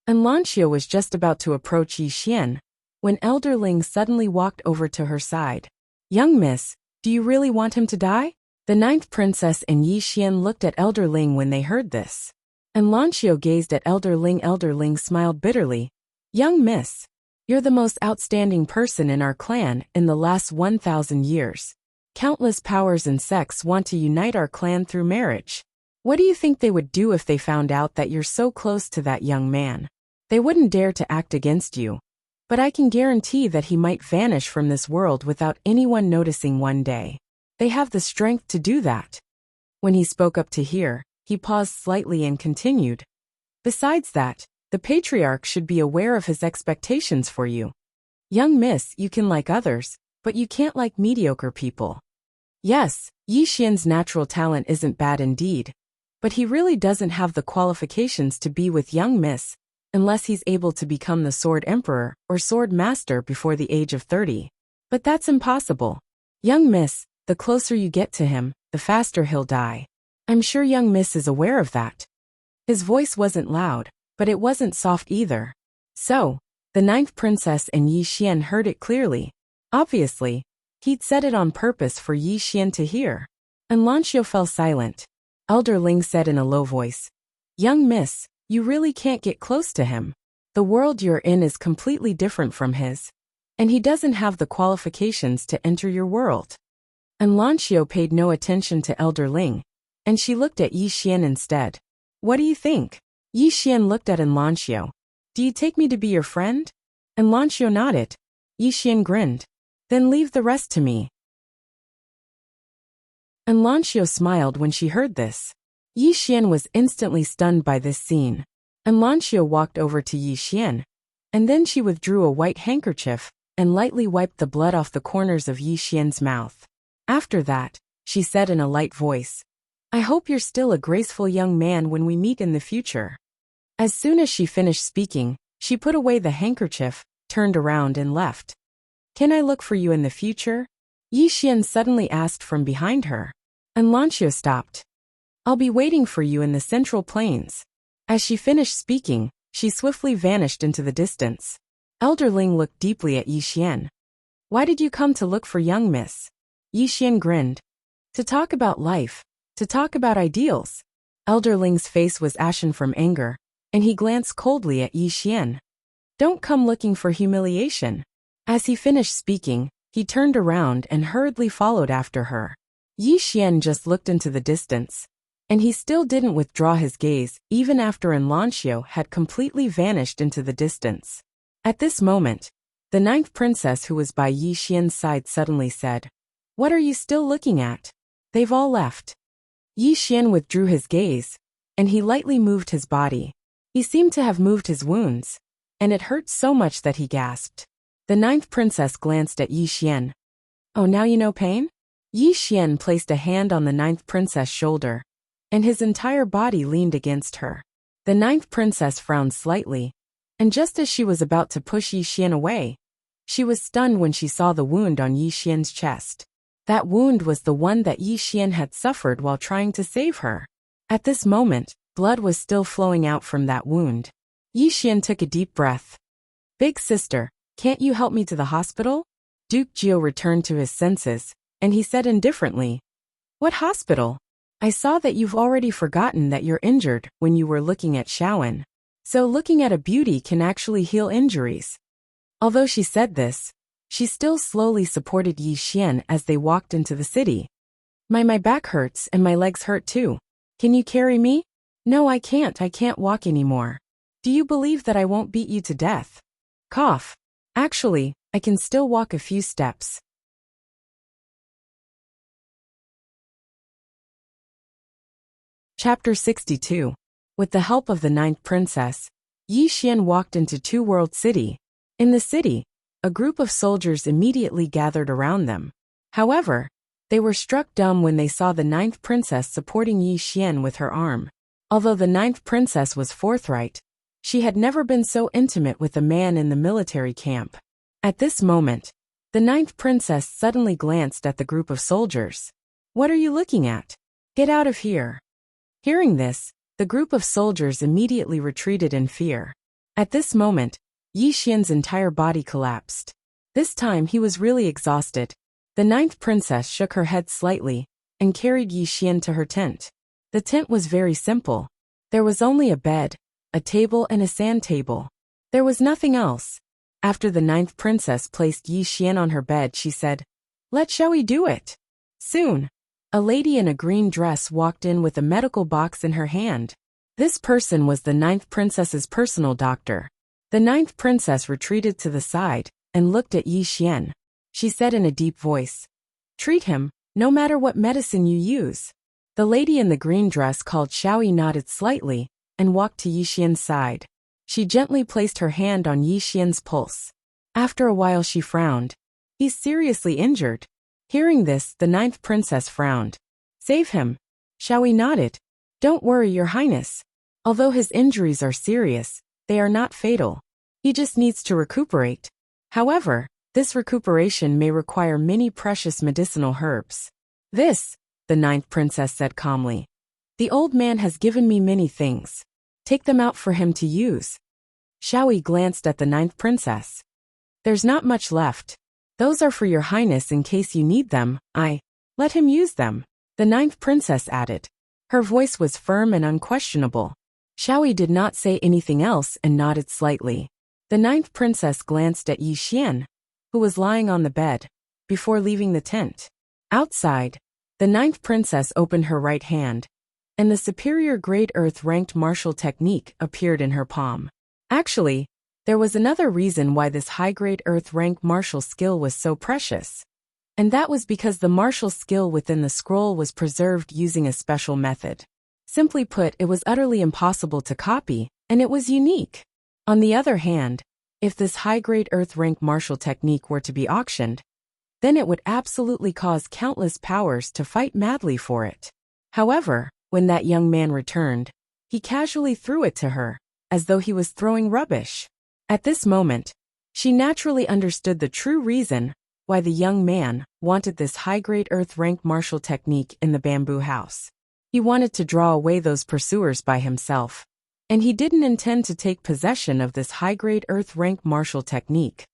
Anlancio was just about to approach Yi Xian, when Elder Ling suddenly walked over to her side. "Young miss, do you really want him to die?" The 9th princess and Yi Xian looked at Elder Ling when they heard this. Anlancio gazed at Elder Ling. Elder Ling smiled bitterly. "Young miss, you're the most outstanding person in our clan in the last 1,000 years. Countless powers and sects want to unite our clan through marriage. What do you think they would do if they found out that you're so close to that young man? They wouldn't dare to act against you. But I can guarantee that he might vanish from this world without anyone noticing one day. They have the strength to do that." When he spoke up to hear, he paused slightly and continued. "Besides that, the patriarch should be aware of his expectations for you. Young miss, you can like others, but you can't like mediocre people." Yes, Yi Xian's natural talent isn't bad indeed, but he really doesn't have the qualifications to be with young miss, unless he's able to become the Sword Emperor or Sword Master before the age of 30. But that's impossible. Young miss, the closer you get to him, the faster he'll die. I'm sure young miss is aware of that. His voice wasn't loud, but it wasn't soft either. So, the 9th princess and Yi Xian heard it clearly. Obviously, he'd said it on purpose for Yi Xian to hear. Anlancio fell silent. Elder Ling said in a low voice, "Young miss, you really can't get close to him. The world you're in is completely different from his, and he doesn't have the qualifications to enter your world." Anlancio paid no attention to Elder Ling, and she looked at Yi Xian instead. "What do you think?" Yi Xian looked at Anlancio. "Do you take me to be your friend?" Anlancio nodded. Yi Xian grinned. "Then leave the rest to me." Anlancio smiled when she heard this. Yi Xian was instantly stunned by this scene. Anlancio walked over to Yi Xian, and then she withdrew a white handkerchief and lightly wiped the blood off the corners of Yi Xian's mouth. After that, she said in a light voice, "I hope you're still a graceful young man when we meet in the future." As soon as she finished speaking, she put away the handkerchief, turned around and left. "Can I look for you in the future?" Yi Xian suddenly asked from behind her. Anlancio stopped. "I'll be waiting for you in the Central Plains." As she finished speaking, she swiftly vanished into the distance. Elder Ling looked deeply at Yi Xian. "Why did you come to look for young miss?" Yi Xian grinned. To talk about life. To talk about ideals. Elder Ling's face was ashen from anger, and he glanced coldly at Yi Xian. Don't come looking for humiliation. As he finished speaking, he turned around and hurriedly followed after her. Yi Xian just looked into the distance, and he still didn't withdraw his gaze even after Enlancio had completely vanished into the distance. At this moment, the ninth princess who was by Yi Xian's side suddenly said, "What are you still looking at? They've all left." Yi Xian withdrew his gaze, and he lightly moved his body. He seemed to have moved his wounds, and it hurt so much that he gasped. The ninth princess glanced at Yi Xian. "Oh, now you know pain?" Yi Xian placed a hand on the ninth princess' shoulder, and his entire body leaned against her. The ninth princess frowned slightly, and just as she was about to push Yi Xian away, she was stunned when she saw the wound on Yi Xian's chest. That wound was the one that Yi Xian had suffered while trying to save her. At this moment, blood was still flowing out from that wound. Yi Xian took a deep breath. "Big sister, can't you help me to the hospital?" Duke Jiu returned to his senses, and he said indifferently, "What hospital? I saw that you've already forgotten that you're injured when you were looking at Shaoan. So looking at a beauty can actually heal injuries." Although she said this, she still slowly supported Yi Xian as they walked into the city. My back hurts and my legs hurt too. Can you carry me?" "No, I can't walk anymore." "Do you believe that I won't beat you to death?" Cough. "Actually, I can still walk a few steps." Chapter 62. With the help of the ninth princess, Yi Xian walked into Two World City. In the city, a group of soldiers immediately gathered around them. However, they were struck dumb when they saw the ninth princess supporting Yi Xian with her arm. Although the ninth princess was forthright, she had never been so intimate with a man in the military camp. At this moment, the ninth princess suddenly glanced at the group of soldiers. "What are you looking at? Get out of here." Hearing this, the group of soldiers immediately retreated in fear. At this moment, Yi Xian's entire body collapsed. This time he was really exhausted. The ninth princess shook her head slightly and carried Yi Xian to her tent. The tent was very simple. There was only a bed, a table and a sand table. There was nothing else. After the ninth princess placed Yi Xian on her bed, she said, Shall we do it?" Soon, a lady in a green dress walked in with a medical box in her hand. This person was the ninth princess's personal doctor. The ninth princess retreated to the side and looked at Yi Xian. She said in a deep voice, "Treat him, no matter what medicine you use." The lady in the green dress called Xiaoyi nodded slightly and walked to Yi Xian's side. She gently placed her hand on Yi Xian's pulse. After a while she frowned. "He's seriously injured." Hearing this, the ninth princess frowned. "Save him." Xiaoyi nodded. "Don't worry, Your Highness. Although his injuries are serious, they are not fatal. He just needs to recuperate. However, this recuperation may require many precious medicinal herbs." "This," the ninth princess said calmly. "The old man has given me many things. Take them out for him to use." Xiaoyi glanced at the ninth princess. "There's not much left. Those are for Your Highness in case you need them. Let him use them," the ninth princess added. Her voice was firm and unquestionable. Xiaoyi did not say anything else and nodded slightly. The ninth princess glanced at Yi Xian, who was lying on the bed, before leaving the tent. Outside, the ninth princess opened her right hand, and the superior grade earth-ranked martial technique appeared in her palm. Actually, there was another reason why this high-grade earth-ranked martial skill was so precious. And that was because the martial skill within the scroll was preserved using a special method. Simply put, it was utterly impossible to copy, and it was unique. On the other hand, if this high-grade earth-ranked martial technique were to be auctioned, then it would absolutely cause countless powers to fight madly for it. However, when that young man returned, he casually threw it to her, as though he was throwing rubbish. At this moment, she naturally understood the true reason why the young man wanted this high-grade earth-ranked martial technique in the bamboo house. He wanted to draw away those pursuers by himself, and he didn't intend to take possession of this high-grade earth-ranked martial technique.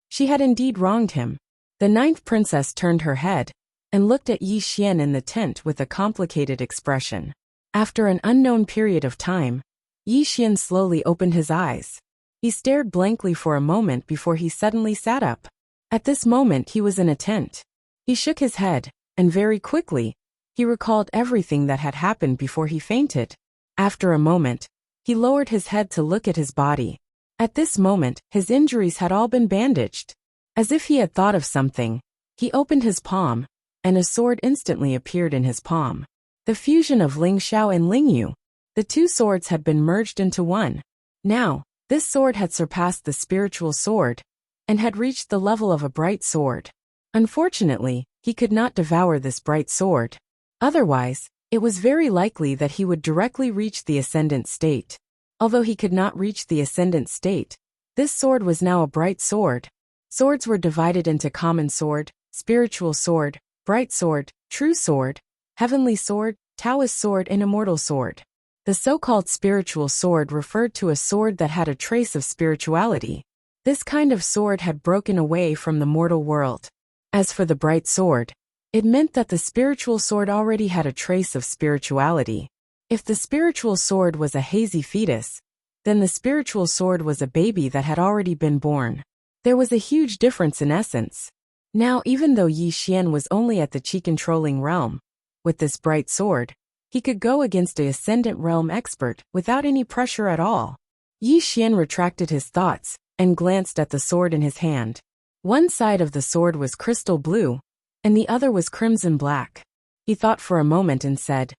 She had indeed wronged him. The ninth princess turned her head, and looked at Yi Xian in the tent with a complicated expression. After an unknown period of time, Yi Xian slowly opened his eyes. He stared blankly for a moment before he suddenly sat up. At this moment he was in a tent. He shook his head, and very quickly, he recalled everything that had happened before he fainted. After a moment, he lowered his head to look at his body. At this moment, his injuries had all been bandaged. As if he had thought of something, he opened his palm, and a sword instantly appeared in his palm. The fusion of Ling Xiao and Ling Yu. The two swords had been merged into one. Now, this sword had surpassed the spiritual sword, and had reached the level of a bright sword. Unfortunately, he could not devour this bright sword. Otherwise, it was very likely that he would directly reach the ascendant state. Although he could not reach the ascendant state, this sword was now a bright sword. Swords were divided into common sword, spiritual sword, bright sword, true sword, heavenly sword, Taoist sword and immortal sword. The so-called spiritual sword referred to a sword that had a trace of spirituality. This kind of sword had broken away from the mortal world. As for the bright sword, it meant that the spiritual sword already had a trace of spirituality. If the spiritual sword was a hazy fetus, then the spiritual sword was a baby that had already been born. There was a huge difference in essence. Now, even though Yi Xian was only at the chi-controlling realm, with this bright sword, he could go against a ascendant realm expert without any pressure at all. Yi Xian retracted his thoughts and glanced at the sword in his hand. One side of the sword was crystal blue, and the other was crimson black. He thought for a moment and said,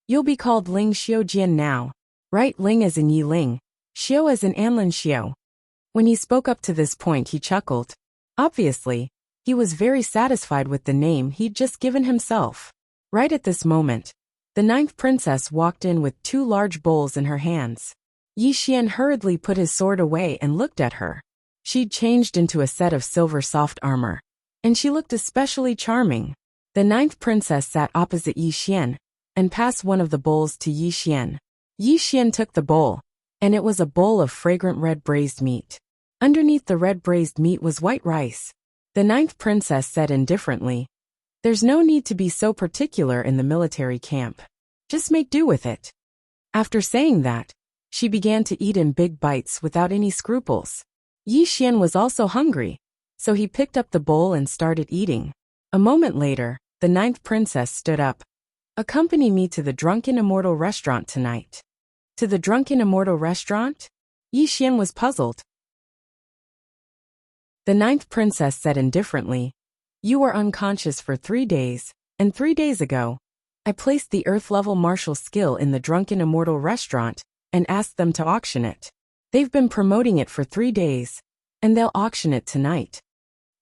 "You'll be called Ling Xiao Jian now. Right, Ling as in Yi Ling, Xiao as in Anlin Xiao." When he spoke up to this point he chuckled. Obviously, he was very satisfied with the name he'd just given himself. Right at this moment, the ninth princess walked in with two large bowls in her hands. Yi Xian hurriedly put his sword away and looked at her. She'd changed into a set of silver soft armor, and she looked especially charming. The ninth princess sat opposite Yi Xian, and passed one of the bowls to Yi Xian. Yi Xian took the bowl, and it was a bowl of fragrant red braised meat. Underneath the red braised meat was white rice. The ninth princess said indifferently, "There's no need to be so particular in the military camp. Just make do with it." After saying that, she began to eat in big bites without any scruples. Yi Xian was also hungry, so he picked up the bowl and started eating. A moment later, the ninth princess stood up. "Accompany me to the Drunken Immortal restaurant tonight." To the Drunken Immortal restaurant? Yi Xian was puzzled. The ninth princess said indifferently, "You were unconscious for 3 days, and 3 days ago, I placed the earth-level martial skill in the Drunken Immortal restaurant and asked them to auction it. They've been promoting it for 3 days, and they'll auction it tonight."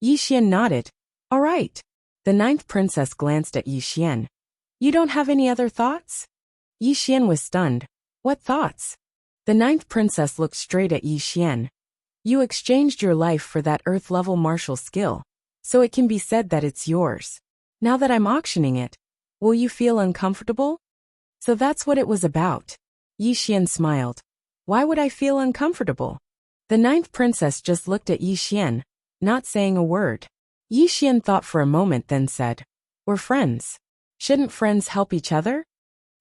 Yi Xian nodded. "All right." The ninth princess glanced at Yi Xian. "You don't have any other thoughts?" Yi Xian was stunned. "What thoughts?" The ninth princess looked straight at Yi Xian. "You exchanged your life for that earth-level martial skill, so it can be said that it's yours. Now that I'm auctioning it, will you feel uncomfortable?" "So that's what it was about." Yi Xian smiled. "Why would I feel uncomfortable?" The ninth princess just looked at Yi Xian, not saying a word. Yi Xian thought for a moment then said, "We're friends. Shouldn't friends help each other?"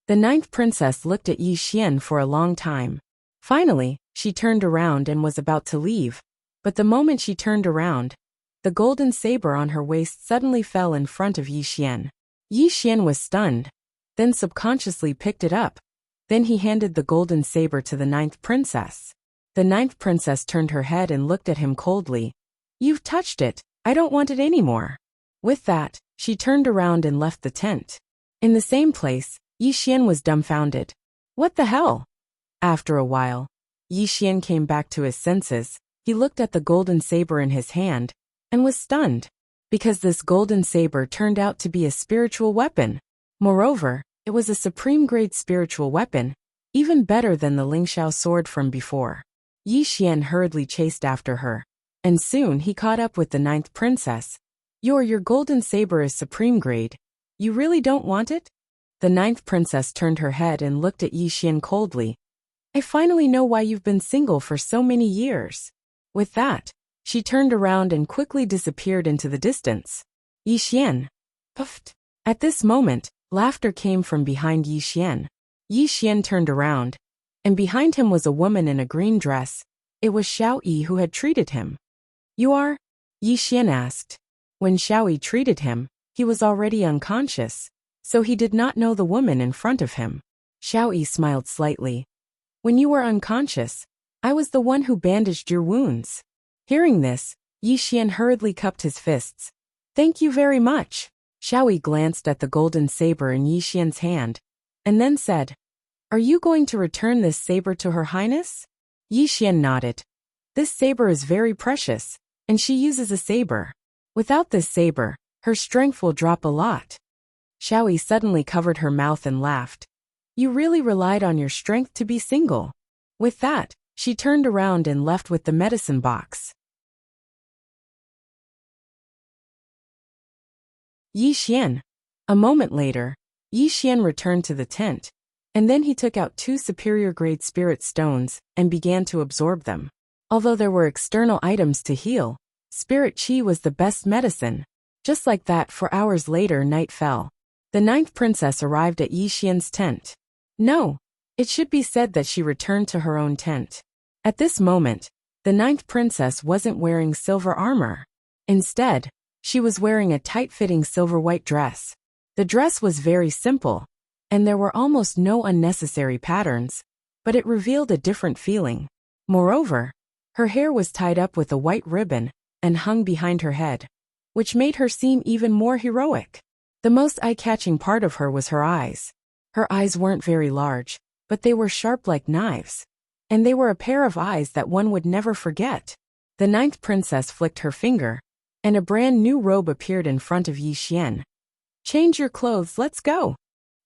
The ninth princess looked at Yi Xian for a long time. Finally, she turned around and was about to leave, but the moment she turned around, the golden saber on her waist suddenly fell in front of Yi Xian. Yi Xian was stunned, then subconsciously picked it up. Then he handed the golden saber to the ninth princess. The ninth princess turned her head and looked at him coldly. "You've touched it, I don't want it anymore." With that, she turned around and left the tent. In the same place, Yi Xian was dumbfounded. What the hell? After a while, Yi Xian came back to his senses. He looked at the golden saber in his hand, and was stunned, because this golden saber turned out to be a spiritual weapon. Moreover, it was a supreme-grade spiritual weapon, even better than the Lingxiao sword from before. Yi Xian hurriedly chased after her, and soon he caught up with the ninth princess. Your golden saber is supreme grade. You really don't want it?" The ninth princess turned her head and looked at Yi Xian coldly. "I finally know why you've been single for so many years." With that, she turned around and quickly disappeared into the distance. Yi Xian puffed. At this moment, laughter came from behind Yi Xian. Yi Xian turned around, and behind him was a woman in a green dress. It was Xiao Yi who had treated him. "You are?" Yi Xian asked. When Xiao Yi treated him, he was already unconscious, so he did not know the woman in front of him. Xiao Yi smiled slightly. "When you were unconscious, I was the one who bandaged your wounds." Hearing this, Yi Xian hurriedly cupped his fists. "Thank you very much." Xiao Yi glanced at the golden saber in Yi Xian's hand, and then said, "Are you going to return this saber to Her Highness?" Yi Xian nodded. "This saber is very precious, and she uses a saber. Without this saber, her strength will drop a lot." Xiao Yi suddenly covered her mouth and laughed. "You really relied on your strength to be single." With that, she turned around and left with the medicine box. Yi Xian. A moment later, Yi Xian returned to the tent, and then he took out 2 superior-grade spirit stones and began to absorb them. Although there were external items to heal, spirit qi was the best medicine. Just like that, 4 hours later, night fell. The 9th princess arrived at Yi Xian's tent. No, it should be said that she returned to her own tent. At this moment, the 9th princess wasn't wearing silver armor. Instead, she was wearing a tight-fitting silver-white dress. The dress was very simple, and there were almost no unnecessary patterns, but it revealed a different feeling. Moreover, her hair was tied up with a white ribbon and hung behind her head, which made her seem even more heroic. The most eye-catching part of her was her eyes. Her eyes weren't very large, but they were sharp like knives, and they were a pair of eyes that one would never forget. The 9th princess flicked her finger, and a brand new robe appeared in front of Yi Xian. "Change your clothes, let's go."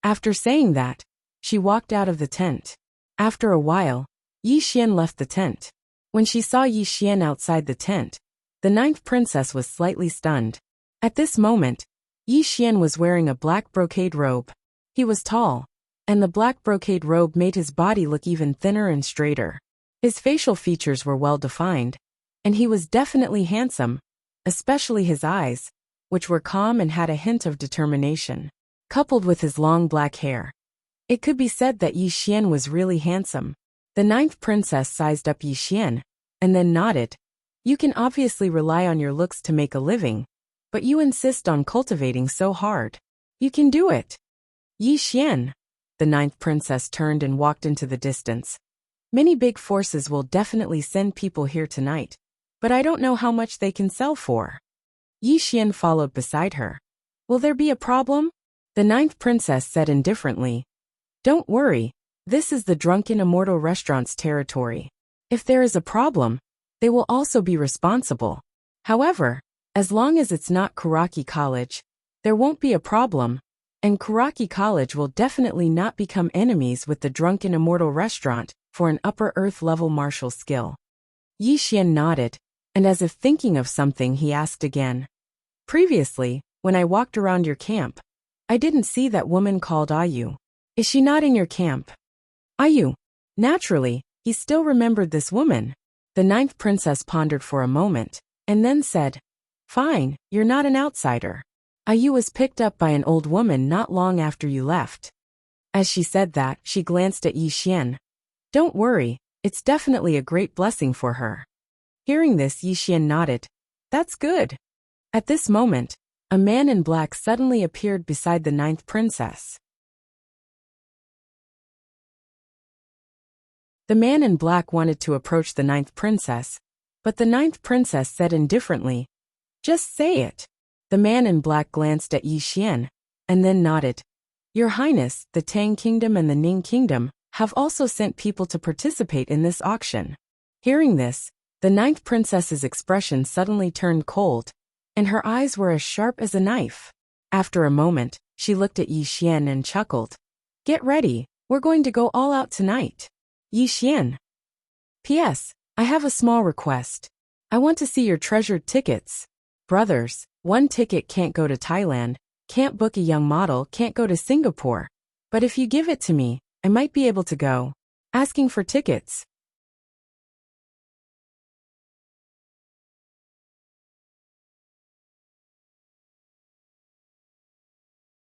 After saying that, she walked out of the tent. After a while, Yi Xian left the tent. When she saw Yi Xian outside the tent, the 9th princess was slightly stunned. At this moment, Yi Xian was wearing a black brocade robe. He was tall, and the black brocade robe made his body look even thinner and straighter. His facial features were well defined, and he was definitely handsome, especially his eyes, which were calm and had a hint of determination, coupled with his long black hair. It could be said that Yi Xian was really handsome. The 9th princess sized up Yi Xian, and then nodded. "You can obviously rely on your looks to make a living, but you insist on cultivating so hard. You can do it." "Yi Xian." The 9th princess turned and walked into the distance. "Many big forces will definitely send people here tonight, but I don't know how much they can sell for." Yi Xian followed beside her. "Will there be a problem?" The 9th princess said indifferently. "Don't worry, this is the Drunken Immortal Restaurant's territory. If there is a problem, they will also be responsible. However, as long as it's not Kuraki College, there won't be a problem, and Kuraki College will definitely not become enemies with the Drunken Immortal Restaurant for an upper earth level martial skill." Yi Xian nodded, and as if thinking of something, he asked again. "Previously, when I walked around your camp, I didn't see that woman called Ayu. Is she not in your camp?" "Ayu." Naturally, he still remembered this woman. The 9th princess pondered for a moment, and then said, "Fine, you're not an outsider. Ayu was picked up by an old woman not long after you left." As she said that, she glanced at Yi Xian. "Don't worry, it's definitely a great blessing for her." Hearing this, Yi Xian nodded. "That's good." At this moment, a man in black suddenly appeared beside the 9th princess. The man in black wanted to approach the 9th princess, but the 9th princess said indifferently, "Just say it." The man in black glanced at Yi Xian, and then nodded. "Your Highness, the Tang Kingdom and the Ning Kingdom have also sent people to participate in this auction." Hearing this, the 9th princess's expression suddenly turned cold, and her eyes were as sharp as a knife. After a moment, she looked at Yi Xian and chuckled. "Get ready, we're going to go all out tonight." Yi Xian. "P.S. I have a small request. I want to see your treasured tickets. Brothers, one ticket can't go to Thailand, can't book a young model, can't go to Singapore. But if you give it to me, I might be able to go." Asking for tickets.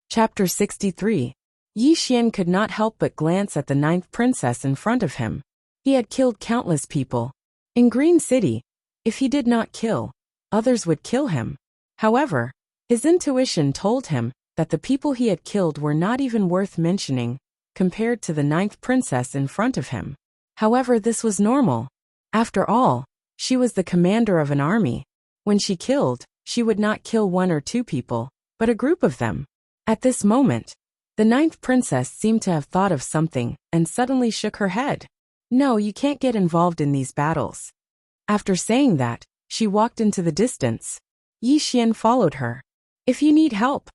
Chapter 63. Yi Xian could not help but glance at the ninth princess in front of him. He had killed countless people. In Green City, if he did not kill, others would kill him. However, his intuition told him that the people he had killed were not even worth mentioning, compared to the ninth princess in front of him. However, this was normal. After all, she was the commander of an army. When she killed, she would not kill one or two people, but a group of them. At this moment, the ninth princess seemed to have thought of something and suddenly shook her head. No, you can't get involved in these battles. After saying that, she walked into the distance. Yi Xian followed her. If you need help,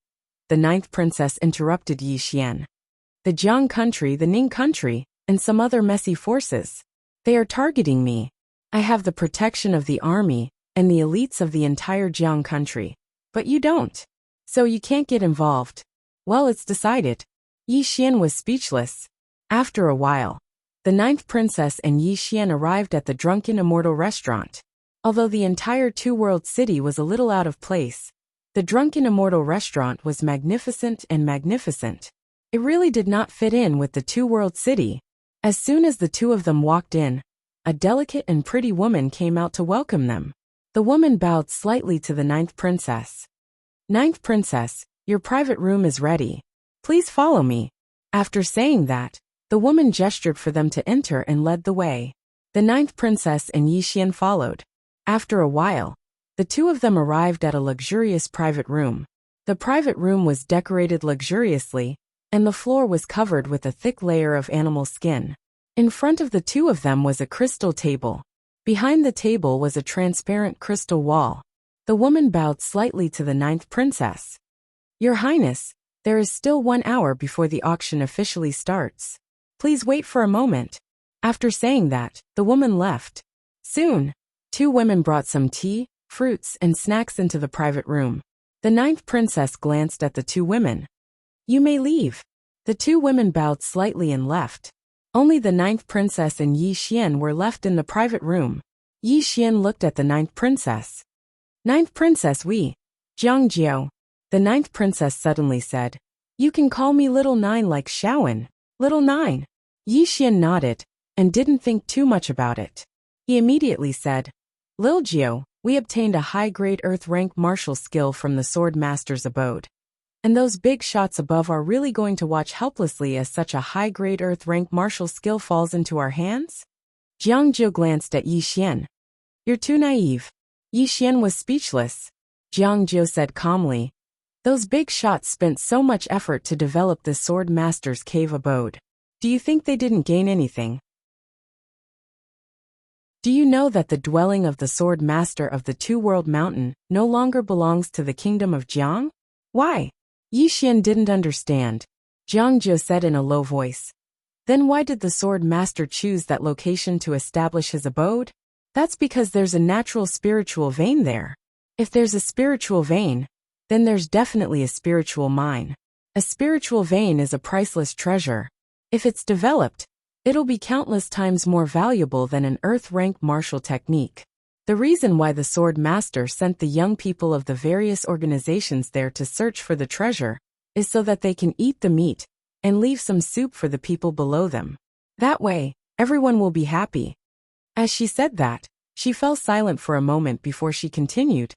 the ninth princess interrupted Yi Xian. The Jiang country, the Ning country, and some other messy forces. They are targeting me. I have the protection of the army and the elites of the entire Jiang country. But you don't. So you can't get involved. Well, it's decided. Yi Xian was speechless. After a while, the ninth princess and Yi Xian arrived at the Drunken Immortal restaurant. Although the entire two-world city was a little out of place, the Drunken Immortal restaurant was magnificent and magnificent. It really did not fit in with the two-world city. As soon as the two of them walked in, a delicate and pretty woman came out to welcome them. The woman bowed slightly to the ninth princess. Ninth princess, your private room is ready. Please follow me. After saying that, the woman gestured for them to enter and led the way. The ninth princess and Yi Xian followed. After a while, the two of them arrived at a luxurious private room. The private room was decorated luxuriously, and the floor was covered with a thick layer of animal skin. In front of the two of them was a crystal table. Behind the table was a transparent crystal wall. The woman bowed slightly to the ninth princess. Your Highness, there is still 1 hour before the auction officially starts. Please wait for a moment. After saying that, the woman left. Soon, 2 women brought some tea, fruits, and snacks into the private room. The ninth princess glanced at the 2 women. You may leave. The 2 women bowed slightly and left. Only the ninth princess and Yi Xian were left in the private room. Yi Xian looked at the ninth princess. Ninth princess, Jiang Jiao. The ninth princess suddenly said, You can call me Little Nine like Shaowen. Little Nine. Yi Xian nodded, and didn't think too much about it. He immediately said, Lil Jiao, we obtained a high-grade earth-rank martial skill from the Sword Master's abode. And those big shots above are really going to watch helplessly as such a high-grade earth-rank martial skill falls into our hands? Jiang Jiao glanced at Yi Xian. You're too naive. Yi Xian was speechless. Jiang Jiao said calmly, Those big shots spent so much effort to develop the Sword Master's cave abode. Do you think they didn't gain anything? Do you know that the dwelling of the Sword Master of the Two-World Mountain no longer belongs to the kingdom of Jiang? Why? Yi Xian didn't understand. Jiang Jiao said in a low voice. Then why did the Sword Master choose that location to establish his abode? That's because there's a natural spiritual vein there. If there's a spiritual vein, then there's definitely a spiritual mine. A spiritual vein is a priceless treasure. If it's developed, it'll be countless times more valuable than an earth-rank martial technique. The reason why the Sword Master sent the young people of the various organizations there to search for the treasure is so that they can eat the meat and leave some soup for the people below them. That way, everyone will be happy. As she said that, she fell silent for a moment before she continued.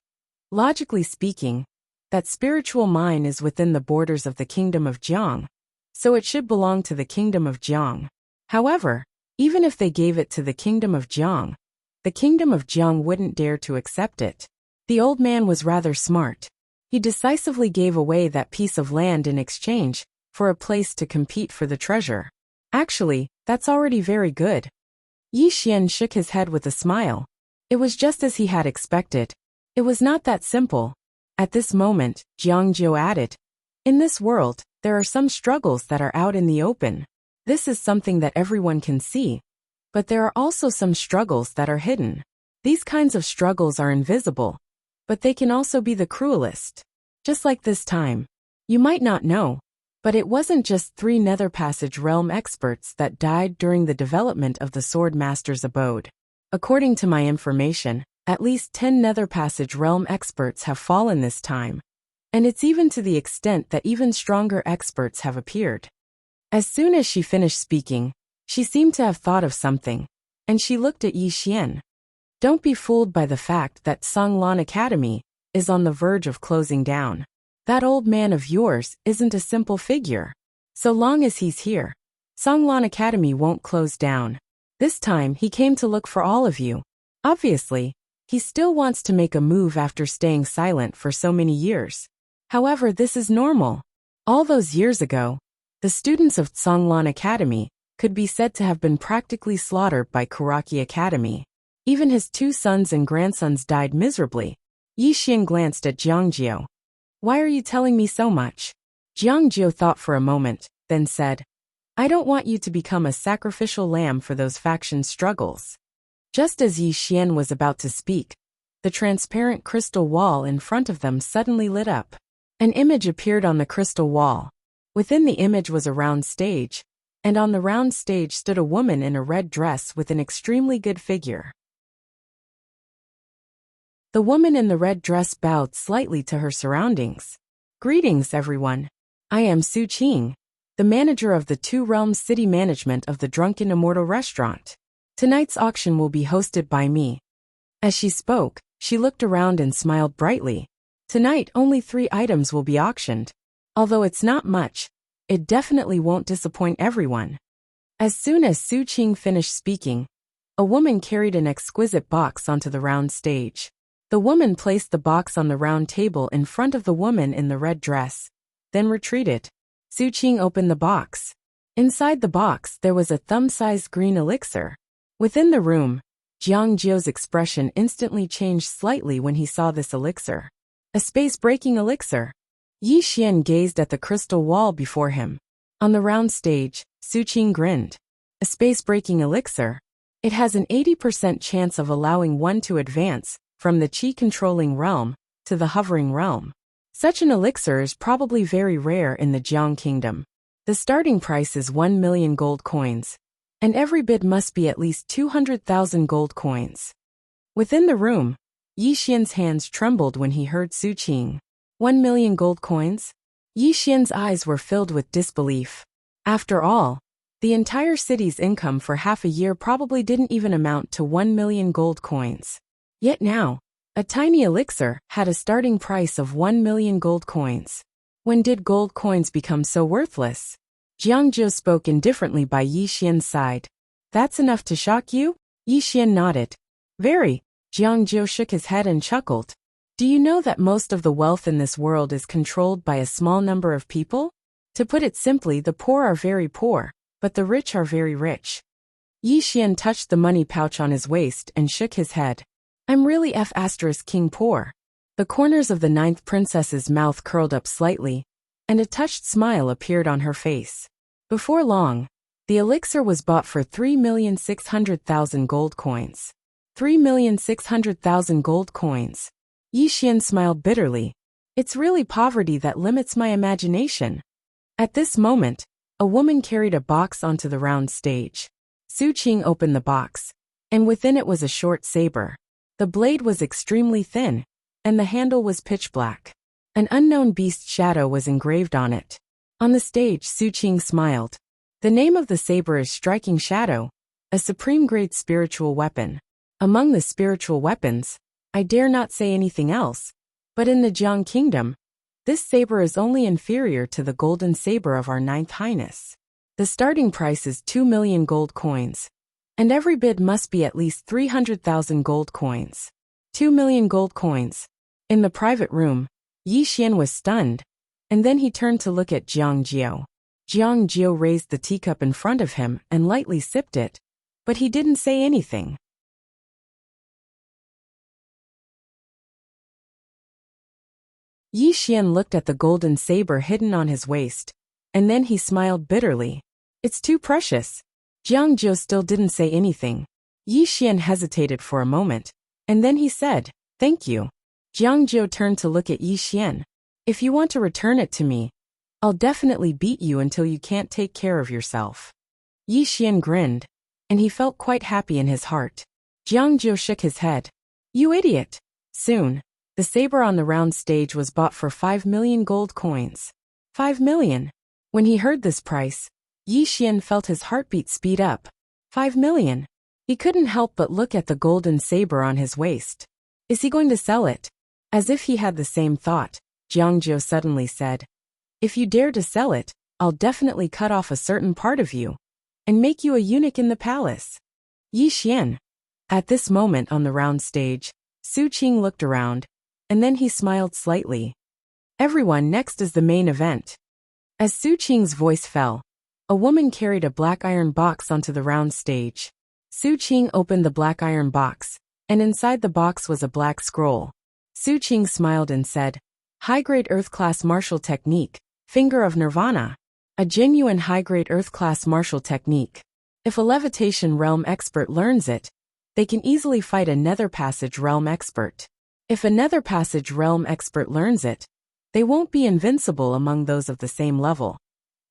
Logically speaking, that spiritual mine is within the borders of the kingdom of Jiang, so it should belong to the kingdom of Jiang. However, even if they gave it to the kingdom of Jiang wouldn't dare to accept it. The old man was rather smart. He decisively gave away that piece of land in exchange for a place to compete for the treasure. Actually, that's already very good. Yi Xian shook his head with a smile. It was just as he had expected. It was not that simple. At this moment, Jiang Jiao added, In this world, there are some struggles that are out in the open. This is something that everyone can see. But there are also some struggles that are hidden. These kinds of struggles are invisible, but they can also be the cruelest. Just like this time. You might not know, but it wasn't just 3 Nether Passage realm experts that died during the development of the Sword Master's abode. According to my information, at least 10 Nether Passage realm experts have fallen this time. And it's even to the extent that even stronger experts have appeared. As soon as she finished speaking, she seemed to have thought of something, and she looked at Yi Xian. Don't be fooled by the fact that Songlan Academy is on the verge of closing down. That old man of yours isn't a simple figure. So long as he's here, Songlan Academy won't close down. This time he came to look for all of you. Obviously, he still wants to make a move after staying silent for so many years. However, this is normal. All those years ago, the students of Songlan Academy could be said to have been practically slaughtered by Kuraki Academy. Even his 2 sons and grandsons died miserably. Yi Xian glanced at Jiangjiu. Why are you telling me so much? Jiangjiu thought for a moment, then said, I don't want you to become a sacrificial lamb for those faction struggles. Just as Yi Xian was about to speak, the transparent crystal wall in front of them suddenly lit up. An image appeared on the crystal wall. Within the image was a round stage, and on the round stage stood a woman in a red dress with an extremely good figure. The woman in the red dress bowed slightly to her surroundings. Greetings, everyone. I am Su Qing, the manager of the Two Realms City Management of the Drunken Immortal Restaurant. Tonight's auction will be hosted by me. As she spoke, she looked around and smiled brightly. Tonight only 3 items will be auctioned. Although it's not much, it definitely won't disappoint everyone. As soon as Su Qing finished speaking, a woman carried an exquisite box onto the round stage. The woman placed the box on the round table in front of the woman in the red dress, then retreated. Su Qing opened the box. Inside the box there was a thumb-sized green elixir. Within the room, Jiangjiu's expression instantly changed slightly when he saw this elixir. A space-breaking elixir. Yi Xian gazed at the crystal wall before him. On the round stage, Su Qing grinned. A space-breaking elixir. It has an 80% chance of allowing one to advance from the qi-controlling realm to the hovering realm. Such an elixir is probably very rare in the Jiang Kingdom. The starting price is 1 million gold coins, and every bid must be at least 200,000 gold coins. Within the room, Yi Xian's hands trembled when he heard Su Qing. 1 million gold coins? Yi Xian's eyes were filled with disbelief. After all, the entire city's income for half a year probably didn't even amount to 1 million gold coins. Yet now, a tiny elixir had a starting price of 1 million gold coins. When did gold coins become so worthless? Jiangjiu spoke indifferently by Yi Xian's side. That's enough to shock you? Yi Xian nodded. Very. Jiangjiu shook his head and chuckled. Do you know that most of the wealth in this world is controlled by a small number of people? To put it simply, the poor are very poor, but the rich are very rich. Yi Xian touched the money pouch on his waist and shook his head. I'm really King poor. The corners of the 9th princess's mouth curled up slightly, and a touched smile appeared on her face. Before long, the elixir was bought for 3,600,000 gold coins. 3,600,000 gold coins. Yi Xian smiled bitterly. It's really poverty that limits my imagination. At this moment, a woman carried a box onto the round stage. Su Qing opened the box, and within it was a short saber. The blade was extremely thin, and the handle was pitch black. An unknown beast's shadow was engraved on it. On the stage, Su Qing smiled. The name of the saber is Striking Shadow, a supreme-grade spiritual weapon. Among the spiritual weapons, I dare not say anything else, but in the Jiang Kingdom, this saber is only inferior to the golden saber of our 9th Highness. The starting price is 2 million gold coins, and every bid must be at least 300,000 gold coins. 2 million gold coins. In the private room, Yi Xian was stunned, and then he turned to look at Jiangjiu. Jiangjiu raised the teacup in front of him and lightly sipped it, but he didn't say anything. Yi Xian looked at the golden saber hidden on his waist, and then he smiled bitterly. It's too precious. Jiangjiu still didn't say anything. Yi Xian hesitated for a moment, and then he said, Thank you. Jiangjiu turned to look at Yi Xian. If you want to return it to me, I'll definitely beat you until you can't take care of yourself. Yi Xian grinned, and he felt quite happy in his heart. Jiangjiu shook his head. You idiot. Soon, The saber on the round stage was bought for 5 million gold coins. 5 million. When he heard this price, Yi Xian felt his heartbeat speed up. 5 million. He couldn't help but look at the golden saber on his waist. Is he going to sell it? As if he had the same thought, Jiang Jiu suddenly said, if you dare to sell it, I'll definitely cut off a certain part of you and make you a eunuch in the palace. Yi Xian. At this moment on the round stage, Su Qing looked around, and then he smiled slightly. Everyone, next is the main event. As Su Qing's voice fell, a woman carried a black iron box onto the round stage. Su Qing opened the black iron box, and inside the box was a black scroll. Su Qing smiled and said, high-grade Earth-class martial technique, Finger of Nirvana. A genuine high-grade Earth-class martial technique. If a levitation realm expert learns it, they can easily fight a nether passage realm expert. If a nether passage realm expert learns it, they won't be invincible among those of the same level,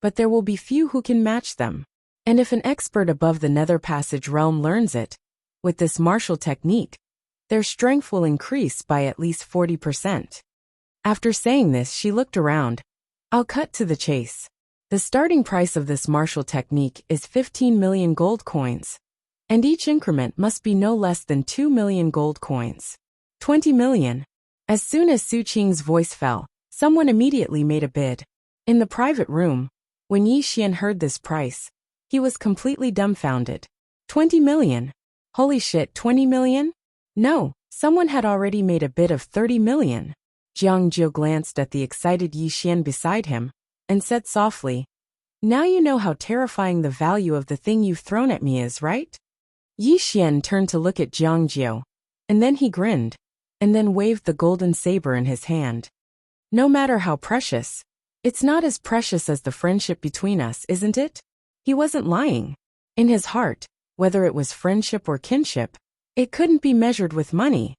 but there will be few who can match them. And if an expert above the nether passage realm learns it, with this martial technique, their strength will increase by at least 40%. After saying this, she looked around. I'll cut to the chase. The starting price of this martial technique is 15 million gold coins, and each increment must be no less than 2 million gold coins. 20 million. As soon as Su Qing's voice fell, someone immediately made a bid. In the private room, when Yi Xian heard this price, he was completely dumbfounded. 20 million. Holy shit, 20 million? No, someone had already made a bid of 30 million. Jiang Jiu glanced at the excited Yi Xian beside him, and said softly, now you know how terrifying the value of the thing you've thrown at me is, right? Yi Xian turned to look at Jiang Jiu, and then he grinned, and then waved the golden saber in his hand. No matter how precious, it's not as precious as the friendship between us, isn't it? He wasn't lying. In his heart, whether it was friendship or kinship, it couldn't be measured with money.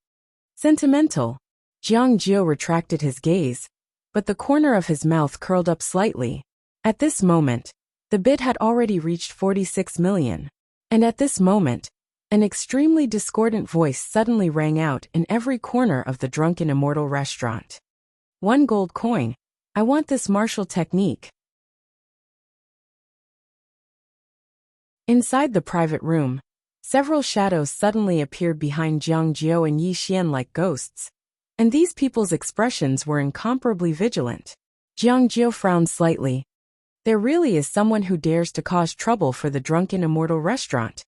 Sentimental. Jiang Jiu retracted his gaze, but the corner of his mouth curled up slightly. At this moment, the bid had already reached 46 million. And at this moment, an extremely discordant voice suddenly rang out in every corner of the drunken immortal restaurant. 1 gold coin. I want this martial technique. Inside the private room, several shadows suddenly appeared behind Jiang Jiu and Yi Xian like ghosts, and these people's expressions were incomparably vigilant. Jiang Jiu frowned slightly. There really is someone who dares to cause trouble for the drunken immortal restaurant.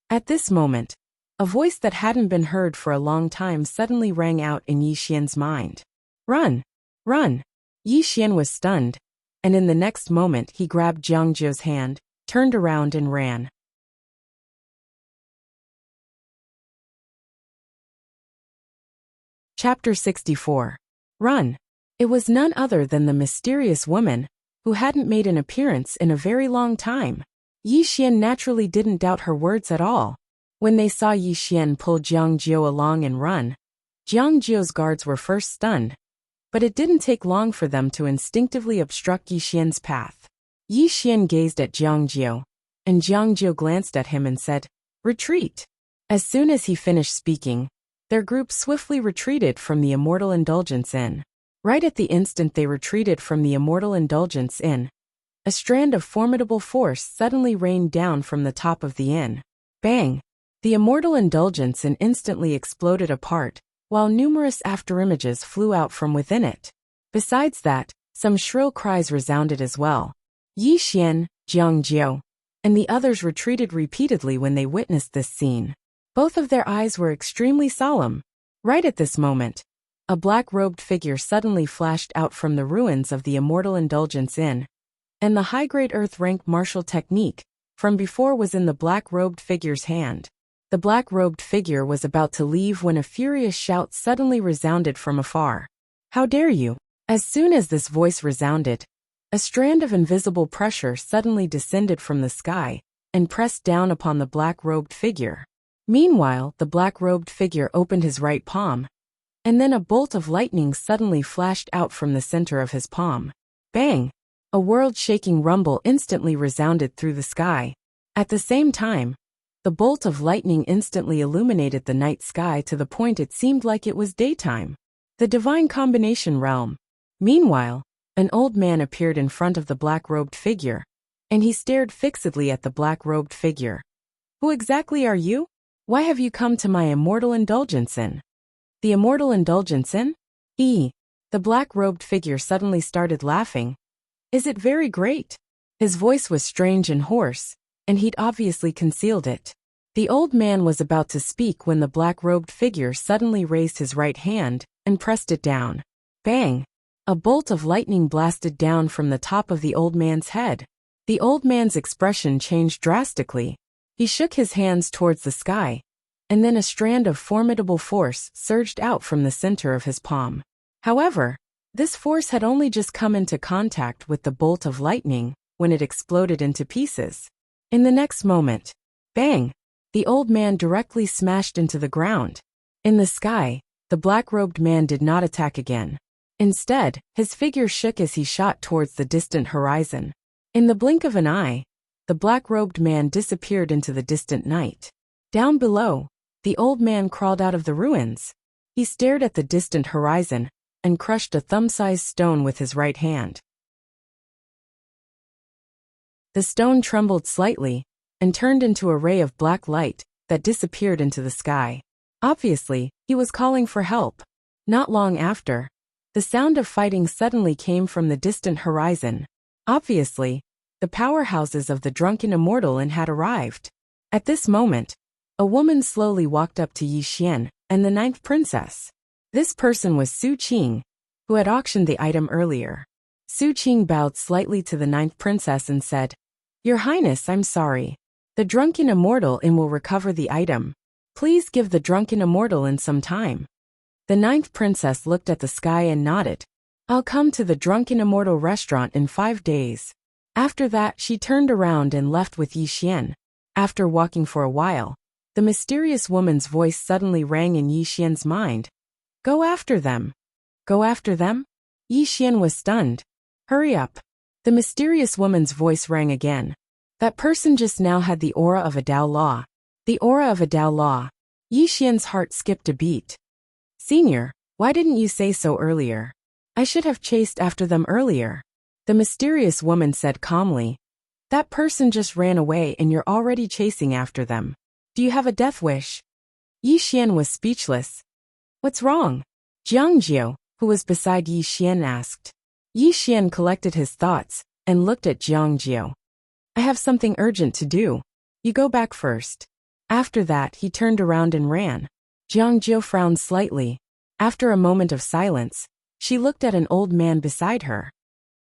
At this moment, a voice that hadn't been heard for a long time suddenly rang out in Yi Xian's mind. Run! Run! Yi Xian was stunned, and in the next moment he grabbed Jiang Jiu's hand, turned around and ran. Chapter 64. Run. It was none other than the mysterious woman, who hadn't made an appearance in a very long time. Yi Xian naturally didn't doubt her words at all. When they saw Yi Xian pull Jiang Jiu along and run, Jiang Jiu's guards were first stunned, but it didn't take long for them to instinctively obstruct Yi Xian's path. Yi Xian gazed at Jiang Jiu, and Jiang Jiu glanced at him and said, retreat. As soon as he finished speaking, their group swiftly retreated from the Immortal Indulgence Inn. Right at the instant they retreated from the Immortal Indulgence Inn, a strand of formidable force suddenly rained down from the top of the inn. Bang! The Immortal Indulgence Inn instantly exploded apart, while numerous afterimages flew out from within it. Besides that, some shrill cries resounded as well. Yi Xian, Jiang Jiu, and the others retreated repeatedly when they witnessed this scene. Both of their eyes were extremely solemn. Right at this moment, a black-robed figure suddenly flashed out from the ruins of the Immortal Indulgence Inn, and the high-grade earth-rank martial technique from before was in the black-robed figure's hand. The black-robed figure was about to leave when a furious shout suddenly resounded from afar. How dare you! As soon as this voice resounded, a strand of invisible pressure suddenly descended from the sky and pressed down upon the black-robed figure. Meanwhile, the black-robed figure opened his right palm, and then a bolt of lightning suddenly flashed out from the center of his palm. Bang! A world-shaking rumble instantly resounded through the sky. At the same time, the bolt of lightning instantly illuminated the night sky to the point it seemed like it was daytime. The divine combination realm. Meanwhile, an old man appeared in front of the black-robed figure, and he stared fixedly at the black-robed figure. Who exactly are you? Why have you come to my immortal indulgence in? The immortal indulgence in? The black-robed figure suddenly started laughing. Is it very great? His voice was strange and hoarse, and he'd obviously concealed it. The old man was about to speak when the black-robed figure suddenly raised his right hand and pressed it down. Bang! A bolt of lightning blasted down from the top of the old man's head. The old man's expression changed drastically. He shook his hands towards the sky, and then a strand of formidable force surged out from the center of his palm. However, this force had only just come into contact with the bolt of lightning when it exploded into pieces. In the next moment, bang! The old man directly smashed into the ground. In the sky, the black-robed man did not attack again. Instead, his figure shook as he shot towards the distant horizon. In the blink of an eye, the black-robed man disappeared into the distant night. Down below, the old man crawled out of the ruins. He stared at the distant horizon and crushed a thumb-sized stone with his right hand. The stone trembled slightly and turned into a ray of black light that disappeared into the sky. Obviously, he was calling for help. Not long after, the sound of fighting suddenly came from the distant horizon. Obviously, the powerhouses of the drunken immortal had arrived. At this moment, a woman slowly walked up to Yi Xian and the 9th princess. This person was Su Qing, who had auctioned the item earlier. Su Qing bowed slightly to the 9th princess and said, "Your Highness, I'm sorry. The drunken immortal will recover the item. Please give the drunken immortal some time." The 9th princess looked at the sky and nodded. "I'll come to the drunken immortal restaurant in 5 days. After that, she turned around and left with Yi Xian. After walking for a while, the mysterious woman's voice suddenly rang in Yi Xian's mind. "Go after them." "Go after them?" Yi Xian was stunned. "Hurry up." The mysterious woman's voice rang again. That person just now had the aura of a Dao Law. The aura of a Dao Law. Yi Xian's heart skipped a beat. "Senior, why didn't you say so earlier? I should have chased after them earlier." The mysterious woman said calmly. "That person just ran away and you're already chasing after them. Do you have a death wish?" Yi Xian was speechless. "What's wrong?" Jiang Jiao, who was beside Yi Xian, asked. Yi Xian collected his thoughts and looked at Jiang Jiao. "I have something urgent to do. You go back first." After that, he turned around and ran. Jiang Jiao frowned slightly. After a moment of silence, she looked at an old man beside her.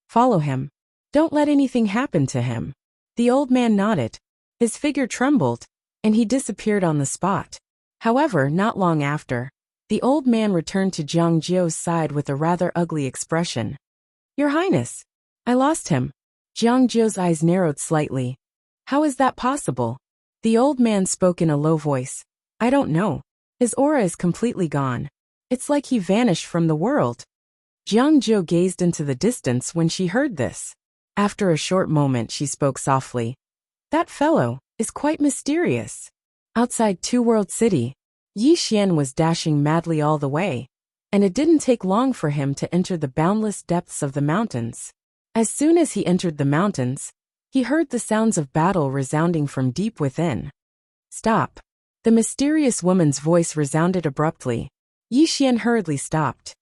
"Follow him. Don't let anything happen to him." The old man nodded. His figure trembled, and he disappeared on the spot. However, not long after, the old man returned to Jiang Jiao's side with a rather ugly expression. "Your Highness, I lost him." Jiang Jiao's eyes narrowed slightly. "How is that possible?" The old man spoke in a low voice. "I don't know. His aura is completely gone. It's like he vanished from the world." Jiang Jiao gazed into the distance when she heard this. After a short moment, she spoke softly. "That fellow is quite mysterious." Outside Two World City, Yi Xian was dashing madly all the way, and it didn't take long for him to enter the boundless depths of the mountains. As soon as he entered the mountains, he heard the sounds of battle resounding from deep within. "Stop." The mysterious woman's voice resounded abruptly. Yi Xian hurriedly stopped.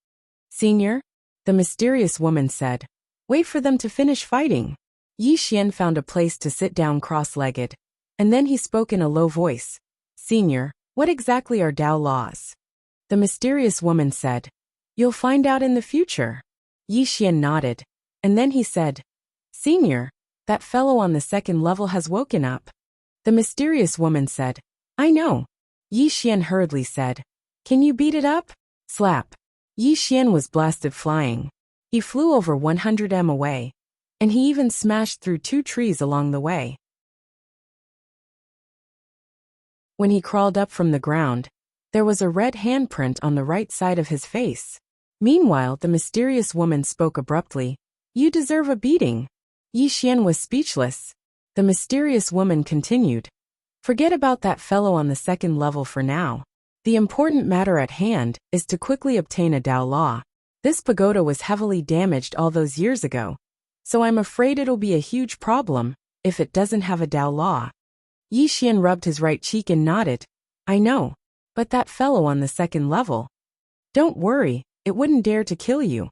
"Senior," the mysterious woman said, "wait for them to finish fighting." Yi Xian found a place to sit down cross-legged, and then he spoke in a low voice. "Senior, what exactly are Dao laws?" The mysterious woman said, "You'll find out in the future." Yi Xian nodded, and then he said, "Senior, that fellow on the 2nd level has woken up." The mysterious woman said, "I know." Yi Xian hurriedly said, "Can you beat it up?" Slap. Yi Xian was blasted flying. He flew over 100 m away, and he even smashed through 2 trees along the way. When he crawled up from the ground, there was a red handprint on the right side of his face. Meanwhile, the mysterious woman spoke abruptly. "You deserve a beating." Yi Xian was speechless. The mysterious woman continued. "Forget about that fellow on the 2nd level for now. The important matter at hand is to quickly obtain a Dao Law. This pagoda was heavily damaged all those years ago, so I'm afraid it'll be a huge problem if it doesn't have a Dao Law. Yi Xian rubbed his right cheek and nodded. I know, but that fellow on the second level. Don't worry, it wouldn't dare to kill you.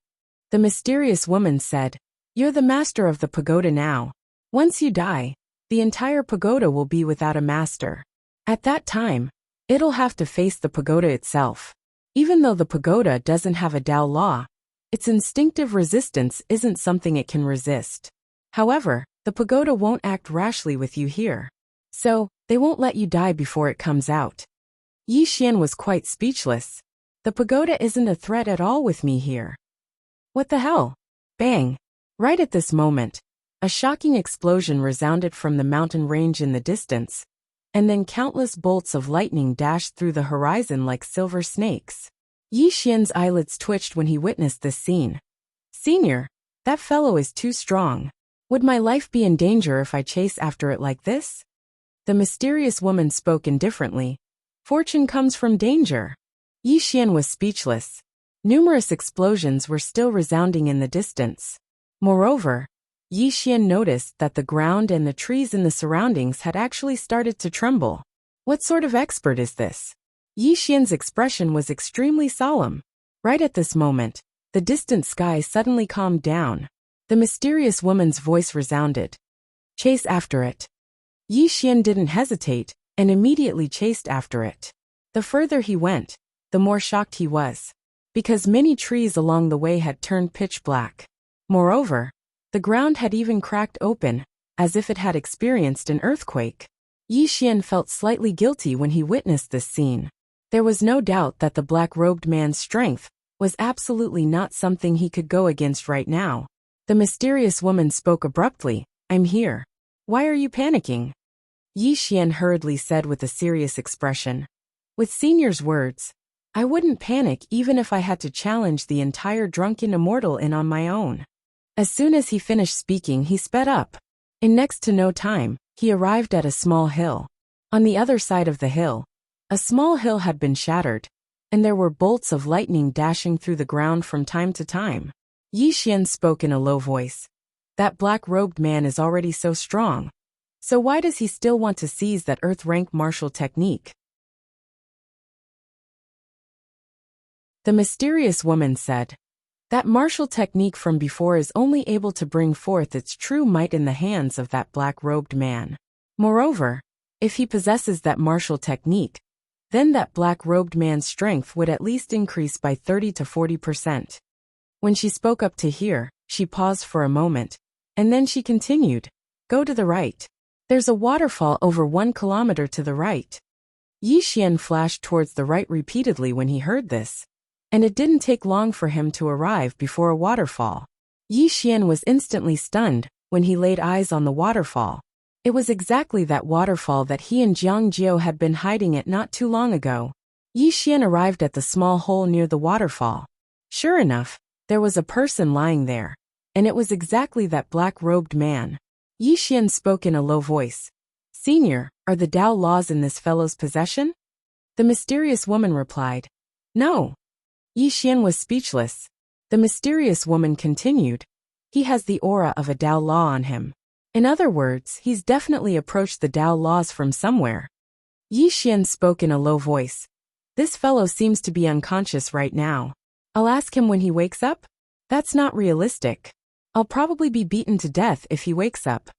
The mysterious woman said, You're the master of the pagoda now. Once you die, the entire pagoda will be without a master. At that time, it'll have to face the pagoda itself. Even though the pagoda doesn't have a Dao Law, its instinctive resistance isn't something it can resist. However, the pagoda won't act rashly with you here. So, they won't let you die before it comes out. Yi Xian was quite speechless. The pagoda isn't a threat at all with me here. What the hell? Bang! Right at this moment, a shocking explosion resounded from the mountain range in the distance, and then countless bolts of lightning dashed through the horizon like silver snakes. Yi Xian's eyelids twitched when he witnessed this scene. Senior, that fellow is too strong. Would my life be in danger if I chase after it like this? The mysterious woman spoke indifferently. Fortune comes from danger. Yi Xian was speechless. Numerous explosions were still resounding in the distance. Moreover, Yi Xian noticed that the ground and the trees in the surroundings had actually started to tremble. What sort of expert is this? Yi Xian's expression was extremely solemn. Right at this moment, the distant sky suddenly calmed down. The mysterious woman's voice resounded. Chase after it. Yi Xian didn't hesitate, and immediately chased after it. The further he went, the more shocked he was, because many trees along the way had turned pitch black. Moreover, the ground had even cracked open, as if it had experienced an earthquake. Yi Xian felt slightly guilty when he witnessed this scene. There was no doubt that the black-robed man's strength was absolutely not something he could go against right now. The mysterious woman spoke abruptly. I'm here. Why are you panicking? Yi Xian hurriedly said with a serious expression. With Senior's words, I wouldn't panic even if I had to challenge the entire drunken immortal in on my own. As soon as he finished speaking, he sped up. In next to no time, he arrived at a small hill. On the other side of the hill, a small hill had been shattered, and there were bolts of lightning dashing through the ground from time to time. Yi Xian spoke in a low voice. That black-robed man is already so strong. So why does he still want to seize that earth-rank martial technique? The mysterious woman said, That martial technique from before is only able to bring forth its true might in the hands of that black-robed man. Moreover, if he possesses that martial technique, then that black-robed man's strength would at least increase by 30 to 40%. When she spoke up to hear, she paused for a moment, and then she continued, Go to the right. There's a waterfall over 1 kilometer to the right. Yi Xian flashed towards the right repeatedly when he heard this, and it didn't take long for him to arrive before a waterfall. Yi Xian was instantly stunned when he laid eyes on the waterfall. It was exactly that waterfall that he and Jiang Jiao had been hiding at not too long ago. Yi Xian arrived at the small hole near the waterfall. Sure enough, there was a person lying there, and it was exactly that black-robed man. Yi Xian spoke in a low voice. Senior, are the Dao laws in this fellow's possession? The mysterious woman replied. No. Yi Xian was speechless. The mysterious woman continued. He has the aura of a Dao law on him. In other words, he's definitely approached the Dao laws from somewhere. Yi Xian spoke in a low voice. This fellow seems to be unconscious right now. I'll ask him when he wakes up? That's not realistic. I'll probably be beaten to death if he wakes up.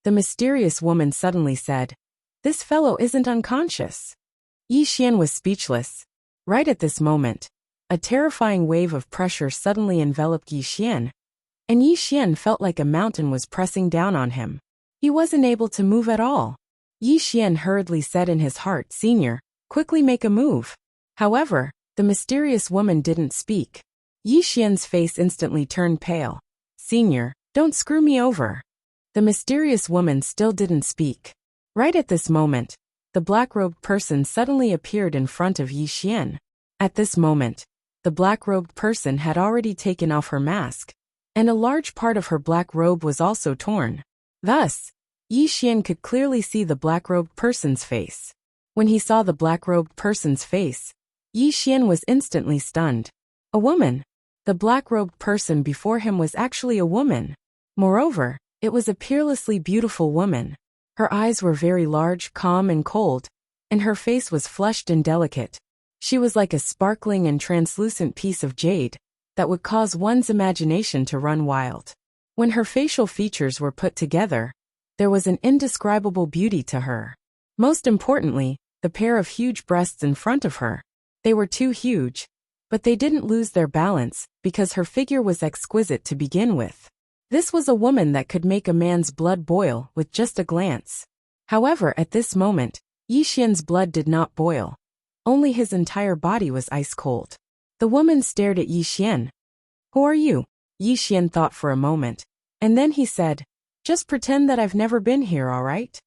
The mysterious woman suddenly said, This fellow isn't unconscious. Yi Xian was speechless. Right at this moment, a terrifying wave of pressure suddenly enveloped Yi Xian, and Yi Xian felt like a mountain was pressing down on him. He wasn't able to move at all. Yi Xian hurriedly said in his heart, Senior, quickly make a move. However, the mysterious woman didn't speak. Yi Xian's face instantly turned pale. Senior, don't screw me over. The mysterious woman still didn't speak. Right at this moment, the black-robed person suddenly appeared in front of Yi Xian. At this moment, the black-robed person had already taken off her mask, and a large part of her black robe was also torn. Thus, Yi Xian could clearly see the black-robed person's face. When he saw the black-robed person's face, Yi Xian was instantly stunned. A woman. The black-robed person before him was actually a woman. Moreover, it was a peerlessly beautiful woman. Her eyes were very large, calm and cold, and her face was flushed and delicate. She was like a sparkling and translucent piece of jade that would cause one's imagination to run wild. When her facial features were put together, there was an indescribable beauty to her. Most importantly, the pair of huge breasts in front of her. They were too huge, but they didn't lose their balance because her figure was exquisite to begin with. This was a woman that could make a man's blood boil with just a glance. However, at this moment, Yi Xian's blood did not boil. Only his entire body was ice cold. The woman stared at Yi Xian. "Who are you?" Yi Xian thought for a moment, and then he said, "Just pretend that I've never been here, all right?"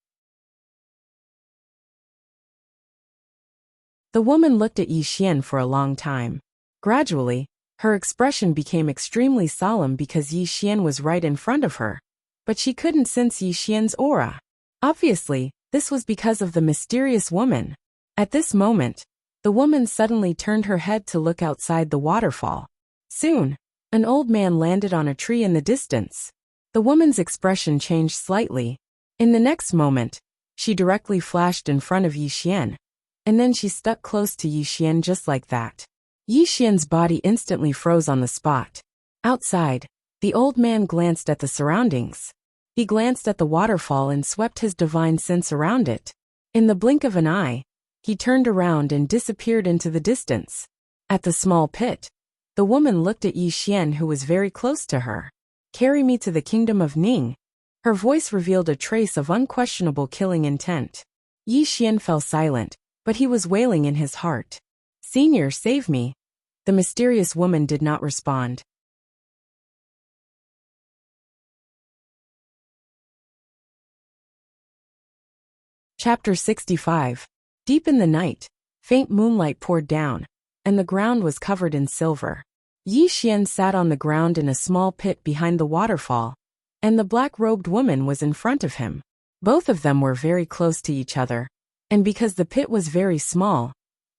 The woman looked at Yi Xian for a long time. Gradually, her expression became extremely solemn because Yi Xian was right in front of her, but she couldn't sense Yi Xian's aura. Obviously, this was because of the mysterious woman. At this moment, the woman suddenly turned her head to look outside the waterfall. Soon, an old man landed on a tree in the distance. The woman's expression changed slightly. In the next moment, she directly flashed in front of Yi Xian, and then she stuck close to Yi Xian just like that. Yi Xian's body instantly froze on the spot. Outside, the old man glanced at the surroundings. He glanced at the waterfall and swept his divine sense around it. In the blink of an eye, he turned around and disappeared into the distance. At the small pit, the woman looked at Yi Xian, who was very close to her. "Carry me to the kingdom of Ning." Her voice revealed a trace of unquestionable killing intent. Yi Xian fell silent, but he was wailing in his heart. "Senior, save me." The mysterious woman did not respond. Chapter 65. Deep in the night, faint moonlight poured down, and the ground was covered in silver. Yi Xian sat on the ground in a small pit behind the waterfall, and the black-robed woman was in front of him. Both of them were very close to each other, and because the pit was very small,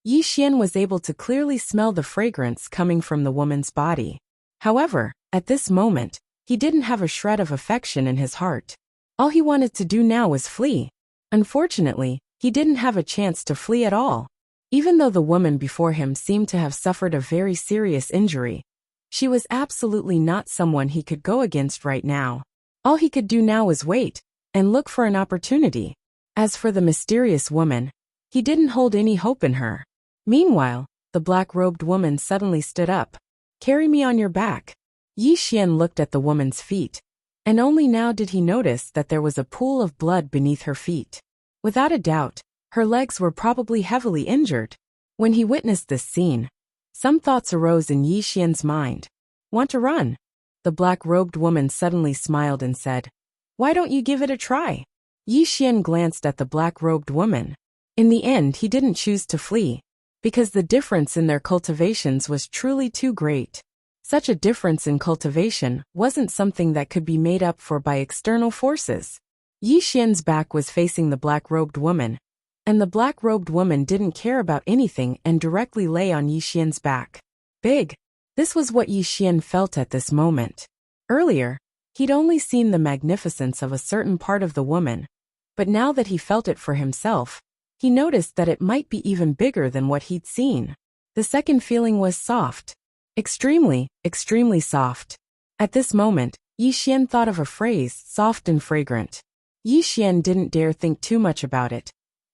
Yi Xian was able to clearly smell the fragrance coming from the woman's body. However, at this moment, he didn't have a shred of affection in his heart. All he wanted to do now was flee. Unfortunately, he didn't have a chance to flee at all. Even though the woman before him seemed to have suffered a very serious injury, she was absolutely not someone he could go against right now. All he could do now was wait and look for an opportunity. As for the mysterious woman, he didn't hold any hope in her. Meanwhile, the black-robed woman suddenly stood up. "Carry me on your back." Yi Xian looked at the woman's feet, and only now did he notice that there was a pool of blood beneath her feet. Without a doubt, her legs were probably heavily injured. When he witnessed this scene, some thoughts arose in Yi Xian's mind. "Want to run?" The black-robed woman suddenly smiled and said, "Why don't you give it a try?" Yi Xian glanced at the black-robed woman. In the end, he didn't choose to flee, because the difference in their cultivations was truly too great. Such a difference in cultivation wasn't something that could be made up for by external forces. Yi Xian's back was facing the black-robed woman, and the black-robed woman didn't care about anything and directly lay on Yi Xian's back. Big. This was what Yi Xian felt at this moment. Earlier, he'd only seen the magnificence of a certain part of the woman, but now that he felt it for himself, he noticed that it might be even bigger than what he'd seen. The second feeling was soft. Extremely, extremely soft. At this moment, Yi Xian thought of a phrase, soft and fragrant. Yi Xian didn't dare think too much about it,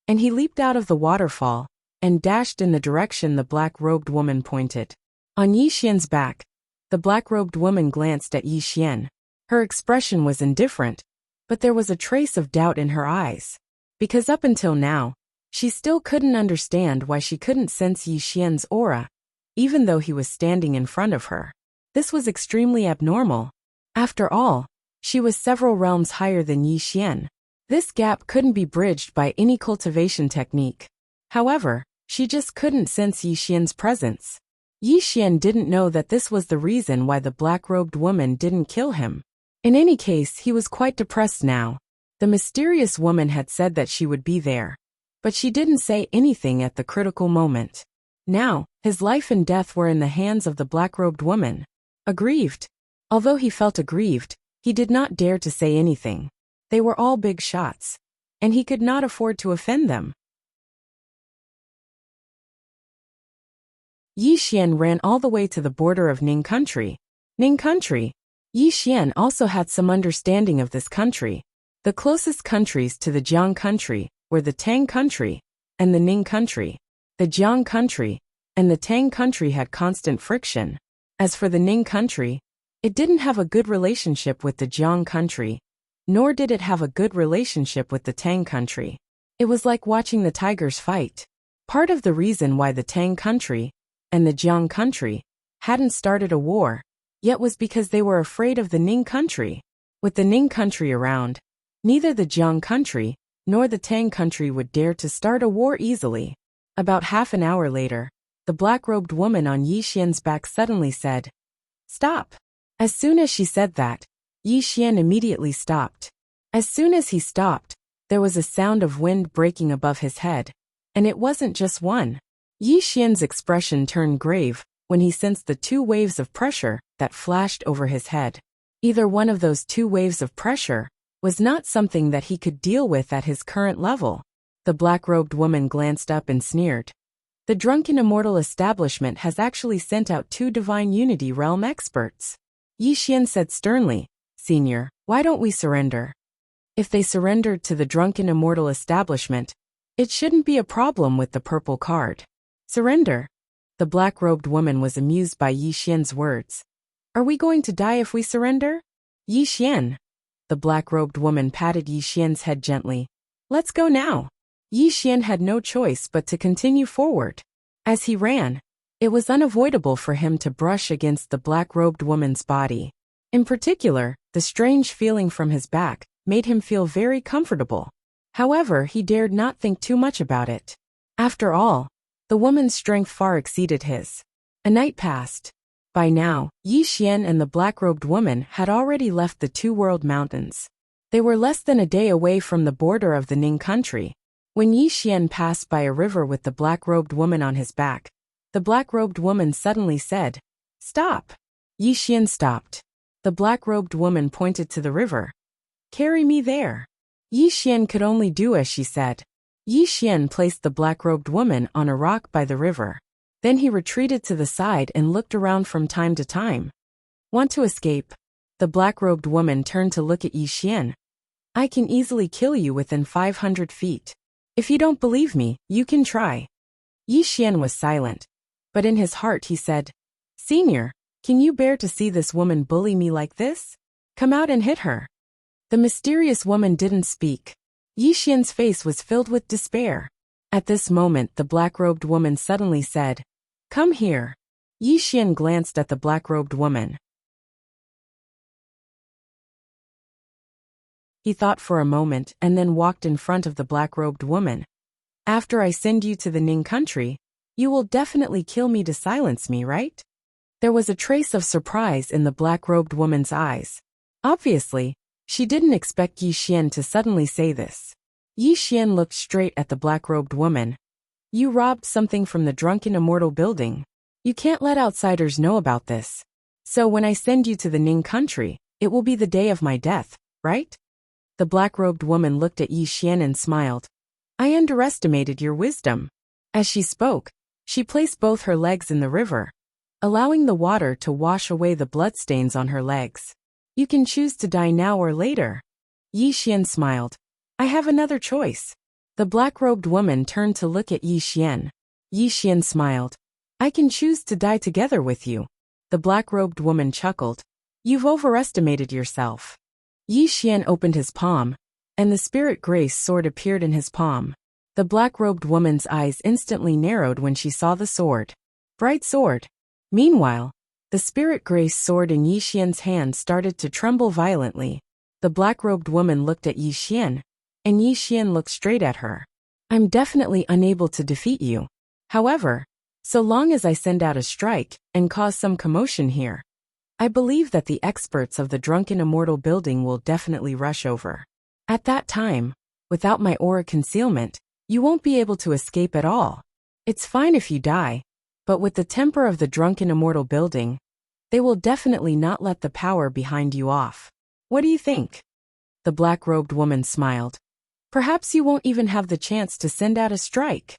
and he leaped out of the waterfall and dashed in the direction the black-robed woman pointed. On Yi Xian's back, the black-robed woman glanced at Yi Xian. Her expression was indifferent, but there was a trace of doubt in her eyes. Because up until now, she still couldn't understand why she couldn't sense Yi Xian's aura, even though he was standing in front of her. This was extremely abnormal. After all, she was several realms higher than Yi Xian. This gap couldn't be bridged by any cultivation technique. However, she just couldn't sense Yi Xian's presence. Yi Xian didn't know that this was the reason why the black-robed woman didn't kill him. In any case, he was quite depressed now. The mysterious woman had said that she would be there. But she didn't say anything at the critical moment. Now, his life and death were in the hands of the black-robed woman. Aggrieved. Although he felt aggrieved, he did not dare to say anything. They were all big shots, and he could not afford to offend them. Yi Xian ran all the way to the border of Ning country. Ning country. Yi Xian also had some understanding of this country. The closest countries to the Jiang country were the Tang country and the Ning country. The Jiang country and the Tang country had constant friction. As for the Ning country, it didn't have a good relationship with the Jiang country, nor did it have a good relationship with the Tang country. It was like watching the tigers fight. Part of the reason why the Tang country and the Jiang country hadn't started a war yet was because they were afraid of the Ning country. With the Ning country around, neither the Jiang country nor the Tang country would dare to start a war easily. About half an hour later, the black-robed woman on Yi Xian's back suddenly said, "Stop." As soon as she said that, Yi Xian immediately stopped. As soon as he stopped, there was a sound of wind breaking above his head, and it wasn't just one. Yi Xian's expression turned grave when he sensed the 2 waves of pressure that flashed over his head. Either one of those 2 waves of pressure was not something that he could deal with at his current level. The black-robed woman glanced up and sneered. The Drunken Immortal establishment has actually sent out 2 Divine Unity Realm experts. Yi Xian said sternly, "Senior, why don't we surrender?" If they surrendered to the Drunken Immortal establishment, it shouldn't be a problem with the purple card. Surrender? The black-robed woman was amused by Yi Xian's words. "Are we going to die if we surrender?" Yi Xian. The black-robed woman patted Yi Xian's head gently. "Let's go now." Yi Xian had no choice but to continue forward. As he ran, it was unavoidable for him to brush against the black-robed woman's body. In particular, the strange feeling from his back made him feel very comfortable. However, he dared not think too much about it. After all, the woman's strength far exceeded his. A night passed. By now, Yi Xian and the black-robed woman had already left the Two-World Mountains. They were less than a day away from the border of the Ning country. When Yi Xian passed by a river with the black-robed woman on his back, the black-robed woman suddenly said, "Stop." Yi Xian stopped. The black-robed woman pointed to the river. "Carry me there." Yi Xian could only do as she said. Yi Xian placed the black-robed woman on a rock by the river. Then he retreated to the side and looked around from time to time. "Want to escape?" The black-robed woman turned to look at Yi Xian. "I can easily kill you within 500 feet. If you don't believe me, you can try." Yi Xian was silent, but in his heart he said, "Senior, can you bear to see this woman bully me like this? Come out and hit her." The mysterious woman didn't speak. Yi Xian's face was filled with despair. At this moment the black-robed woman suddenly said, "Come here." Yi Xian glanced at the black-robed woman. He thought for a moment and then walked in front of the black-robed woman. "After I send you to the Ning country, you will definitely kill me to silence me, right?" There was a trace of surprise in the black-robed woman's eyes. Obviously, she didn't expect Yi Xian to suddenly say this. Yi Xian looked straight at the black-robed woman. "You robbed something from the Drunken Immortal building. You can't let outsiders know about this. So when I send you to the Ning country, it will be the day of my death, right?" The black-robed woman looked at Yi Xian and smiled. "I underestimated your wisdom." As she spoke, she placed both her legs in the river, allowing the water to wash away the bloodstains on her legs. "You can choose to die now or later." Yi Xian smiled. "I have another choice." The black-robed woman turned to look at Yi Xian. Yi Xian smiled. "I can choose to die together with you." The black-robed woman chuckled. "You've overestimated yourself." Yi Xian opened his palm, and the spirit grace sword appeared in his palm. The black-robed woman's eyes instantly narrowed when she saw the sword. Bright sword. Meanwhile, the spirit grace sword in Yi Xian's hand started to tremble violently. The black-robed woman looked at Yi Xian, and Yi Xian looked straight at her. "I'm definitely unable to defeat you. However, so long as I send out a strike and cause some commotion here, I believe that the experts of the Drunken Immortal building will definitely rush over. At that time, without my aura concealment, You won't be able to escape at all. It's fine if you die, but with the temper of the drunken immortal building, they will definitely not let the power behind you off. What do you think? The black-robed woman smiled. Perhaps you won't even have the chance to send out a strike.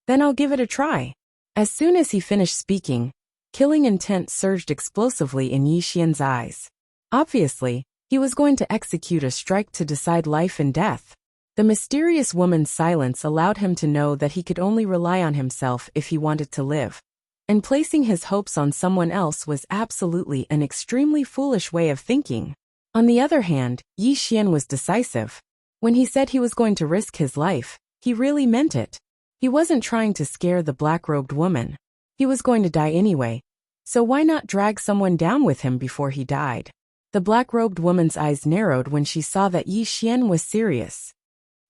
Then I'll give it a try. As soon as he finished speaking, killing intent surged explosively in Yi Xian's eyes. Obviously, he was going to execute a strike to decide life and death. The mysterious woman's silence allowed him to know that he could only rely on himself if he wanted to live. And placing his hopes on someone else was absolutely an extremely foolish way of thinking. On the other hand, Yi Xian was decisive. When he said he was going to risk his life, he really meant it. He wasn't trying to scare the black-robed woman. He was going to die anyway, so why not drag someone down with him before he died? The black-robed woman's eyes narrowed when she saw that Yi Xian was serious.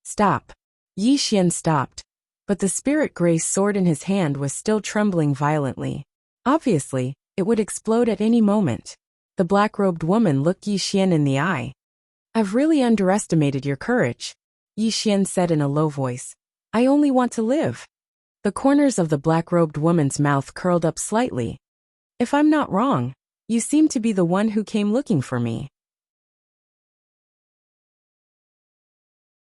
Stop. Yi Xian stopped, but the spirit grace sword in his hand was still trembling violently. Obviously, it would explode at any moment. The black-robed woman looked Yi Xian in the eye. I've really underestimated your courage, Yi Xian said in a low voice. I only want to live. The corners of the black-robed woman's mouth curled up slightly. If I'm not wrong, you seem to be the one who came looking for me.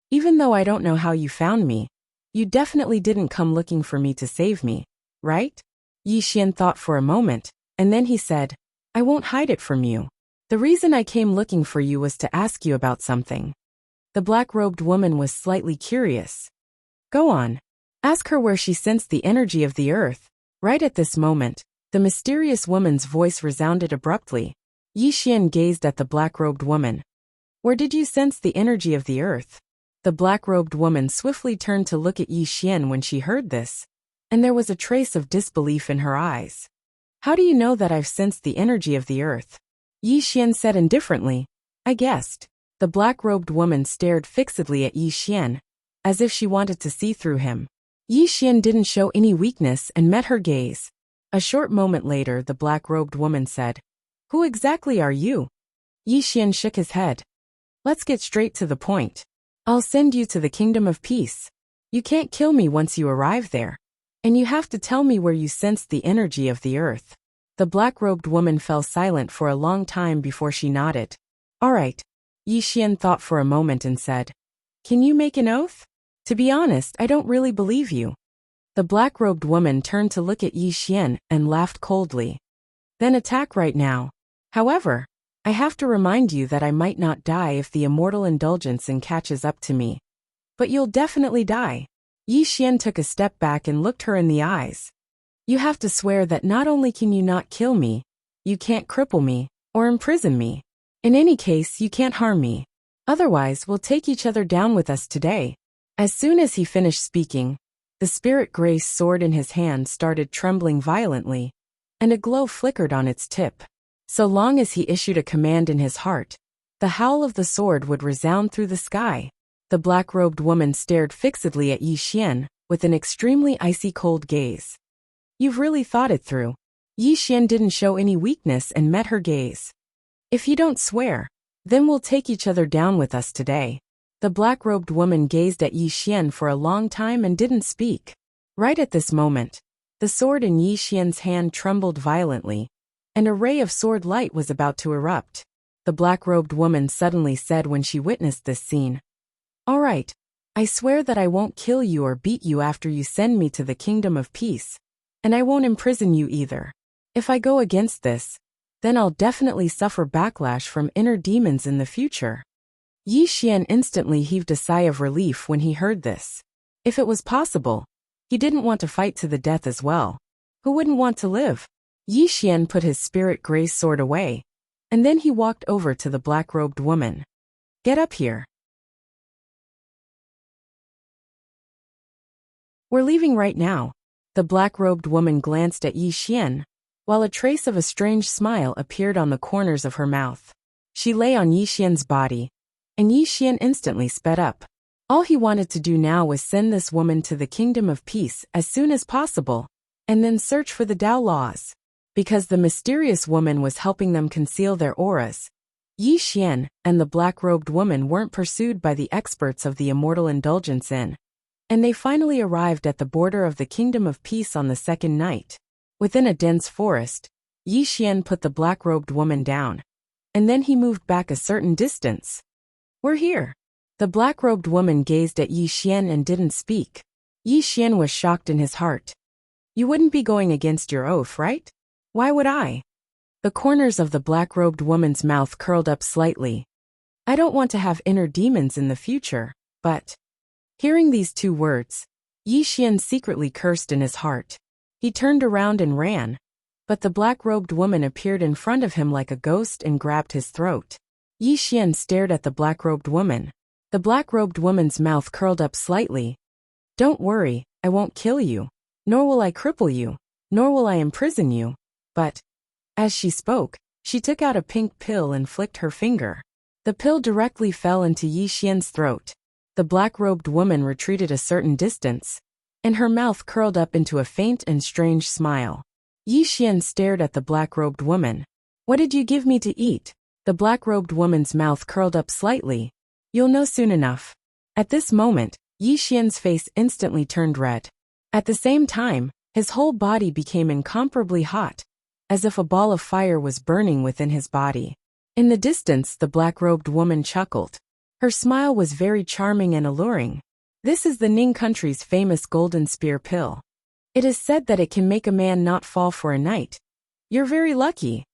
Even though I don't know how you found me, you definitely didn't come looking for me to save me, right? Yi Xian thought for a moment, and then he said, I won't hide it from you. The reason I came looking for you was to ask you about something. The black-robed woman was slightly curious. Go on. Ask her where she sensed the energy of the earth. Right at this moment, the mysterious woman's voice resounded abruptly. Yi Xian gazed at the black-robed woman. Where did you sense the energy of the earth? The black-robed woman swiftly turned to look at Yi Xian when she heard this, and there was a trace of disbelief in her eyes. How do you know that I've sensed the energy of the earth? Yi Xian said indifferently. I guessed. The black-robed woman stared fixedly at Yi Xian, as if she wanted to see through him. Yi Xian didn't show any weakness and met her gaze. A short moment later, the black-robed woman said, Who exactly are you? Yi Xian shook his head. Let's get straight to the point. I'll send you to the kingdom of peace. You can't kill me once you arrive there. And you have to tell me where you sensed the energy of the earth. The black-robed woman fell silent for a long time before she nodded. All right. Yi Xian thought for a moment and said, Can you make an oath? To be honest, I don't really believe you. The black-robed woman turned to look at Yi Xian and laughed coldly. Then attack right now. However, I have to remind you that I might not die if the immortal indulgence catches up to me. But you'll definitely die. Yi Xian took a step back and looked her in the eyes. You have to swear that not only can you not kill me, you can't cripple me, or imprison me. In any case, you can't harm me. Otherwise, we'll take each other down with us today. As soon as he finished speaking, the spirit grace sword in his hand started trembling violently, and a glow flickered on its tip. So long as he issued a command in his heart, the howl of the sword would resound through the sky. The black-robed woman stared fixedly at Yi Xian with an extremely icy cold gaze. You've really thought it through. Yi Xian didn't show any weakness and met her gaze. If you don't swear, then we'll take each other down with us today. The black-robed woman gazed at Yi Xian for a long time and didn't speak. Right at this moment, the sword in Yi Xian's hand trembled violently, and a ray of sword light was about to erupt. The black-robed woman suddenly said when she witnessed this scene, All right, I swear that I won't kill you or beat you after you send me to the kingdom of peace, and I won't imprison you either. If I go against this, then I'll definitely suffer backlash from inner demons in the future. Yi Xian instantly heaved a sigh of relief when he heard this. If it was possible, he didn't want to fight to the death as well. Who wouldn't want to live? Yi Xian put his spirit grace sword away, and then he walked over to the black-robed woman. Get up here. We're leaving right now. The black-robed woman glanced at Yi Xian, while a trace of a strange smile appeared on the corners of her mouth. She lay on Yi Xian's body, and Yi Xian instantly sped up. All he wanted to do now was send this woman to the kingdom of peace as soon as possible, and then search for the Tao laws. Because the mysterious woman was helping them conceal their auras, Yi Xian and the black-robed woman weren't pursued by the experts of the immortal indulgence and they finally arrived at the border of the Kingdom of Peace on the second night. Within a dense forest, Yi Xian put the black-robed woman down, and then he moved back a certain distance. "We're here." The black-robed woman gazed at Yi Xian and didn't speak. Yi Xian was shocked in his heart. "You wouldn't be going against your oath, right?" "Why would I?" The corners of the black-robed woman's mouth curled up slightly. "I don't want to have inner demons in the future, but..." Hearing these two words, Yi Xian secretly cursed in his heart. He turned around and ran, but the black-robed woman appeared in front of him like a ghost and grabbed his throat. Yi Xian stared at the black-robed woman. The black-robed woman's mouth curled up slightly. "Don't worry, I won't kill you, nor will I cripple you, nor will I imprison you, but..." As she spoke, she took out a pink pill and flicked her finger. The pill directly fell into Yi Xian's throat. The black-robed woman retreated a certain distance, and her mouth curled up into a faint and strange smile. Yi Xian stared at the black-robed woman. "What did you give me to eat?" The black-robed woman's mouth curled up slightly. "You'll know soon enough." At this moment, Yi Xian's face instantly turned red. At the same time, his whole body became incomparably hot, as if a ball of fire was burning within his body. In the distance, the black-robed woman chuckled. Her smile was very charming and alluring. "This is the Ning country's famous golden spear pill. It is said that it can make a man not fall for a night. You're very lucky."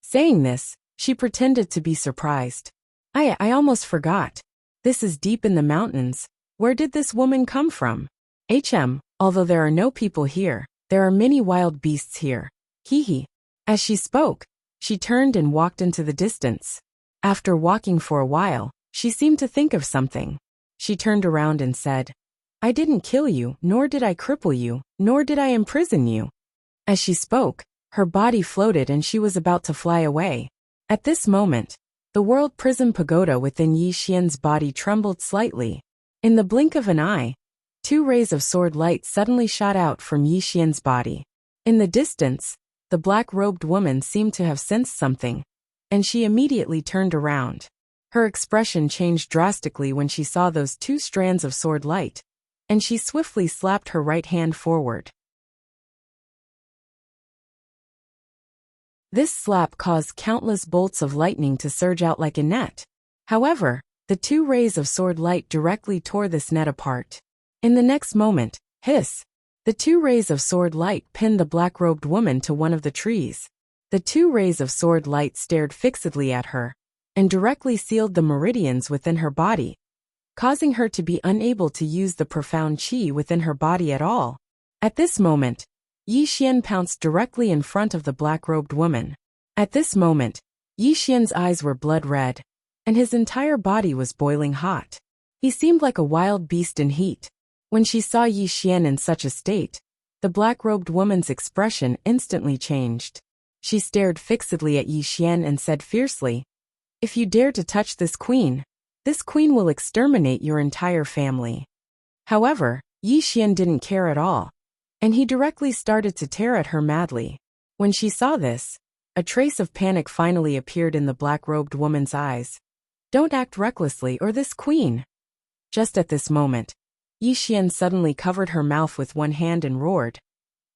Saying this, she pretended to be surprised. I almost forgot. This is deep in the mountains. Where did this woman come from?" Although there are no people here, there are many wild beasts here. Hee." As she spoke, she turned and walked into the distance. After walking for a while, she seemed to think of something. She turned around and said, "I didn't kill you, nor did I cripple you, nor did I imprison you." As she spoke, her body floated and she was about to fly away. At this moment, the world prism pagoda within Yi Xian's body trembled slightly. In the blink of an eye, 2 rays of sword light suddenly shot out from Yi Xian's body. In the distance, the black-robed woman seemed to have sensed something, and she immediately turned around. Her expression changed drastically when she saw those 2 strands of sword light, and she swiftly slapped her right hand forward. This slap caused countless bolts of lightning to surge out like a net. However, the 2 rays of sword light directly tore this net apart. In the next moment, hiss! The 2 rays of sword light pinned the black-robed woman to one of the trees. The 2 rays of sword light stared fixedly at her, and directly sealed the meridians within her body, causing her to be unable to use the profound qi within her body at all. At this moment, Yi Xian pounced directly in front of the black-robed woman. At this moment, Yi Xian's eyes were blood red, and his entire body was boiling hot. He seemed like a wild beast in heat. When she saw Yi Xian in such a state, the black-robed woman's expression instantly changed. She stared fixedly at Yi Xian and said fiercely, "If you dare to touch this queen will exterminate your entire family." However, Yi Xian didn't care at all, and he directly started to tear at her madly. When she saw this, a trace of panic finally appeared in the black-robed woman's eyes. "Don't act recklessly or this queen." Just at this moment, Yi Xian suddenly covered her mouth with one hand and roared,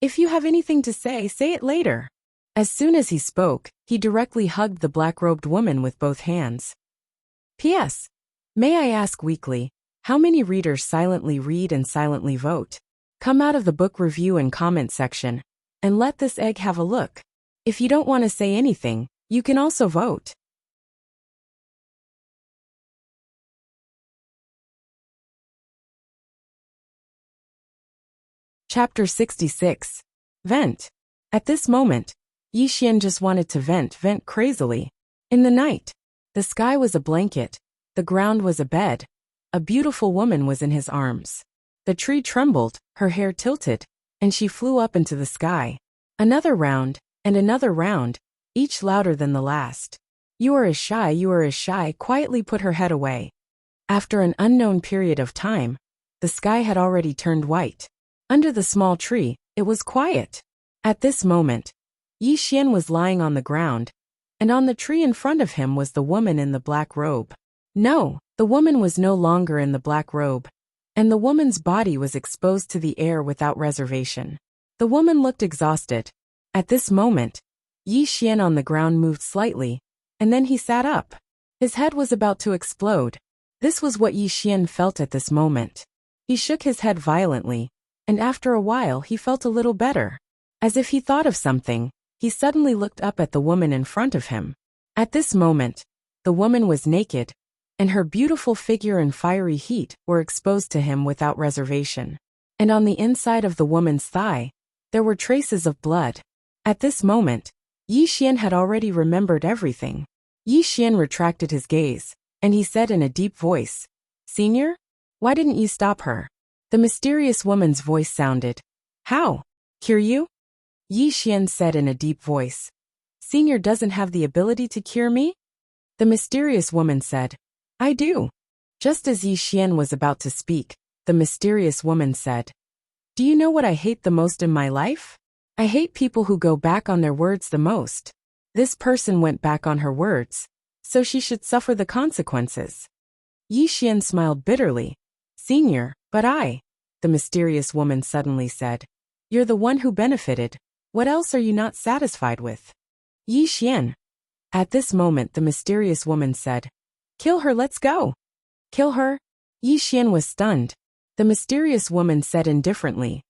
"If you have anything to say it later." As soon as he spoke, he directly hugged the black-robed woman with both hands. P.S. May I ask weekly, how many readers silently read and silently vote? Come out of the book review and comment section, and let this egg have a look. If you don't want to say anything, you can also vote. Chapter 66. Vent. At this moment, Yi Xian just wanted to vent crazily. In the night, the sky was a blanket, the ground was a bed, a beautiful woman was in his arms. The tree trembled, her hair tilted, and she flew up into the sky. Another round, and another round, each louder than the last. You are as shy, quietly put her head away. After an unknown period of time, the sky had already turned white. Under the small tree, it was quiet. At this moment, Yi Xian was lying on the ground, and on the tree in front of him was the woman in the black robe. No, the woman was no longer in the black robe. and the woman's body was exposed to the air without reservation. The woman looked exhausted. At this moment, Yi Xian on the ground moved slightly, and then he sat up. His head was about to explode. This was what Yi Xian felt at this moment. He shook his head violently, and after a while he felt a little better. As if he thought of something, he suddenly looked up at the woman in front of him. At this moment, the woman was naked, and her beautiful figure and fiery heat were exposed to him without reservation. And on the inside of the woman's thigh, there were traces of blood. At this moment, Yi Xian had already remembered everything. Yi Xian retracted his gaze, and he said in a deep voice, "Senior? Why didn't you stop her?" The mysterious woman's voice sounded. "How? Cure you?" Yi Xian said in a deep voice. "Senior doesn't have the ability to cure me?" The mysterious woman said, "I do." Just as Yi Xian was about to speak, the mysterious woman said, "Do you know what I hate the most in my life? I hate people who go back on their words the most. This person went back on her words, so she should suffer the consequences." Yi Xian smiled bitterly. "Senior, but the mysterious woman suddenly said. "You're the one who benefited. What else are you not satisfied with?" Yi Xian. At this moment the mysterious woman said, "Kill her, let's go." "Kill her?" Yi Xian was stunned. The mysterious woman said indifferently,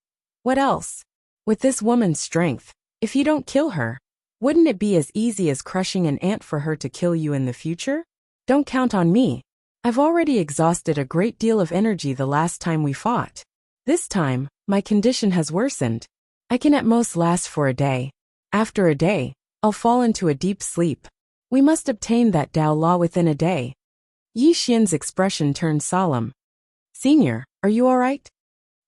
"What else? With this woman's strength, if you don't kill her, wouldn't it be as easy as crushing an ant for her to kill you in the future? Don't count on me. I've already exhausted a great deal of energy the last time we fought. This time, my condition has worsened. I can at most last for a day. After a day, I'll fall into a deep sleep. We must obtain that Tao law within a day." Yi Xian's expression turned solemn. "Senior, are you all right?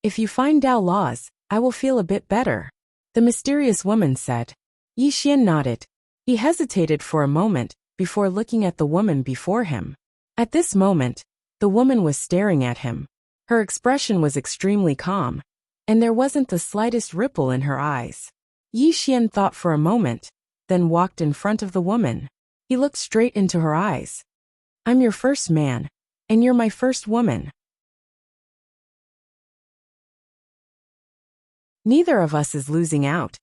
If you find Tao laws, I will feel a bit better," the mysterious woman said. Yi Xian nodded. He hesitated for a moment before looking at the woman before him. At this moment, the woman was staring at him. Her expression was extremely calm, and there wasn't the slightest ripple in her eyes. Yi Xian thought for a moment, then walked in front of the woman. He looked straight into her eyes. "I'm your first man, and you're my first woman. Neither of us is losing out."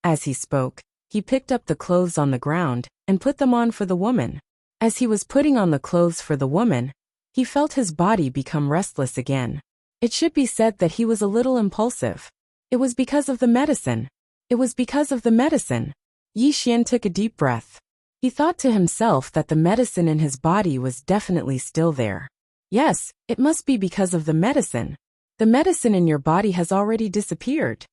As he spoke, he picked up the clothes on the ground and put them on for the woman. As he was putting on the clothes for the woman, he felt his body become restless again. It should be said that he was a little impulsive. It was because of the medicine. It was because of the medicine. Yi Xian took a deep breath. He thought to himself that the medicine in his body was definitely still there. Yes, it must be because of the medicine. The medicine in your body has already disappeared,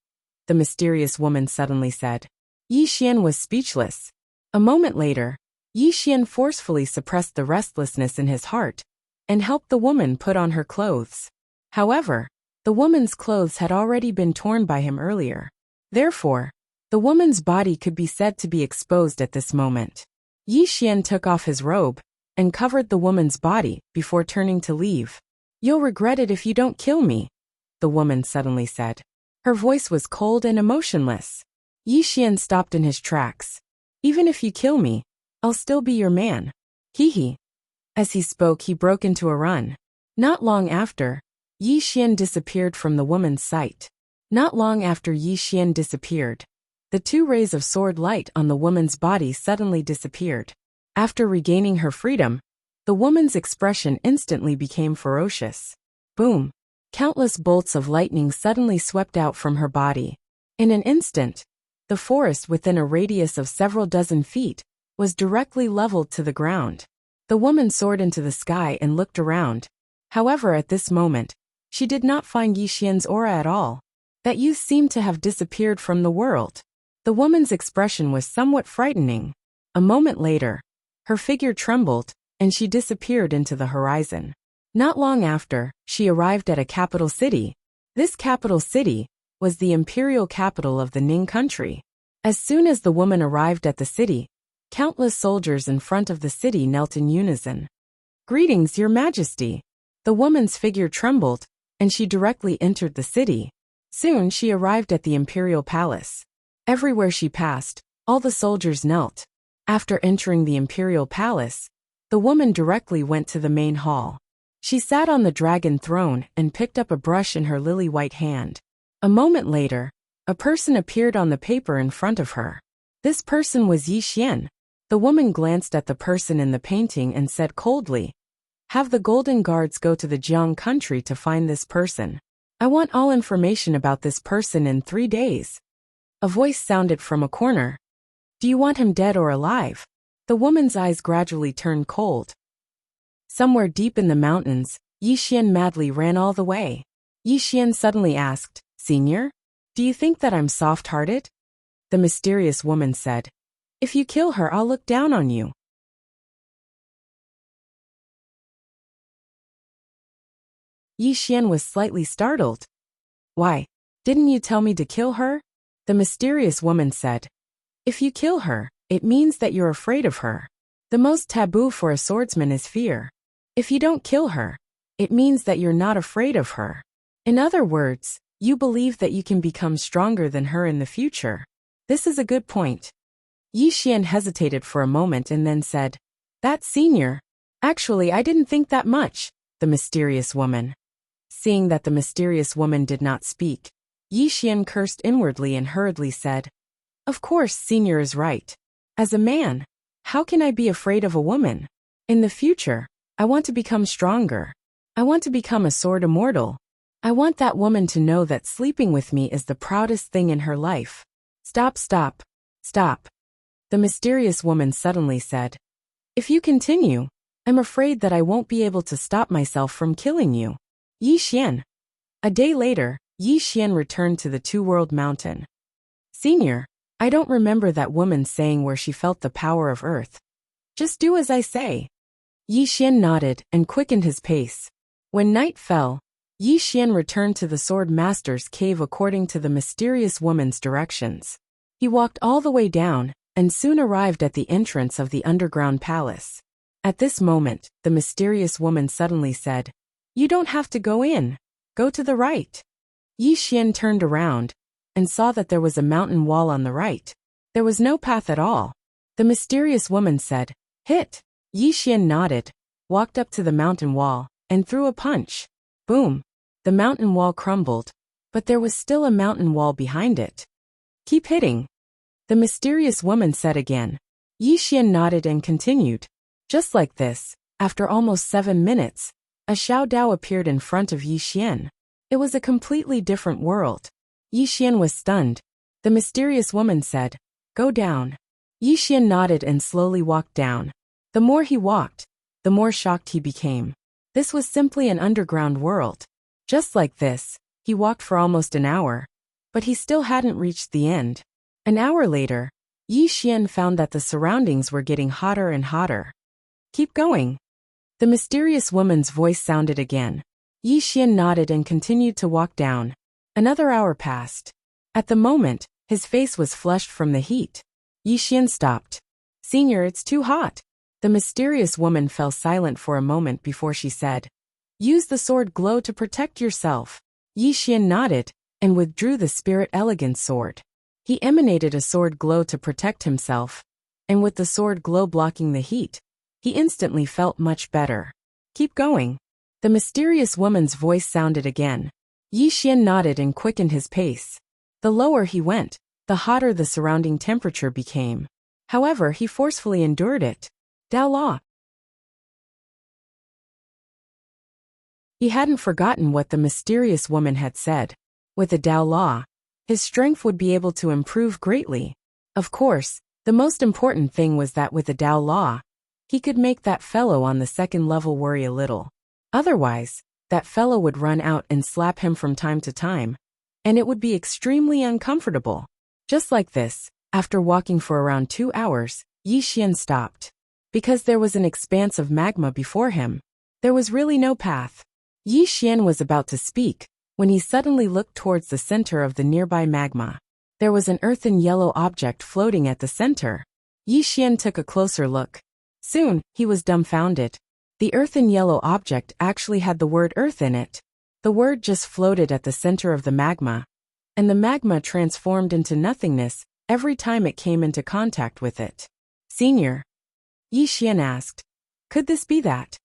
the mysterious woman suddenly said. Yi Xian was speechless. A moment later, Yi Xian forcefully suppressed the restlessness in his heart and helped the woman put on her clothes. However, the woman's clothes had already been torn by him earlier. Therefore, the woman's body could be said to be exposed at this moment. Yi Xian took off his robe and covered the woman's body before turning to leave. "You'll regret it if you don't kill me," the woman suddenly said. Her voice was cold and emotionless. Yi Xian stopped in his tracks. "Even if you kill me, I'll still be your man. Hee hee." As he spoke, he broke into a run. Not long after, Yi Xian disappeared from the woman's sight. Not long after Yi Xian disappeared, the 2 rays of sword light on the woman's body suddenly disappeared. After regaining her freedom, the woman's expression instantly became ferocious. Boom! Countless bolts of lightning suddenly swept out from her body. In an instant, the forest within a radius of several dozen feet was directly leveled to the ground. The woman soared into the sky and looked around. However, at this moment, she did not find Yi Xian's aura at all. That youth seemed to have disappeared from the world. The woman's expression was somewhat frightening. A moment later, her figure trembled, and she disappeared into the horizon. Not long after, she arrived at a capital city. This capital city was the imperial capital of the Ning country. As soon as the woman arrived at the city, countless soldiers in front of the city knelt in unison. "Greetings, Your Majesty." The woman's figure trembled, and she directly entered the city. Soon she arrived at the imperial palace. Everywhere she passed, all the soldiers knelt. After entering the imperial palace, the woman directly went to the main hall. She sat on the dragon throne and picked up a brush in her lily-white hand. A moment later, a person appeared on the paper in front of her. This person was Yi Xian. The woman glanced at the person in the painting and said coldly, "Have the Golden Guards go to the Jiang country to find this person. I want all information about this person in 3 days." A voice sounded from a corner. "Do you want him dead or alive?" The woman's eyes gradually turned cold. Somewhere deep in the mountains, Yi Xian madly ran all the way. Yi Xian suddenly asked, "Senior? Do you think that I'm soft-hearted?" The mysterious woman said, "If you kill her, I'll look down on you." Yi Xian was slightly startled. "Why, didn't you tell me to kill her?" The mysterious woman said, "If you kill her, it means that you're afraid of her. The most taboo for a swordsman is fear. If you don't kill her, it means that you're not afraid of her. In other words, you believe that you can become stronger than her in the future. This is a good point." Yi Xian hesitated for a moment and then said, "That's senior. Actually, I didn't think that much." The mysterious woman. Seeing that the mysterious woman did not speak, Yi Xian cursed inwardly and hurriedly said, "Of course, senior is right. As a man, how can I be afraid of a woman? In the future, I want to become stronger. I want to become a sword immortal. I want that woman to know that sleeping with me is the proudest thing in her life." "Stop, stop, stop." The mysterious woman suddenly said, "If you continue, I'm afraid that I won't be able to stop myself from killing you." Yi Xian. A day later, Yi Xian returned to the Two-World Mountain. "Senior, I don't remember that woman saying where she felt the power of earth. Just do as I say." Yi Xian nodded and quickened his pace. When night fell, Yi Xian returned to the Sword Master's cave according to the mysterious woman's directions. He walked all the way down, and soon arrived at the entrance of the underground palace. At this moment, the mysterious woman suddenly said, "You don't have to go in. Go to the right." Yi Xian turned around, and saw that there was a mountain wall on the right. There was no path at all. The mysterious woman said, "Hit." Yi Xian nodded, walked up to the mountain wall, and threw a punch. Boom! The mountain wall crumbled, but there was still a mountain wall behind it. "Keep hitting," the mysterious woman said again. Yi Xian nodded and continued. Just like this, after almost 7 minutes, a Xiao Dao appeared in front of Yi Xian. It was a completely different world. Yi Xian was stunned. The mysterious woman said, "Go down." Yi Xian nodded and slowly walked down. The more he walked, the more shocked he became. This was simply an underground world. Just like this, he walked for almost an hour, but he still hadn't reached the end. An hour later, Yi Xian found that the surroundings were getting hotter and hotter. "Keep going." The mysterious woman's voice sounded again. Yi Xian nodded and continued to walk down. Another hour passed. At the moment, his face was flushed from the heat. Yi Xian stopped. "Senior, it's too hot." The mysterious woman fell silent for a moment before she said, "Use the sword glow to protect yourself." Yi Xian nodded, and withdrew the spirit elegant sword. He emanated a sword glow to protect himself, and with the sword glow blocking the heat, he instantly felt much better. "Keep going." The mysterious woman's voice sounded again. Yi Xian nodded and quickened his pace. The lower he went, the hotter the surrounding temperature became. However, he forcefully endured it. Dao Law. He hadn't forgotten what the mysterious woman had said. With the Dao Law, his strength would be able to improve greatly. Of course, the most important thing was that with the Dao Law, he could make that fellow on the second level worry a little. Otherwise, that fellow would run out and slap him from time to time, and it would be extremely uncomfortable. Just like this, after walking for around 2 hours, Yi Xian stopped. Because there was an expanse of magma before him, there was really no path. Yi Xian was about to speak, when he suddenly looked towards the center of the nearby magma. There was an earthen yellow object floating at the center. Yi Xian took a closer look. Soon, he was dumbfounded. The earthen yellow object actually had the word earth in it. The word just floated at the center of the magma, and the magma transformed into nothingness every time it came into contact with it. "Senior," Yi Xian asked, "could this be that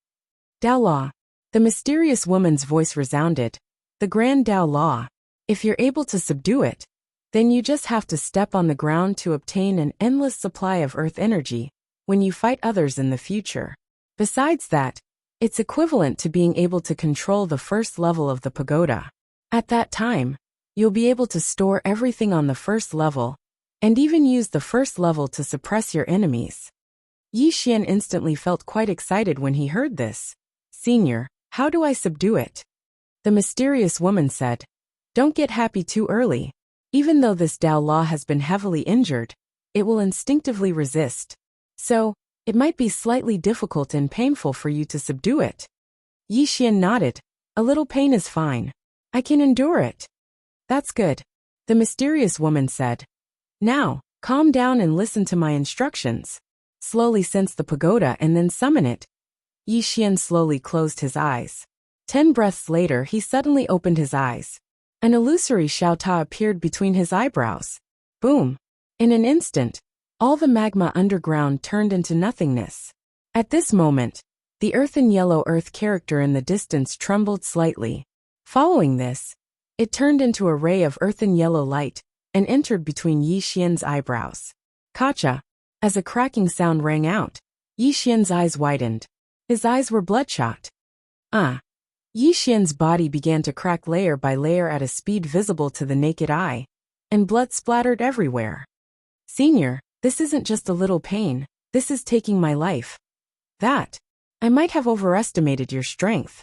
Dao Law?" The mysterious woman's voice resounded. The Grand Tao Law. If you're able to subdue it, then you just have to step on the ground to obtain an endless supply of earth energy when you fight others in the future. Besides that, it's equivalent to being able to control the first level of the pagoda. At that time, you'll be able to store everything on the first level, and even use the first level to suppress your enemies. Yi Xian instantly felt quite excited when he heard this. Senior, how do I subdue it? The mysterious woman said. Don't get happy too early. Even though this Tao Law has been heavily injured, it will instinctively resist. So, it might be slightly difficult and painful for you to subdue it. Yi Xian nodded. A little pain is fine. I can endure it. That's good. The mysterious woman said. Now, calm down and listen to my instructions. Slowly sense the pagoda and then summon it. Yi Xian slowly closed his eyes. 10 breaths later he suddenly opened his eyes. An illusory Xiaota appeared between his eyebrows. Boom! In an instant, all the magma underground turned into nothingness. At this moment, the earthen yellow earth character in the distance trembled slightly. Following this, it turned into a ray of earthen yellow light and entered between Yi Xian's eyebrows. Kacha! As a cracking sound rang out, Yi Xian's eyes widened. His eyes were bloodshot. Yi Xian's body began to crack layer by layer at a speed visible to the naked eye, and blood splattered everywhere. Senior, this isn't just a little pain, this is taking my life. I might have overestimated your strength.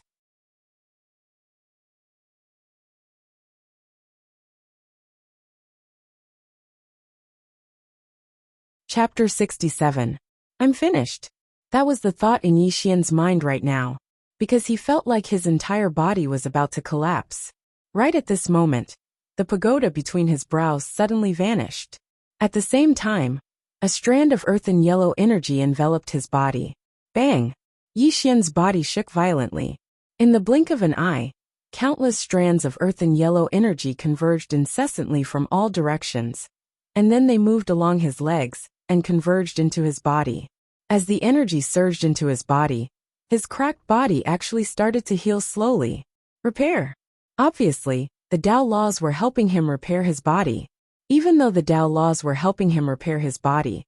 Chapter 67. I'm finished. That was the thought in Yi Xian's mind right now, because he felt like his entire body was about to collapse. Right at this moment, the pagoda between his brows suddenly vanished. At the same time, a strand of earthen yellow energy enveloped his body. Bang! Yi Xian's body shook violently. In the blink of an eye, countless strands of earthen yellow energy converged incessantly from all directions, and then they moved along his legs and converged into his body. As the energy surged into his body, his cracked body actually started to heal slowly. Repair. Obviously, the Tao laws were helping him repair his body. Even though the Tao laws were helping him repair his body,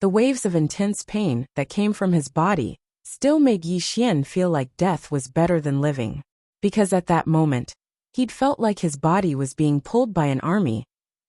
the waves of intense pain that came from his body still made Yi Xian feel like death was better than living. Because at that moment, he'd felt like his body was being pulled by an army,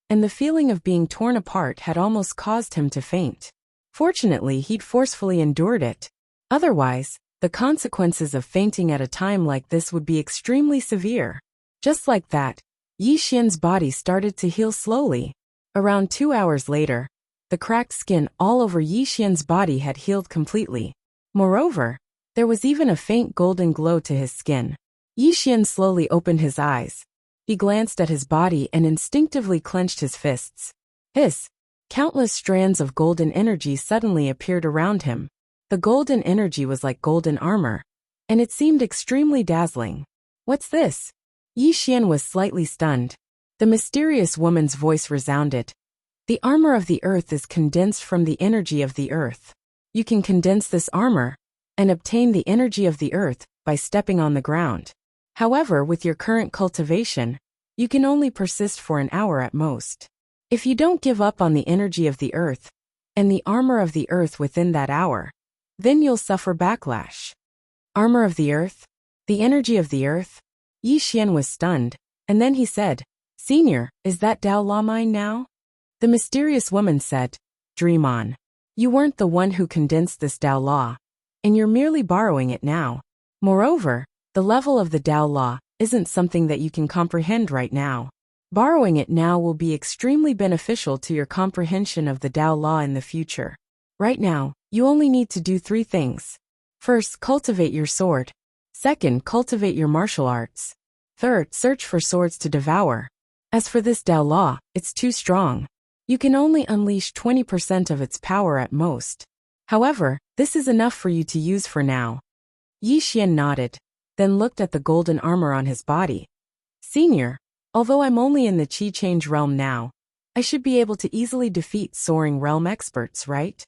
and the feeling of being torn apart had almost caused him to faint. Fortunately, he'd forcefully endured it. Otherwise, the consequences of fainting at a time like this would be extremely severe. Just like that, Yi Xian's body started to heal slowly. Around 2 hours later, the cracked skin all over Yi Xian's body had healed completely. Moreover, there was even a faint golden glow to his skin. Yi Xian slowly opened his eyes. He glanced at his body and instinctively clenched his fists. Hiss! Countless strands of golden energy suddenly appeared around him. The golden energy was like golden armor, and it seemed extremely dazzling. What's this? Yi Xian was slightly stunned. The mysterious woman's voice resounded. The armor of the earth is condensed from the energy of the earth. You can condense this armor and obtain the energy of the earth by stepping on the ground. However, with your current cultivation, you can only persist for an hour at most. If you don't give up on the energy of the earth and the armor of the earth within that hour, then you'll suffer backlash. Armor of the earth? The energy of the earth? Yi Xian was stunned, and then he said, Senior, is that Tao Law mine now? The mysterious woman said, Dream on. You weren't the one who condensed this Tao Law, and you're merely borrowing it now. Moreover, the level of the Tao Law isn't something that you can comprehend right now. Borrowing it now will be extremely beneficial to your comprehension of the Tao Law in the future. Right now, you only need to do 3 things. First, cultivate your sword. Second, cultivate your martial arts. Third, search for swords to devour. As for this Tao Law, it's too strong. You can only unleash 20% of its power at most. However, this is enough for you to use for now. Yi Xian nodded, then looked at the golden armor on his body. Senior, although I'm only in the Qi Change realm now, I should be able to easily defeat soaring realm experts, right?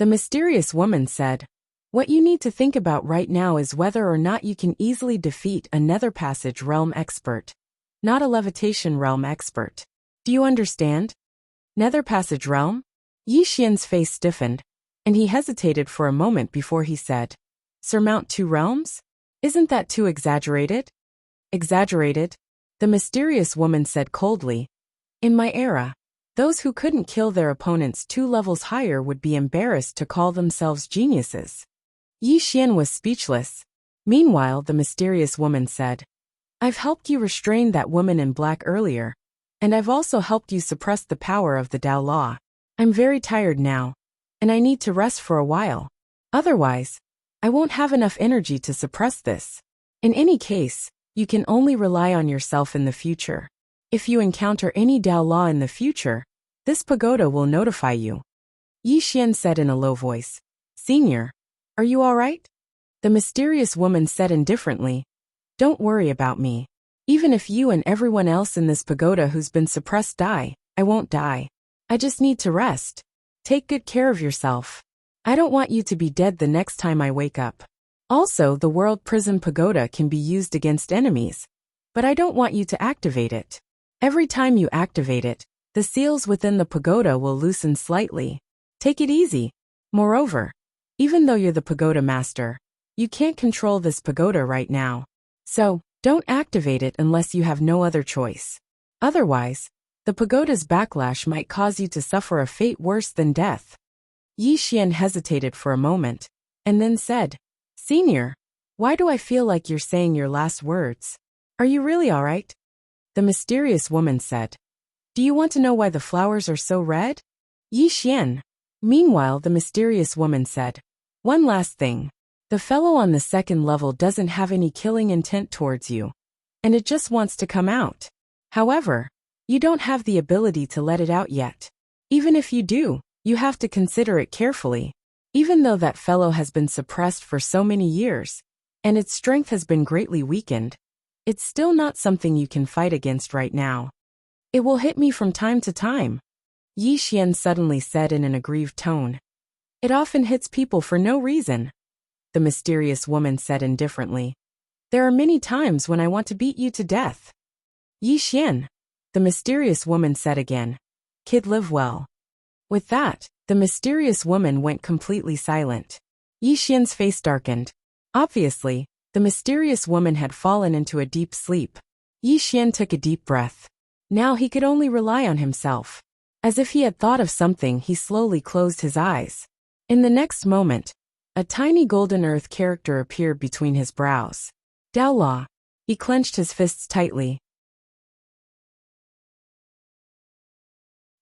The mysterious woman said, "What you need to think about right now is whether or not you can easily defeat a nether passage realm expert, not a levitation realm expert. Do you understand? Nether passage realm?" Yi Xian's face stiffened, and he hesitated for a moment before he said, "Surmount 2 realms? Isn't that too exaggerated?" "Exaggerated?" The mysterious woman said coldly. "In my era, those who couldn't kill their opponents 2 levels higher would be embarrassed to call themselves geniuses." Yi Xian was speechless. Meanwhile, the mysterious woman said, "I've helped you restrain that woman in black earlier, and I've also helped you suppress the power of the Dao Law. I'm very tired now, and I need to rest for a while. Otherwise, I won't have enough energy to suppress this. In any case, you can only rely on yourself in the future. If you encounter any Dao Law in the future, this pagoda will notify you." Yi Xian said in a low voice, "Senior, are you all right?" The mysterious woman said indifferently, "Don't worry about me. Even if you and everyone else in this pagoda who's been suppressed die, I won't die. I just need to rest. Take good care of yourself. I don't want you to be dead the next time I wake up. Also, the World Prison Pagoda can be used against enemies, but I don't want you to activate it. Every time you activate it, the seals within the pagoda will loosen slightly. Take it easy. Moreover, even though you're the pagoda master, you can't control this pagoda right now. So, don't activate it unless you have no other choice. Otherwise, the pagoda's backlash might cause you to suffer a fate worse than death." Yi Xian hesitated for a moment, and then said, "Senior, why do I feel like you're saying your last words? Are you really all right?" The mysterious woman said, "Do you want to know why the flowers are so red?" Yi Xian. Meanwhile, the mysterious woman said, "One last thing. The fellow on the 2nd level doesn't have any killing intent towards you, and it just wants to come out. However, you don't have the ability to let it out yet. Even if you do, you have to consider it carefully. Even though that fellow has been suppressed for so many years, and its strength has been greatly weakened, it's still not something you can fight against right now. It will hit me from time to time." Yi Xian suddenly said in an aggrieved tone. "It often hits people for no reason." The mysterious woman said indifferently, "There are many times when I want to beat you to death." "Yi Xian," the mysterious woman said again, "Kid, live well." With that, the mysterious woman went completely silent. Yi Xian's face darkened. Obviously, the mysterious woman had fallen into a deep sleep. Yi Xian took a deep breath. Now he could only rely on himself. As if he had thought of something, he slowly closed his eyes. In the next moment, a tiny golden earth character appeared between his brows. "Dao Law." He clenched his fists tightly.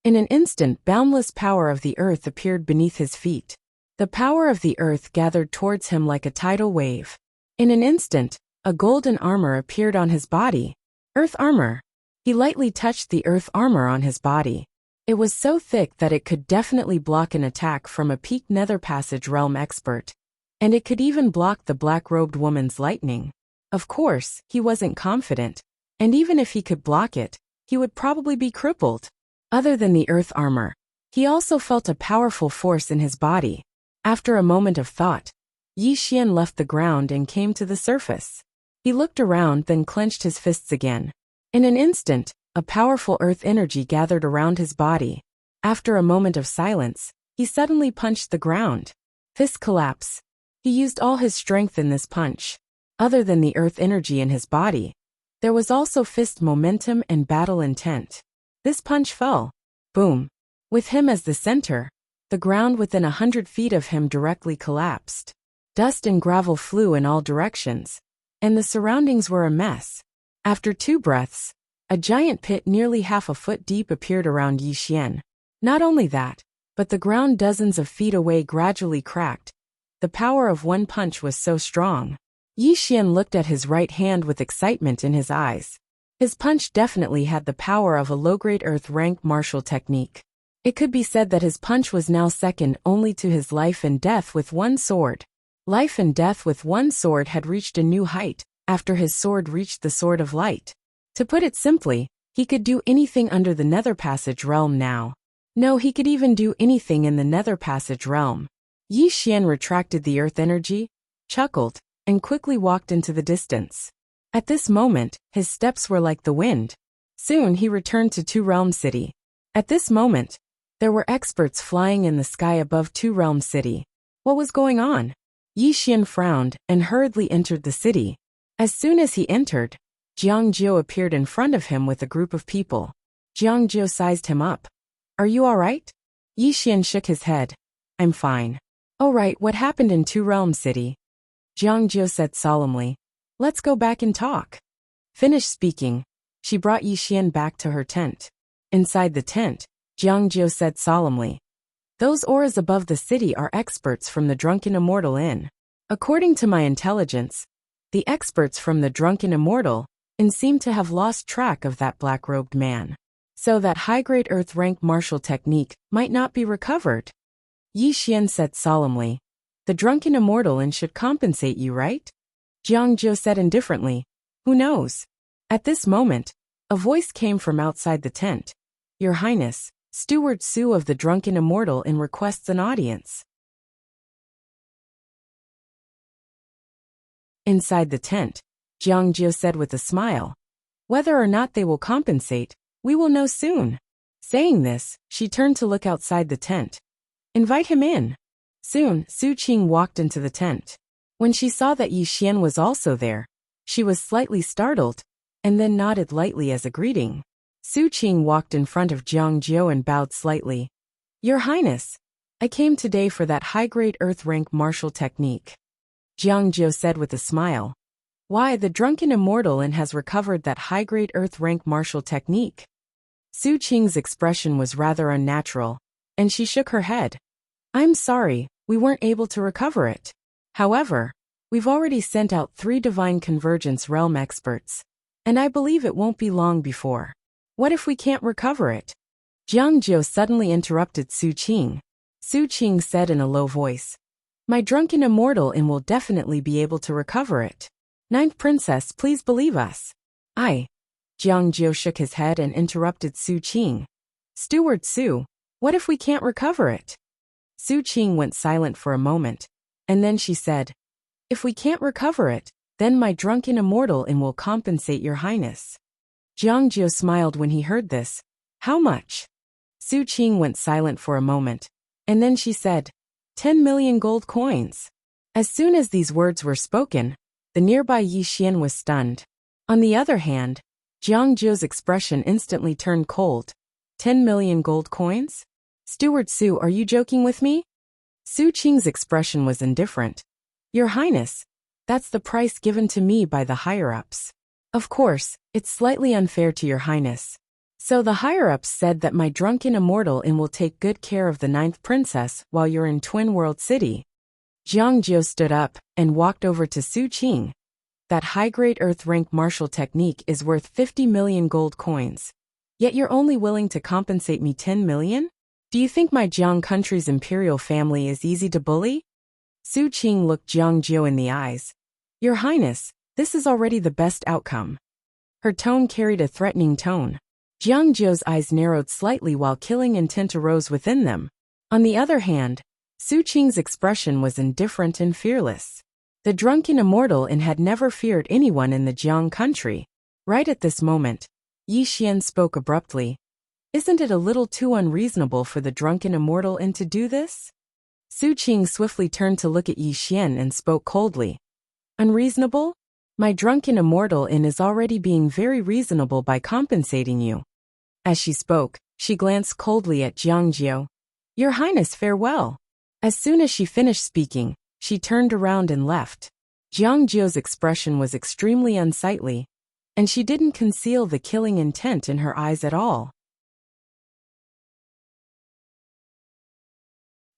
In an instant, boundless power of the earth appeared beneath his feet. The power of the earth gathered towards him like a tidal wave. In an instant, a golden armor appeared on his body. Earth armor. He lightly touched the earth armor on his body. It was so thick that it could definitely block an attack from a peaked nether passage realm expert. And it could even block the black-robed woman's lightning. Of course, he wasn't confident. And even if he could block it, he would probably be crippled. Other than the earth armor, he also felt a powerful force in his body. After a moment of thought, Yi Xian left the ground and came to the surface. He looked around, then clenched his fists again. In an instant, a powerful earth energy gathered around his body. After a moment of silence, he suddenly punched the ground. Fist collapse. He used all his strength in this punch. Other than the earth energy in his body, there was also fist momentum and battle intent. This punch fell. Boom. With him as the center, the ground within 100 feet of him directly collapsed. Dust and gravel flew in all directions, and the surroundings were a mess. After 2 breaths, a giant pit nearly half a foot deep appeared around Yi Xian. Not only that, but the ground dozens of feet away gradually cracked. The power of one punch was so strong. Yi Xian looked at his right hand with excitement in his eyes. His punch definitely had the power of a low-grade earth rank martial technique. It could be said that his punch was now second only to his life and death with one sword. Life and death with one sword had reached a new height, after his sword reached the Sword of Light. To put it simply, he could do anything under the Nether Passage realm now. No, he could even do anything in the Nether Passage realm. Yi Xian retracted the earth energy, chuckled, and quickly walked into the distance. At this moment, his steps were like the wind. Soon he returned to Two Realm City. At this moment, there were experts flying in the sky above Two Realm City. What was going on? Yi Xian frowned and hurriedly entered the city. As soon as he entered, Jiang Jiu appeared in front of him with a group of people. Jiang Jiu sized him up. Are you all right? Yi Xian shook his head. I'm fine. Oh right, what happened in Two Realm City? Jiang Jiu said solemnly. Let's go back and talk. Finished speaking, she brought Yi Xian back to her tent. Inside the tent, Jiang Jiu said solemnly. Those auras above the city are experts from the Drunken Immortal Inn. According to my intelligence, the experts from the Drunken Immortal Inn seem to have lost track of that black-robed man. So that high-grade earth rank martial technique might not be recovered. Yi Xian said solemnly. The Drunken Immortal Inn should compensate you, right? Jiang Jiu said indifferently. Who knows? At this moment, a voice came from outside the tent. Your Highness, Steward Su of the Drunken Immortal Inn requests an audience. Inside the tent, Jiang Jiu said with a smile. Whether or not they will compensate, we will know soon. Saying this, she turned to look outside the tent. Invite him in. Soon, Su Qing walked into the tent. When she saw that Yi Xian was also there, she was slightly startled, and then nodded lightly as a greeting. Su Qing walked in front of Jiang Jiu and bowed slightly. Your Highness, I came today for that high-grade earth rank martial technique. Jiang Jiu said with a smile. Why, the Drunken Immortal Inn has recovered that high-grade earth rank martial technique. Su Qing's expression was rather unnatural, and she shook her head. I'm sorry, we weren't able to recover it. However, we've already sent out 3 Divine Convergence Realm experts, and I believe it won't be long before. What if we can't recover it? Jiang Jiu suddenly interrupted Su Qing. Su Qing said in a low voice. My Drunken Immortal Inn will definitely be able to recover it. Ninth Princess, please believe us. Jiang Jiu shook his head and interrupted Su Qing. Steward Su, what if we can't recover it? Su Qing went silent for a moment, and then she said, If we can't recover it, then my Drunken Immortal Inn will compensate your Highness. Jiang Jiu smiled when he heard this. How much? Su Qing went silent for a moment, and then she said, 10 million gold coins. As soon as these words were spoken, the nearby Yi Xian was stunned. On the other hand, Jiang Jiu's expression instantly turned cold. 10 million gold coins? Steward Su, are you joking with me? Su Qing's expression was indifferent. Your Highness, that's the price given to me by the higher-ups. Of course, it's slightly unfair to your Highness. So the higher-ups said that my Drunken Immortal Inn will take good care of the 9th princess while you're in Twin World City. Jiang Jiu stood up and walked over to Su Qing. That high-grade earth rank martial technique is worth 50 million gold coins. Yet you're only willing to compensate me 10 million? Do you think my Jiang country's imperial family is easy to bully? Su Qing looked Jiang Jiu in the eyes. Your Highness, this is already the best outcome. Her tone carried a threatening tone. Jiang Jiu's eyes narrowed slightly while killing intent arose within them. On the other hand, Su Qing's expression was indifferent and fearless. The Drunken Immortal Inn had never feared anyone in the Jiang country. Right at this moment, Yi Xian spoke abruptly. Isn't it a little too unreasonable for the Drunken Immortal Inn to do this? Su Qing swiftly turned to look at Yi Xian and spoke coldly. Unreasonable? My Drunken Immortal Inn is already being very reasonable by compensating you. As she spoke, she glanced coldly at Jiang Jiu. Your Highness, farewell. As soon as she finished speaking, she turned around and left. Jiang Jiu's expression was extremely unsightly, and she didn't conceal the killing intent in her eyes at all.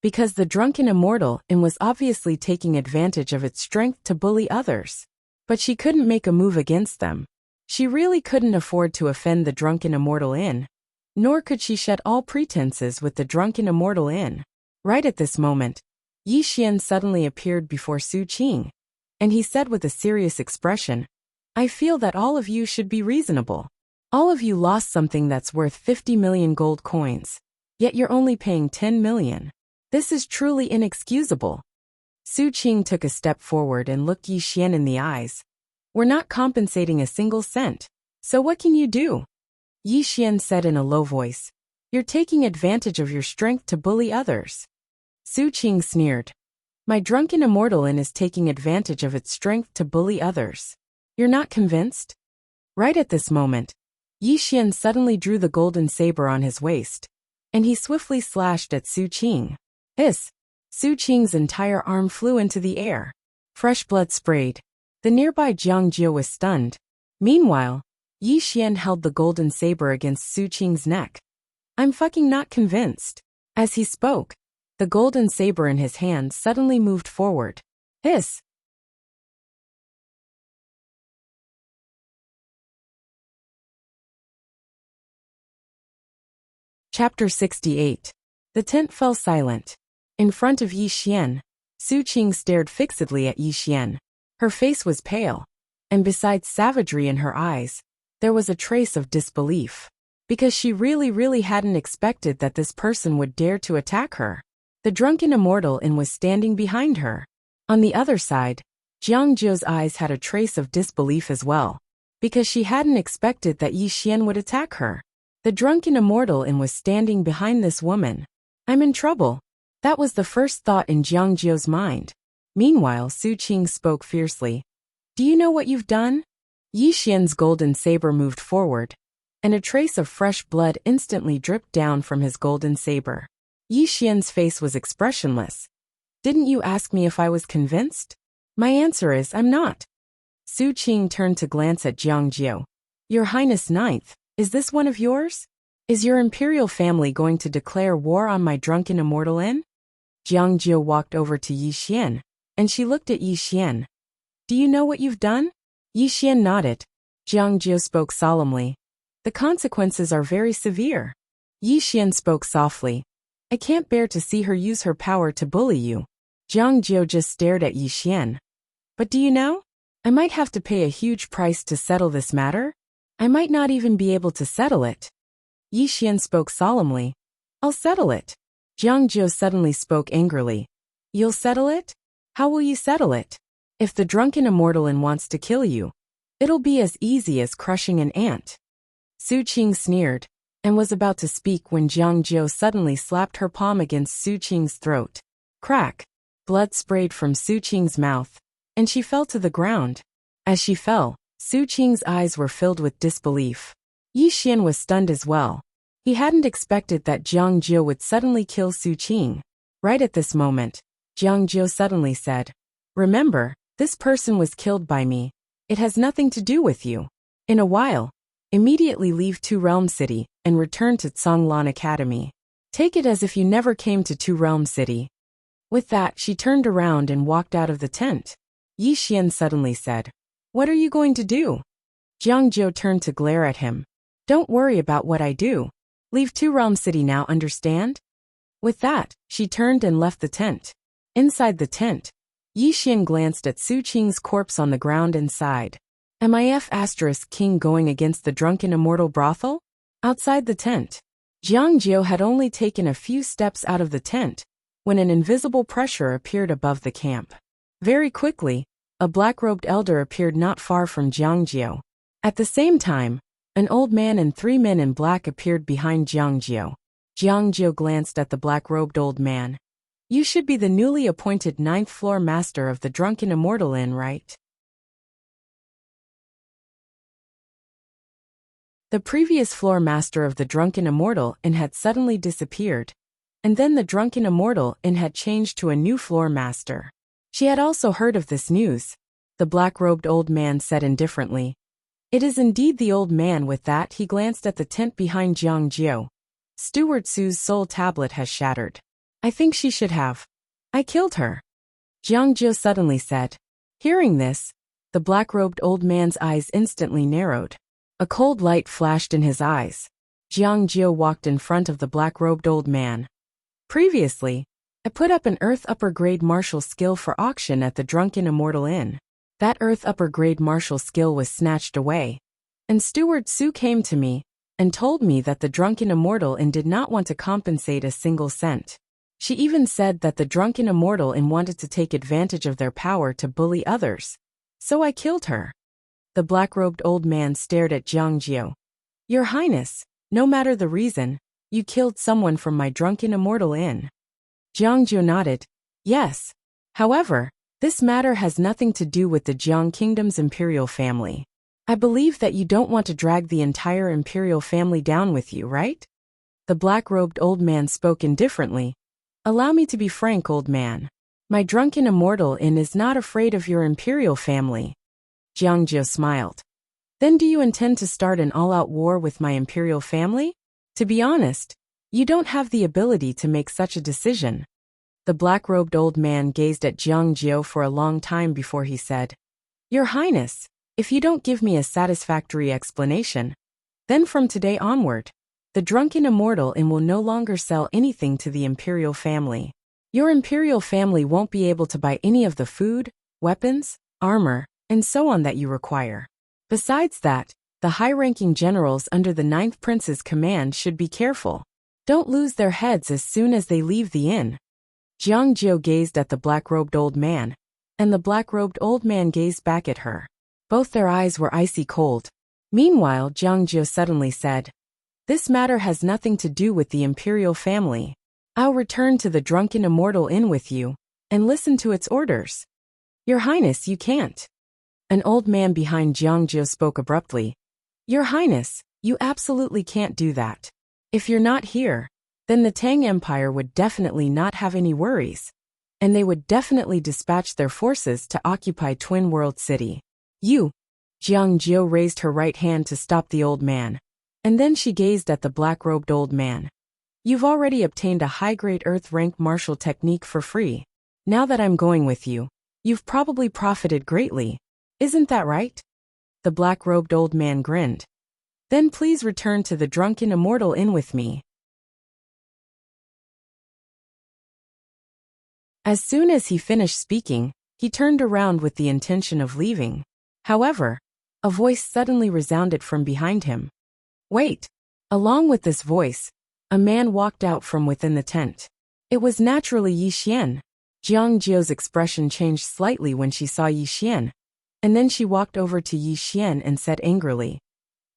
Because the Drunken Immortal Inn was obviously taking advantage of its strength to bully others. But she couldn't make a move against them. She really couldn't afford to offend the Drunken Immortal Inn, nor could she shed all pretenses with the Drunken Immortal Inn. Right at this moment, Yi Xian suddenly appeared before Su Qing, and he said with a serious expression, I feel that all of you should be reasonable. All of you lost something that's worth 50 million gold coins, yet you're only paying 10 million. This is truly inexcusable. Su Qing took a step forward and looked Yi Xian in the eyes. We're not compensating a single cent. So what can you do? Yi Xian said in a low voice. You're taking advantage of your strength to bully others. Su Qing sneered. My drunken immortal is taking advantage of its strength to bully others. You're not convinced? Right at this moment, Yi Xian suddenly drew the golden saber on his waist, and he swiftly slashed at Su Qing. Hiss! Su Qing's entire arm flew into the air. Fresh blood sprayed. The nearby Jiang Jio was stunned. Meanwhile, Yi Xian held the golden saber against Su Qing's neck. I'm fucking not convinced. As he spoke, the golden saber in his hand suddenly moved forward. Hiss! Chapter 68. The tent fell silent. In front of Yi Xian, Su Qing stared fixedly at Yi Xian. Her face was pale, and besides savagery in her eyes, there was a trace of disbelief. Because she really hadn't expected that this person would dare to attack her. The drunken immortal was standing behind her. On the other side, Jiang Zhou's eyes had a trace of disbelief as well, because she hadn't expected that Yi Xian would attack her. The drunken immortal was standing behind this woman. I'm in trouble. That was the first thought in Jiang Zhou's mind. Meanwhile, Su Qing spoke fiercely. Do you know what you've done? Yi Xian's golden saber moved forward, and a trace of fresh blood instantly dripped down from his golden saber. Yi Xian's face was expressionless. Didn't you ask me if I was convinced? My answer is I'm not. Su Qing turned to glance at Jiang Zhou. Your Highness Ninth, is this one of yours? Is your imperial family going to declare war on my drunken immortal inn? Jiang Zhou walked over to Yi Xian, and she looked at Yi Xian. Do you know what you've done? Yi Xian nodded. Jiang Zhou spoke solemnly. The consequences are very severe. Yi Xian spoke softly. I can't bear to see her use her power to bully you. Jiang Zhou just stared at Yi Xian. But do you know? I might have to pay a huge price to settle this matter. I might not even be able to settle it. Yi Xian spoke solemnly. I'll settle it. Jiang Zhou suddenly spoke angrily. You'll settle it? How will you settle it? If the drunken immortal wants to kill you, it'll be as easy as crushing an ant. Su Qing sneered, and was about to speak when Jiang Zhou suddenly slapped her palm against Su Qing's throat. Crack! Blood sprayed from Su Qing's mouth, and she fell to the ground. As she fell, Su Qing's eyes were filled with disbelief. Yi Xian was stunned as well. He hadn't expected that Jiang Zhou would suddenly kill Su Qing. Right at this moment, Jiang Zhou suddenly said, Remember, this person was killed by me. It has nothing to do with you. In a while, immediately leave Two Realm City and return to Conglan Academy. Take it as if you never came to Two Realm City. With that, she turned around and walked out of the tent. Yi Xian suddenly said, What are you going to do? Jiang Zhou turned to glare at him. Don't worry about what I do. Leave Two Realm City now, understand? With that, she turned and left the tent. Inside the tent, Yi Xian glanced at Su Qing's corpse on the ground and sighed. MIF** king going against the drunken immortal brothel? Outside the tent, Jiang Zhou had only taken a few steps out of the tent when an invisible pressure appeared above the camp. Very quickly, a black-robed elder appeared not far from Jiang Zhou. At the same time, an old man and 3 men in black appeared behind Jiang Zhou. Jiang Zhou glanced at the black-robed old man. You should be the newly appointed 9th floor master of the Drunken Immortal Inn, right? The previous floor master of the Drunken Immortal Inn had suddenly disappeared, and then the Drunken Immortal Inn had changed to a new floor master. She had also heard of this news. The black-robed old man said indifferently. It is indeed the old man. With that, he glanced at the tent behind Jiang Zhou. Steward Su's soul tablet has shattered. I think she should have. I killed her. Jiang Zhou suddenly said. Hearing this, the black-robed old man's eyes instantly narrowed. A cold light flashed in his eyes. Jiang Zhou walked in front of the black-robed old man. Previously, I put up an Earth Upper Grade martial skill for auction at the Drunken Immortal Inn. That Earth Upper Grade martial skill was snatched away, and Steward Su came to me and told me that the Drunken Immortal Inn did not want to compensate a single cent. She even said that the drunken immortal wanted to take advantage of their power to bully others. So I killed her. The black-robed old man stared at Jiang Jiu. Your Highness, no matter the reason, you killed someone from my drunken immortal inn. Jiang Jiu nodded. Yes. However, this matter has nothing to do with the Jiang Kingdom's imperial family. I believe that you don't want to drag the entire imperial family down with you, right? The black-robed old man spoke indifferently. Allow me to be frank, old man. My drunken immortal inn is not afraid of your imperial family. Jiang Jiu smiled. Then do you intend to start an all-out war with my imperial family? To be honest, you don't have the ability to make such a decision. The black-robed old man gazed at Jiang Jiu for a long time before he said, Your Highness, if you don't give me a satisfactory explanation, then from today onward, the drunken immortal inn will no longer sell anything to the imperial family. Your imperial family won't be able to buy any of the food, weapons, armor, and so on that you require. Besides that, the high-ranking generals under the 9th Prince's command should be careful. Don't lose their heads as soon as they leave the inn. Jiang Jiu gazed at the black-robed old man, and the black-robed old man gazed back at her. Both their eyes were icy cold. Meanwhile, Jiang Jiu suddenly said, This matter has nothing to do with the imperial family. I'll return to the drunken immortal inn with you, and listen to its orders. Your Highness, you can't. An old man behind Jiang Jiu spoke abruptly. Your Highness, you absolutely can't do that. If you're not here, then the Tang Empire would definitely not have any worries, and they would definitely dispatch their forces to occupy Twin World City. You. Jiang Jiu raised her right hand to stop the old man, and then she gazed at the black-robed old man. You've already obtained a high-grade Earth-rank martial technique for free. Now that I'm going with you, you've probably profited greatly. Isn't that right? The black-robed old man grinned. Then please return to the drunken immortal inn with me. As soon as he finished speaking, he turned around with the intention of leaving. However, a voice suddenly resounded from behind him. Wait! Along with this voice, a man walked out from within the tent. It was naturally Yi Xian. Jiang Jiu's expression changed slightly when she saw Yi Xian, and then she walked over to Yi Xian and said angrily,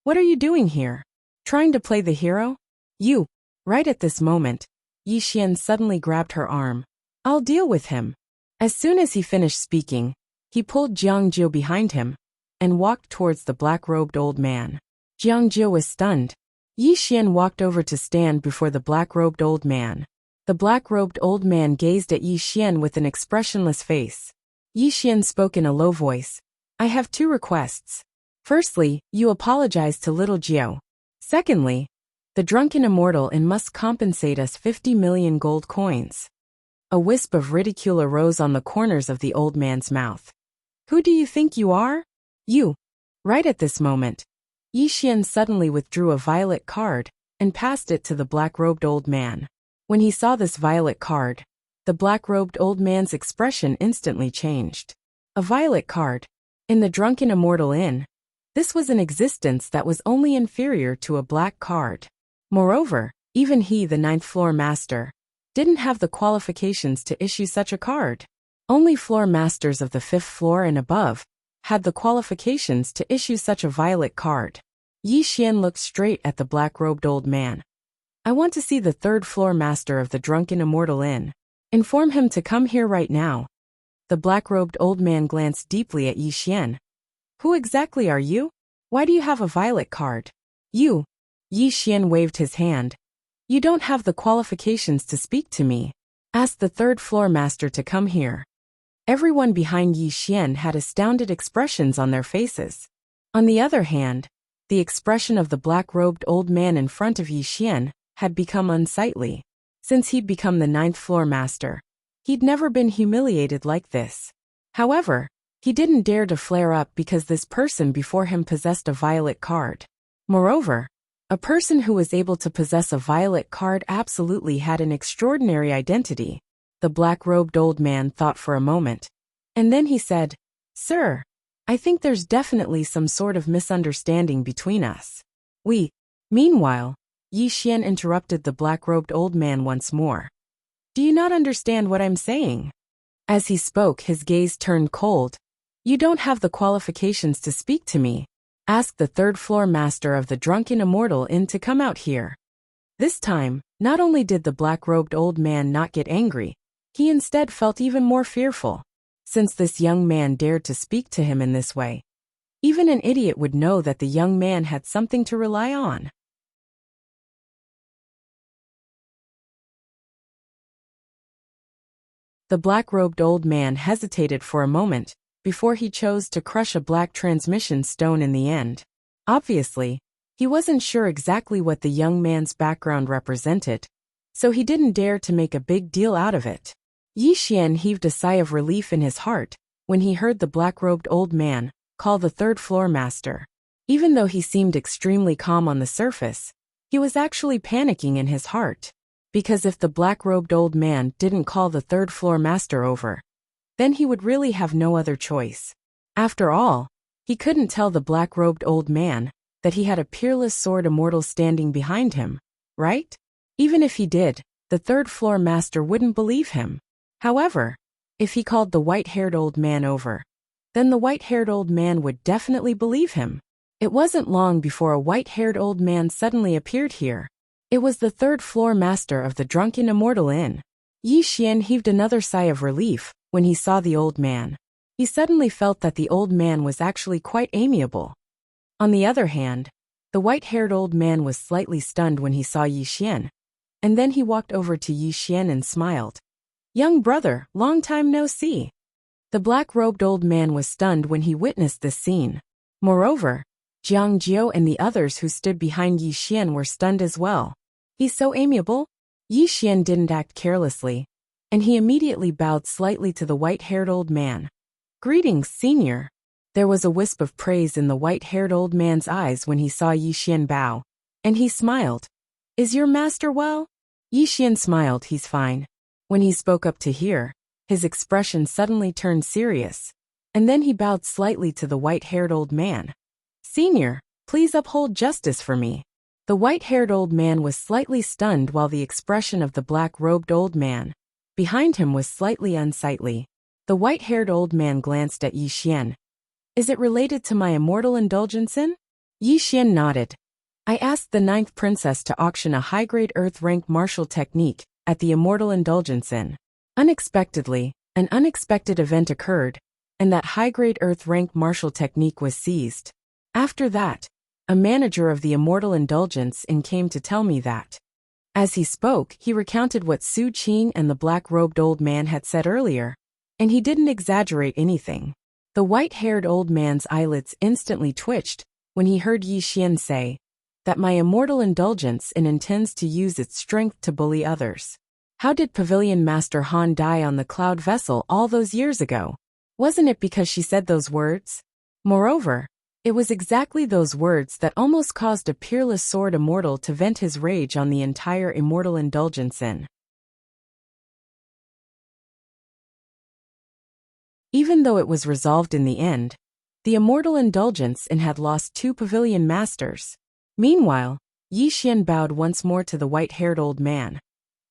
What are you doing here? Trying to play the hero? You! Right at this moment, Yi Xian suddenly grabbed her arm. I'll deal with him. As soon as he finished speaking, he pulled Jiang Jiu behind him and walked towards the black-robed old man. Jiang Jiu was stunned. Yi Xian walked over to stand before the black-robed old man. The black-robed old man gazed at Yi Xian with an expressionless face. Yi Xian spoke in a low voice. I have 2 requests. Firstly, you apologize to little Jiu. Secondly, the drunken immortal must compensate us 50 million gold coins. A wisp of ridicule arose on the corners of the old man's mouth. Who do you think you are? You. Right at this moment, Yi Xian suddenly withdrew a violet card and passed it to the black-robed old man. When he saw this violet card, the black-robed old man's expression instantly changed. A violet card. In the drunken immortal inn, this was an existence that was only inferior to a black card. Moreover, even he, the 9th floor master, didn't have the qualifications to issue such a card. Only floor masters of the 5th floor and above had the qualifications to issue such a violet card. Yi Xian looked straight at the black-robed old man. I want to see the 3rd floor master of the drunken immortal inn. Inform him to come here right now. The black-robed old man glanced deeply at Yi Xian. Who exactly are you? Why do you have a violet card? You. Yi Xian waved his hand. You don't have the qualifications to speak to me. Ask the 3rd floor master to come here. Everyone behind Yi Xian had astounded expressions on their faces. On the other hand, the expression of the black-robed old man in front of Yi Xian had become unsightly. Since he'd become the 9th floor master, he'd never been humiliated like this. However, he didn't dare to flare up because this person before him possessed a violet card. Moreover, a person who was able to possess a violet card absolutely had an extraordinary identity. The black-robed old man thought for a moment, and then he said, Sir, I think there's definitely some sort of misunderstanding between us. Meanwhile, Yi Xian interrupted the black-robed old man once more. Do you not understand what I'm saying? As he spoke, his gaze turned cold. You don't have the qualifications to speak to me. Ask the third-floor master of the drunken immortal inn to come out here. This time, not only did the black-robed old man not get angry, he instead felt even more fearful. Since this young man dared to speak to him in this way, even an idiot would know that the young man had something to rely on. The black-robed old man hesitated for a moment before he chose to crush a black transmission stone in the end. Obviously, he wasn't sure exactly what the young man's background represented, so he didn't dare to make a big deal out of it. Yi Xian heaved a sigh of relief in his heart when he heard the black-robed old man call the third-floor master. Even though he seemed extremely calm on the surface, he was actually panicking in his heart. Because if the black-robed old man didn't call the third-floor master over, then he would really have no other choice. After all, he couldn't tell the black-robed old man that he had a peerless sword immortal standing behind him, right? Even if he did, the third-floor master wouldn't believe him. However, if he called the white-haired old man over, then the white-haired old man would definitely believe him. It wasn't long before a white-haired old man suddenly appeared here. It was the third-floor master of the drunken immortal inn. Yi Xian heaved another sigh of relief when he saw the old man. He suddenly felt that the old man was actually quite amiable. On the other hand, the white-haired old man was slightly stunned when he saw Yi Xian, and then he walked over to Yi Xian and smiled. Young brother, long time no see. The black-robed old man was stunned when he witnessed this scene. Moreover, Jiang Jiao and the others who stood behind Yi Xian were stunned as well. He's so amiable. Yi Xian didn't act carelessly, and he immediately bowed slightly to the white-haired old man. Greetings, senior. There was a wisp of praise in the white-haired old man's eyes when he saw Yi Xian bow, and he smiled. Is your master well? Yi Xian smiled. He's fine. When he spoke up to hear, his expression suddenly turned serious, and then he bowed slightly to the white-haired old man. Senior, please uphold justice for me. The white-haired old man was slightly stunned while the expression of the black-robed old man behind him was slightly unsightly. The white-haired old man glanced at Yi Xian. Is it related to my immortal indulgence in? Yi Xian nodded. I asked the 9th princess to auction a high-grade earth-rank martial technique at the immortal indulgence inn. Unexpectedly, an unexpected event occurred, and that high-grade earth-rank martial technique was seized. After that, a manager of the immortal indulgence inn came to tell me that. As he spoke, he recounted what Su Qing and the black-robed old man had said earlier, and he didn't exaggerate anything. The white-haired old man's eyelids instantly twitched when he heard Yi Xian say that my immortal indulgence inn intends to use its strength to bully others. How did Pavilion Master Han die on the cloud vessel all those years ago? Wasn't it because she said those words? Moreover, it was exactly those words that almost caused a peerless sword immortal to vent his rage on the entire immortal indulgence inn. Even though it was resolved in the end, the immortal indulgence inn had lost 2 pavilion masters. Meanwhile, Yi Xian bowed once more to the white-haired old man.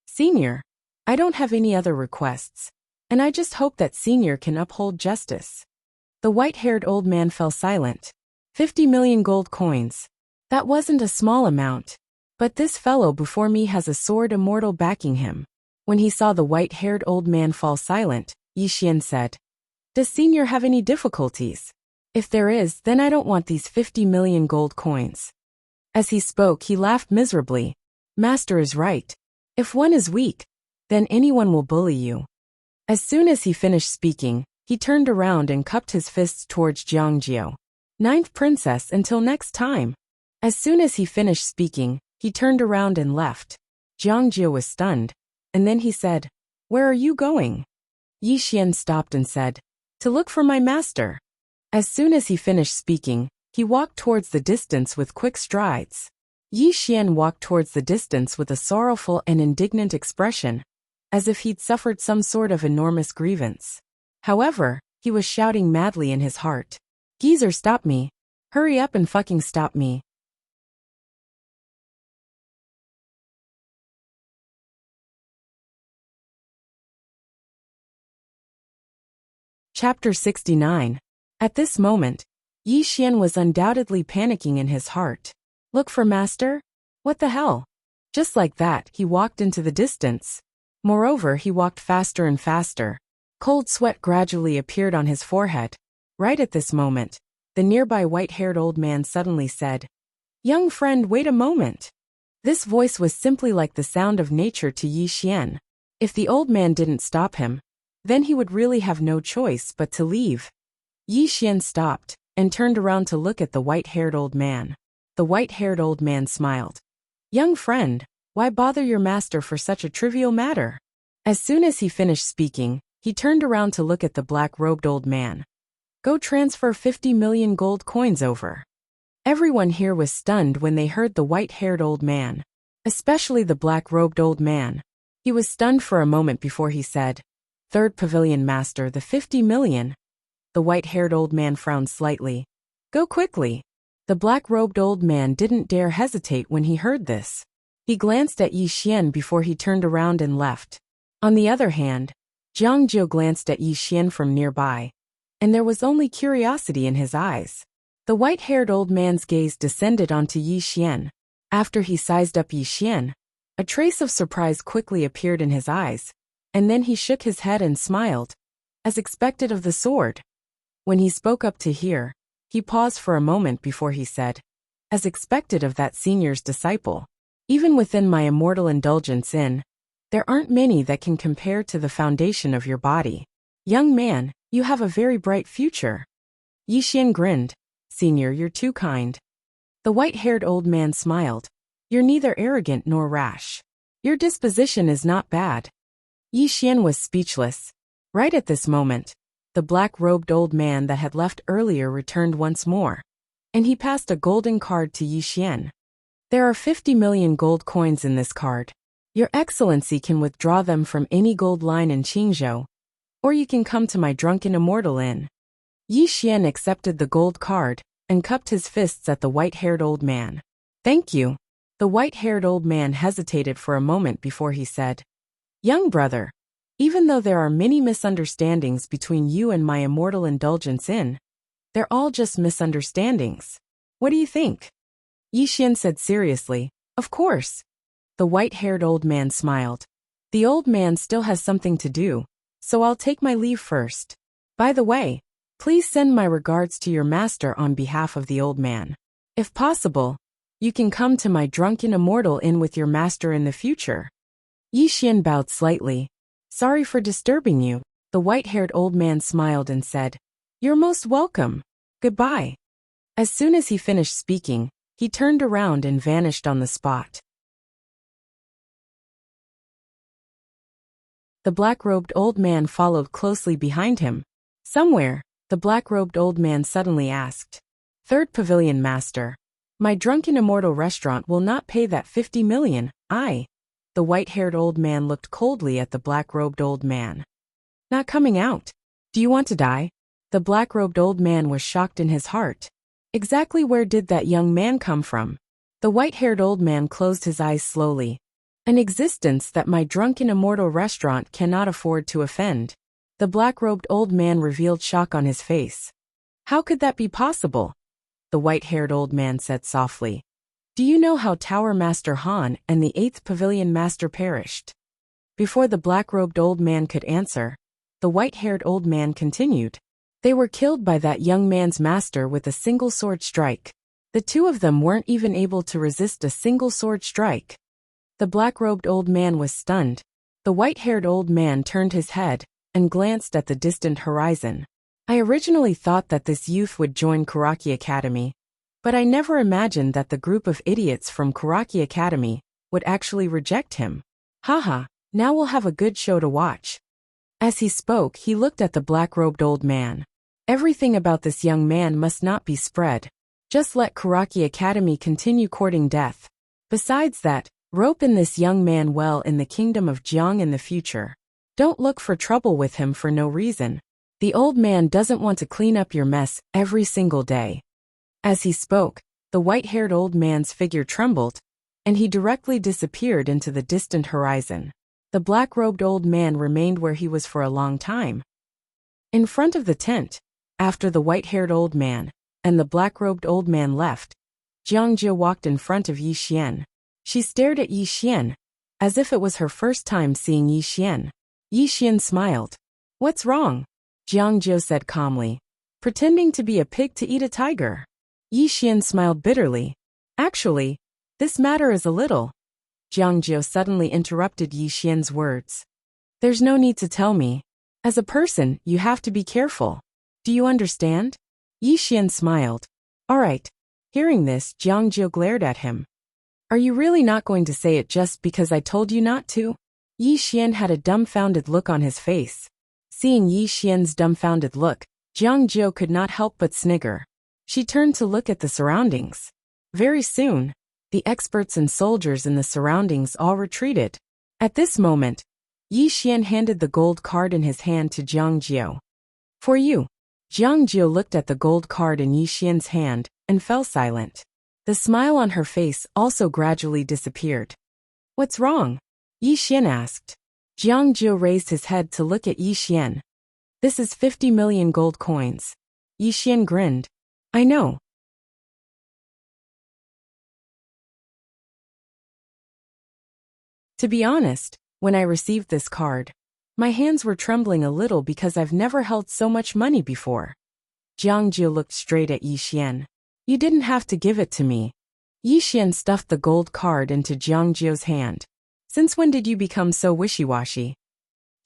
Senior, I don't have any other requests, and I just hope that Senior can uphold justice. The white-haired old man fell silent. 50 million gold coins. That wasn't a small amount. But this fellow before me has a sword immortal backing him. When he saw the white-haired old man fall silent, Yi Xian said, Does Senior have any difficulties? If there is, then I don't want these 50 million gold coins. As he spoke, he laughed miserably. Master is right. If one is weak, then anyone will bully you. As soon as he finished speaking, he turned around and cupped his fists towards Jiang Jiao. 9th princess, until next time. As soon as he finished speaking, he turned around and left. Jiang Jiao was stunned, and then he said, Where are you going? Yi Xian stopped and said, To look for my master. As soon as he finished speaking, he walked towards the distance with quick strides. Yi Xian walked towards the distance with a sorrowful and indignant expression, as if he'd suffered some sort of enormous grievance. However, he was shouting madly in his heart. Geezer, stop me. Hurry up and fucking stop me. Chapter 69. At this moment, Yi Xian was undoubtedly panicking in his heart. Look for master? What the hell? Just like that, he walked into the distance. Moreover, he walked faster and faster. Cold sweat gradually appeared on his forehead. Right at this moment, the nearby white-haired old man suddenly said, "Young friend, wait a moment." This voice was simply like the sound of nature to Yi Xian. If the old man didn't stop him, then he would really have no choice but to leave. Yi Xian stopped and turned around to look at the white-haired old man. The white-haired old man smiled. "Young friend, why bother your master for such a trivial matter?" As soon as he finished speaking, he turned around to look at the black-robed old man. "Go transfer 50 million gold coins over." Everyone here was stunned when they heard the white-haired old man, especially the black-robed old man. He was stunned for a moment before he said, "Third pavilion master, the 50 million. The white-haired old man frowned slightly. "Go quickly." The black-robed old man didn't dare hesitate when he heard this. He glanced at Yi Xian before he turned around and left. On the other hand, Jiang Jiu glanced at Yi Xian from nearby, and there was only curiosity in his eyes. The white-haired old man's gaze descended onto Yi Xian. After he sized up Yi Xian, a trace of surprise quickly appeared in his eyes, and then he shook his head and smiled, as expected of the sword. When he spoke up to hear, he paused for a moment before he said, "As expected of that senior's disciple. Even within my immortal indulgence in, there aren't many that can compare to the foundation of your body. Young man, you have a very bright future." Yi Xian grinned. "Senior, you're too kind." The white-haired old man smiled. "You're neither arrogant nor rash. Your disposition is not bad." Yi Xian was speechless. Right at this moment, the black-robed old man that had left earlier returned once more, and he passed a golden card to Yi Xian. "There are 50 million gold coins in this card. Your Excellency can withdraw them from any gold line in Qingzhou, or you can come to my drunken immortal inn." Yi Xian accepted the gold card and cupped his fists at the white-haired old man. "Thank you." The white-haired old man hesitated for a moment before he said, "Young brother, even though there are many misunderstandings between you and my immortal indulgence in, they're all just misunderstandings. What do you think?" Yi Xian said seriously, "Of course." The white-haired old man smiled. "The old man still has something to do, so I'll take my leave first. By the way, please send my regards to your master on behalf of the old man. If possible, you can come to my drunken immortal inn with your master in the future." Yi Xian bowed slightly. "Sorry for disturbing you." The white-haired old man smiled and said, "You're most welcome. Goodbye." As soon as he finished speaking, he turned around and vanished on the spot. The black-robed old man followed closely behind him. Somewhere, the black-robed old man suddenly asked, "Third pavilion master, my drunken immortal restaurant will not pay that 50 million, I." The white-haired old man looked coldly at the black-robed old man. "Not coming out? Do you want to die?" The black-robed old man was shocked in his heart. Exactly where did that young man come from? The white-haired old man closed his eyes slowly. "An existence that my drunken immortal restaurant cannot afford to offend." The black-robed old man revealed shock on his face. "How could that be possible?" The white-haired old man said softly. "Do you know how Tower Master Han and the 8th Pavilion Master perished?" Before the black-robed old man could answer, the white-haired old man continued. "They were killed by that young man's master with a single sword strike. The two of them weren't even able to resist a single sword strike." The black-robed old man was stunned. The white-haired old man turned his head and glanced at the distant horizon. "I originally thought that this youth would join Karaki Academy, but I never imagined that the group of idiots from Karaki Academy would actually reject him. Haha, now we'll have a good show to watch." As he spoke, he looked at the black-robed old man. Everything about this young man must not be spread. Just let Karaki Academy continue courting death. Besides that, rope in this young man well in the kingdom of Jiang in the future. Don't look for trouble with him for no reason. The old man doesn't want to clean up your mess every single day. As he spoke, the white-haired old man's figure trembled, and he directly disappeared into the distant horizon. The black-robed old man remained where he was for a long time. In front of the tent, after the white-haired old man and the black-robed old man left, Jiang Jio walked in front of Yi Xian. She stared at Yi Xian, as if it was her first time seeing Yi Xian. Yi Xian smiled. "What's wrong?" Jiang Jio said calmly. "Pretending to be a pig to eat a tiger." Yi Xian smiled bitterly. "Actually, this matter is a little." Jiang Jio suddenly interrupted Yi Xian's words. "There's no need to tell me. As a person, you have to be careful. Do you understand?" Yi Xian smiled. "All right." Hearing this, Jiang Jio glared at him. "Are you really not going to say it just because I told you not to?" Yi Xian had a dumbfounded look on his face. Seeing Yi Xian's dumbfounded look, Jiang Jio could not help but snigger. She turned to look at the surroundings. Very soon, the experts and soldiers in the surroundings all retreated. At this moment, Yi Xian handed the gold card in his hand to Jiang Jio. "For you." Jiang Jio looked at the gold card in Yi Xian's hand and fell silent. The smile on her face also gradually disappeared. "What's wrong?" Yi Xian asked. Jiang Jio raised his head to look at Yi Xian. "This is 50 million gold coins." Yi Xian grinned. "I know." To be honest, when I received this card, my hands were trembling a little because I've never held so much money before. Jiang Jio looked straight at Yi Xian. "You didn't have to give it to me." Yi Xian stuffed the gold card into Jiang Jio's hand. "Since when did you become so wishy-washy?"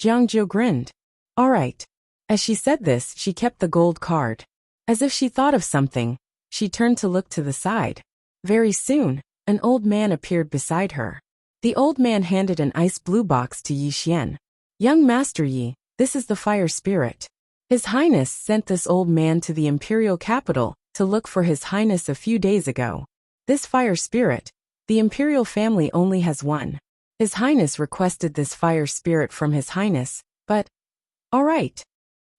Jiang Jio grinned. "All right." As she said this, she kept the gold card. As if she thought of something, she turned to look to the side. Very soon, an old man appeared beside her. The old man handed an ice blue box to Yi Xian. "Young Master Yi, this is the fire spirit. His Highness sent this old man to the imperial capital to look for His Highness a few days ago. This fire spirit, the imperial family only has one. His Highness requested this fire spirit from His Highness, but..." "All right."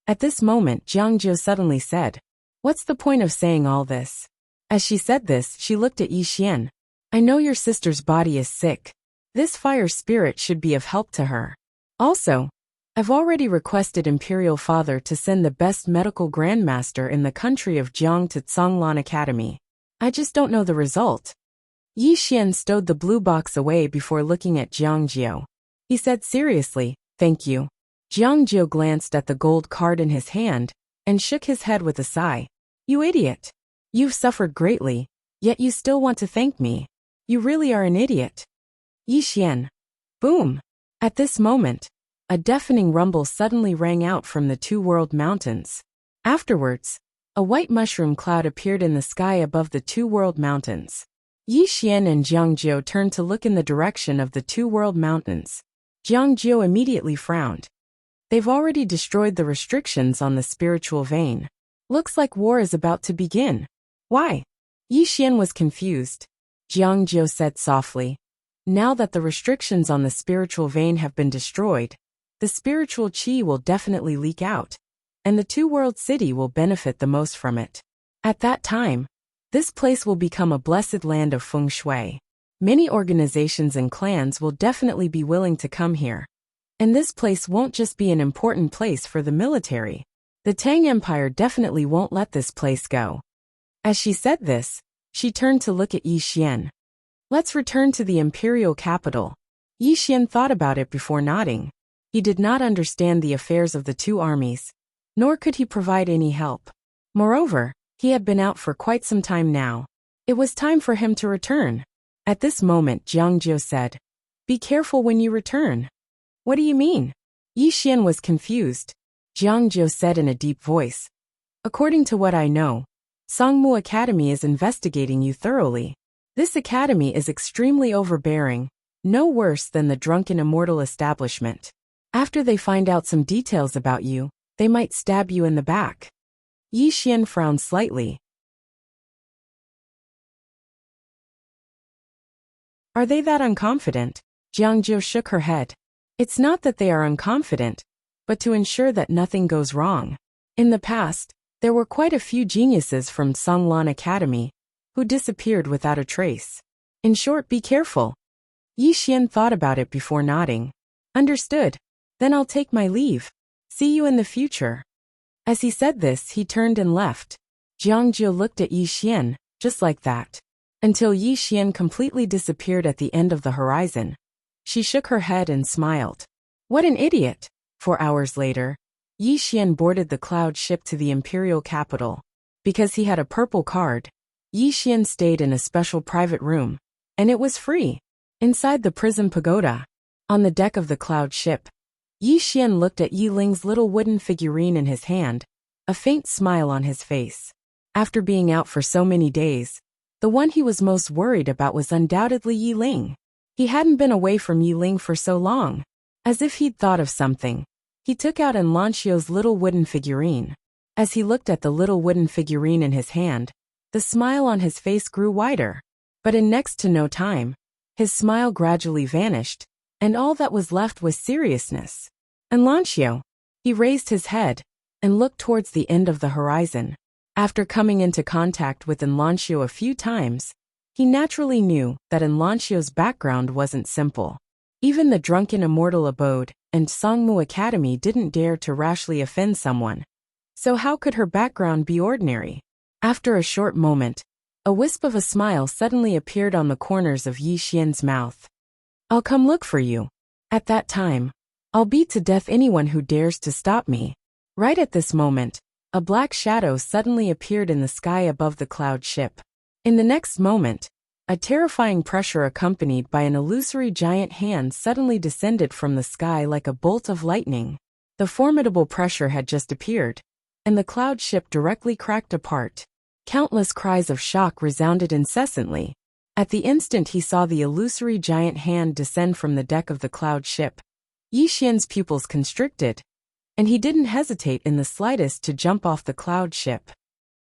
At this moment, Jiang Jio suddenly said, "What's the point of saying all this?" As she said this, she looked at Yi Xian. "I know your sister's body is sick. This fire spirit should be of help to her. Also, I've already requested Imperial Father to send the best medical grandmaster in the country of Jiang to Zhonglan Academy. I just don't know the result." Yi Xian stowed the blue box away before looking at Jiang Jio. He said seriously, "Thank you." Jiang Jio glanced at the gold card in his hand and shook his head with a sigh. "You idiot. You've suffered greatly, yet you still want to thank me. You really are an idiot." Yi Xian. Boom. At this moment, a deafening rumble suddenly rang out from the Two-World Mountains. Afterwards, a white mushroom cloud appeared in the sky above the Two-World Mountains. Yi Xian and Jiang Jio turned to look in the direction of the Two-World Mountains. Jiang Jio immediately frowned. They've already destroyed the restrictions on the spiritual vein. Looks like war is about to begin. Why? Yi Xian was confused. Jiang Jio said softly, "Now that the restrictions on the spiritual vein have been destroyed, the spiritual qi will definitely leak out, and the Two-World City will benefit the most from it. At that time, this place will become a blessed land of feng shui. Many organizations and clans will definitely be willing to come here. And this place won't just be an important place for the military. The Tang Empire definitely won't let this place go." As she said this, she turned to look at Yi Xian. "Let's return to the imperial capital." Yi Xian thought about it before nodding. He did not understand the affairs of the two armies, nor could he provide any help. Moreover, he had been out for quite some time now. It was time for him to return. At this moment, Jiang Jio said, "Be careful when you return." "What do you mean?" Yi Xian was confused. Jiang Jio said in a deep voice, "According to what I know, Songmu Academy is investigating you thoroughly. This academy is extremely overbearing, no worse than the Drunken Immortal establishment. After they find out some details about you, they might stab you in the back." Yi Xian frowned slightly. "Are they that unconfident?" Jiang Jio shook her head. "It's not that they are unconfident, but to ensure that nothing goes wrong. In the past, there were quite a few geniuses from Zhonglan Academy who disappeared without a trace. In short, be careful." Yi Xian thought about it before nodding. "Understood. Then I'll take my leave. See you in the future." As he said this, he turned and left. Jiangjiu looked at Yi Xian, just like that. Until Yi Xian completely disappeared at the end of the horizon. She shook her head and smiled. What an idiot! 4 hours later, Yi Xian boarded the cloud ship to the imperial capital. Because he had a purple card, Yi Xian stayed in a special private room, and it was free. Inside the prison pagoda, on the deck of the cloud ship, Yi Xian looked at Yi Ling's little wooden figurine in his hand, a faint smile on his face. After being out for so many days, the one he was most worried about was undoubtedly Yi Ling. He hadn't been away from Yi Ling for so long. As if he'd thought of something, he took out Enlanchio's little wooden figurine. As he looked at the little wooden figurine in his hand, the smile on his face grew wider. But in next to no time, his smile gradually vanished, and all that was left was seriousness. Enlanchio. He raised his head and looked towards the end of the horizon. After coming into contact with Enlanchio a few times, he naturally knew that Enlanchio's background wasn't simple. Even the drunken immortal abode and Songmu Academy didn't dare to rashly offend someone. So how could her background be ordinary? After a short moment, a wisp of a smile suddenly appeared on the corners of Yi Xian's mouth. I'll come look for you. At that time, I'll beat to death anyone who dares to stop me. Right at this moment, a black shadow suddenly appeared in the sky above the cloud ship. In the next moment, a terrifying pressure accompanied by an illusory giant hand suddenly descended from the sky like a bolt of lightning. The formidable pressure had just appeared, and the cloud ship directly cracked apart. Countless cries of shock resounded incessantly. At the instant he saw the illusory giant hand descend from the deck of the cloud ship, Yi Xian's pupils constricted, and he didn't hesitate in the slightest to jump off the cloud ship.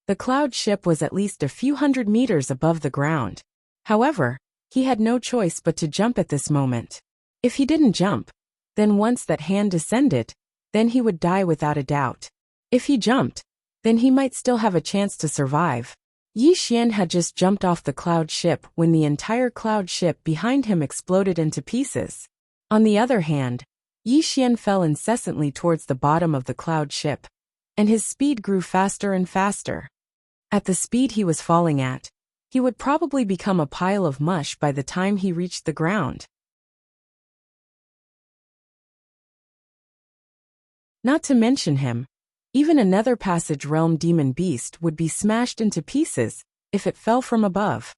The cloud ship was at least a few hundred meters above the ground. However, he had no choice but to jump at this moment. If he didn't jump, then once that hand descended, then he would die without a doubt. If he jumped, then he might still have a chance to survive. Yi Xian had just jumped off the cloud ship when the entire cloud ship behind him exploded into pieces. On the other hand, Yi Xian fell incessantly towards the bottom of the cloud ship, and his speed grew faster and faster. At the speed he was falling at, he would probably become a pile of mush by the time he reached the ground. Not to mention him, even another passage realm demon beast would be smashed into pieces if it fell from above.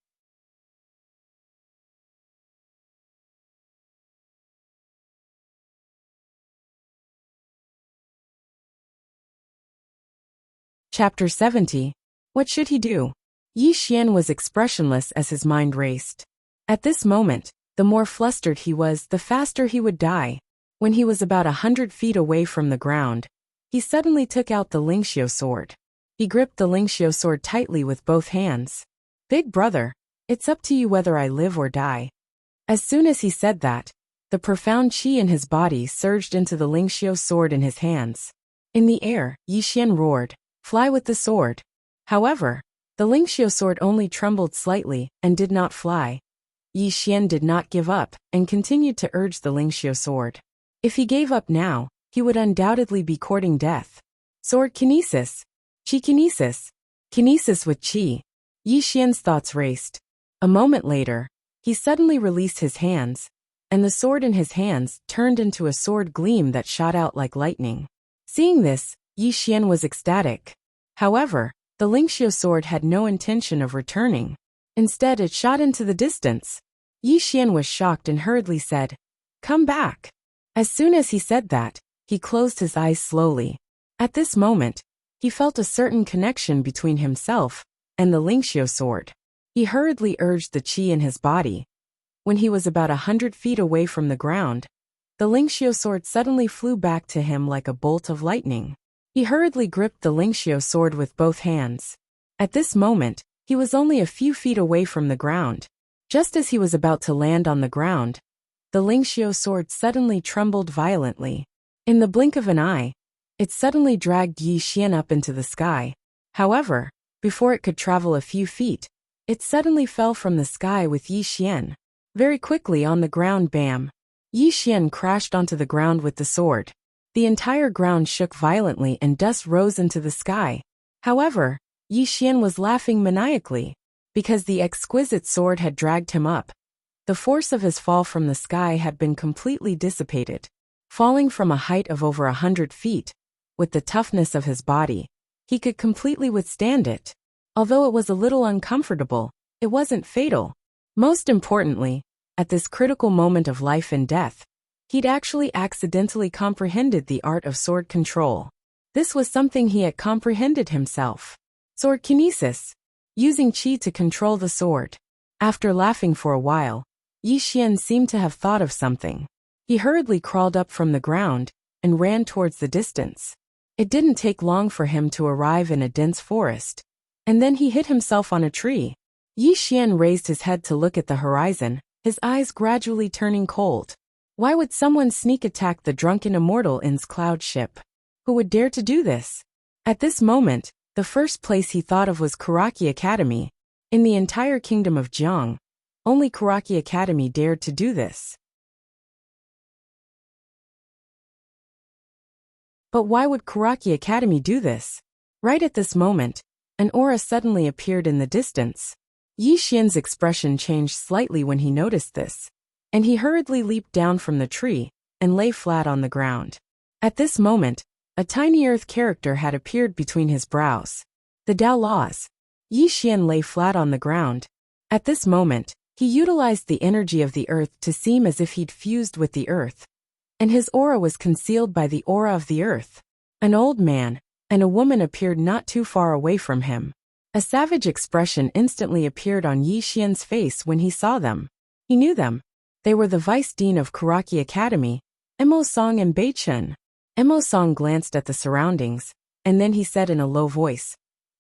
Chapter 70. What should he do? Yi Xian was expressionless as his mind raced. At this moment, the more flustered he was, the faster he would die. When he was about 100 feet away from the ground, he suddenly took out the Lingxiu sword. He gripped the Lingxiu sword tightly with both hands. Big brother, it's up to you whether I live or die. As soon as he said that, the profound qi in his body surged into the Lingxiu sword in his hands. In the air, Yi Xian roared, "Fly with the sword." However, the Lingxiu sword only trembled slightly and did not fly. Yi Xian did not give up and continued to urge the Lingxiu sword. If he gave up now, he would undoubtedly be courting death. Sword kinesis. Qi kinesis. Kinesis with qi. Yi Xian's thoughts raced. A moment later, he suddenly released his hands, and the sword in his hands turned into a sword gleam that shot out like lightning. Seeing this, Yi Xian was ecstatic. However, the Lingxiu sword had no intention of returning. Instead, it shot into the distance. Yi Xian was shocked and hurriedly said, "Come back." As soon as he said that, he closed his eyes slowly. At this moment, he felt a certain connection between himself and the Lingxiu sword. He hurriedly urged the qi in his body. When he was about 100 feet away from the ground, the Lingxiu sword suddenly flew back to him like a bolt of lightning. He hurriedly gripped the Lingxiu sword with both hands. At this moment, he was only a few feet away from the ground. Just as he was about to land on the ground, the Lingxiu sword suddenly trembled violently. In the blink of an eye, it suddenly dragged Yi Xian up into the sky. However, before it could travel a few feet, it suddenly fell from the sky with Yi Xian. Very quickly on the ground, bam! Yi Xian crashed onto the ground with the sword. The entire ground shook violently and dust rose into the sky. However, Yi Xian was laughing maniacally, because the exquisite sword had dragged him up. The force of his fall from the sky had been completely dissipated. Falling from a height of over 100 feet, with the toughness of his body, he could completely withstand it. Although it was a little uncomfortable, it wasn't fatal. Most importantly, at this critical moment of life and death, he'd actually accidentally comprehended the art of sword control. This was something he had comprehended himself. Sword kinesis, using qi to control the sword. After laughing for a while, Yi Xian seemed to have thought of something. He hurriedly crawled up from the ground and ran towards the distance. It didn't take long for him to arrive in a dense forest, and then he hit himself on a tree. Yi Xian raised his head to look at the horizon, his eyes gradually turning cold. Why would someone sneak attack the drunken immortal in's cloud ship? Who would dare to do this? At this moment, the first place he thought of was Kuraki Academy. In the entire kingdom of Jiang, only Kuraki Academy dared to do this. But why would Kuraki Academy do this? Right at this moment, an aura suddenly appeared in the distance. Yi Xian's expression changed slightly when he noticed this, and he hurriedly leaped down from the tree and lay flat on the ground. At this moment, a tiny earth character had appeared between his brows. The Tao laws. Yi Xian lay flat on the ground. At this moment, he utilized the energy of the earth to seem as if he'd fused with the earth, and his aura was concealed by the aura of the earth. An old man and a woman appeared not too far away from him. A savage expression instantly appeared on Yi Xian's face when he saw them. He knew them. They were the vice dean of Kuraki Academy, Emo Song and Bei Chen. Emo Song glanced at the surroundings, and then he said in a low voice,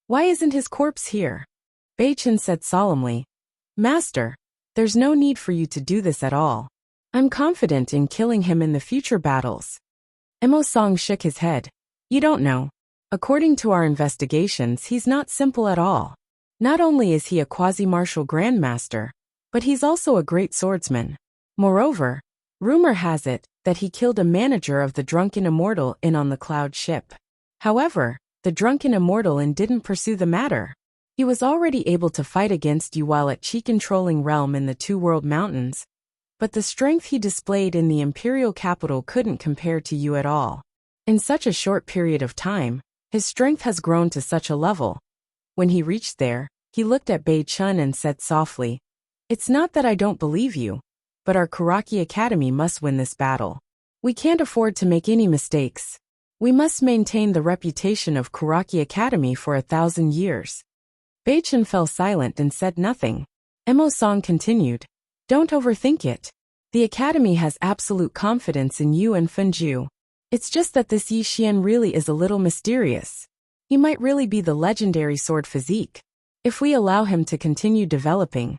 "Why isn't his corpse here?" Bei Chen said solemnly, "Master, there's no need for you to do this at all. I'm confident in killing him in the future battles." Emo Song shook his head. "You don't know. According to our investigations, he's not simple at all. Not only is he a quasi-martial grandmaster, but he's also a great swordsman. Moreover, rumor has it that he killed a manager of the Drunken Immortal Inn on the Cloud ship. However, the Drunken Immortal Inn didn't pursue the matter. He was already able to fight against you while at Qi-controlling realm in the Two-World Mountains, but the strength he displayed in the imperial capital couldn't compare to you at all. In such a short period of time, his strength has grown to such a level." When he reached there, he looked at Bei Chen and said softly, "It's not that I don't believe you, but our Kuraki Academy must win this battle. We can't afford to make any mistakes. We must maintain the reputation of Kuraki Academy for 1,000 years." Bei Chen fell silent and said nothing. Emo Song continued, "Don't overthink it. The Academy has absolute confidence in you and Fenju. It's just that this Yi Xian really is a little mysterious. He might really be the legendary sword physique. If we allow him to continue developing,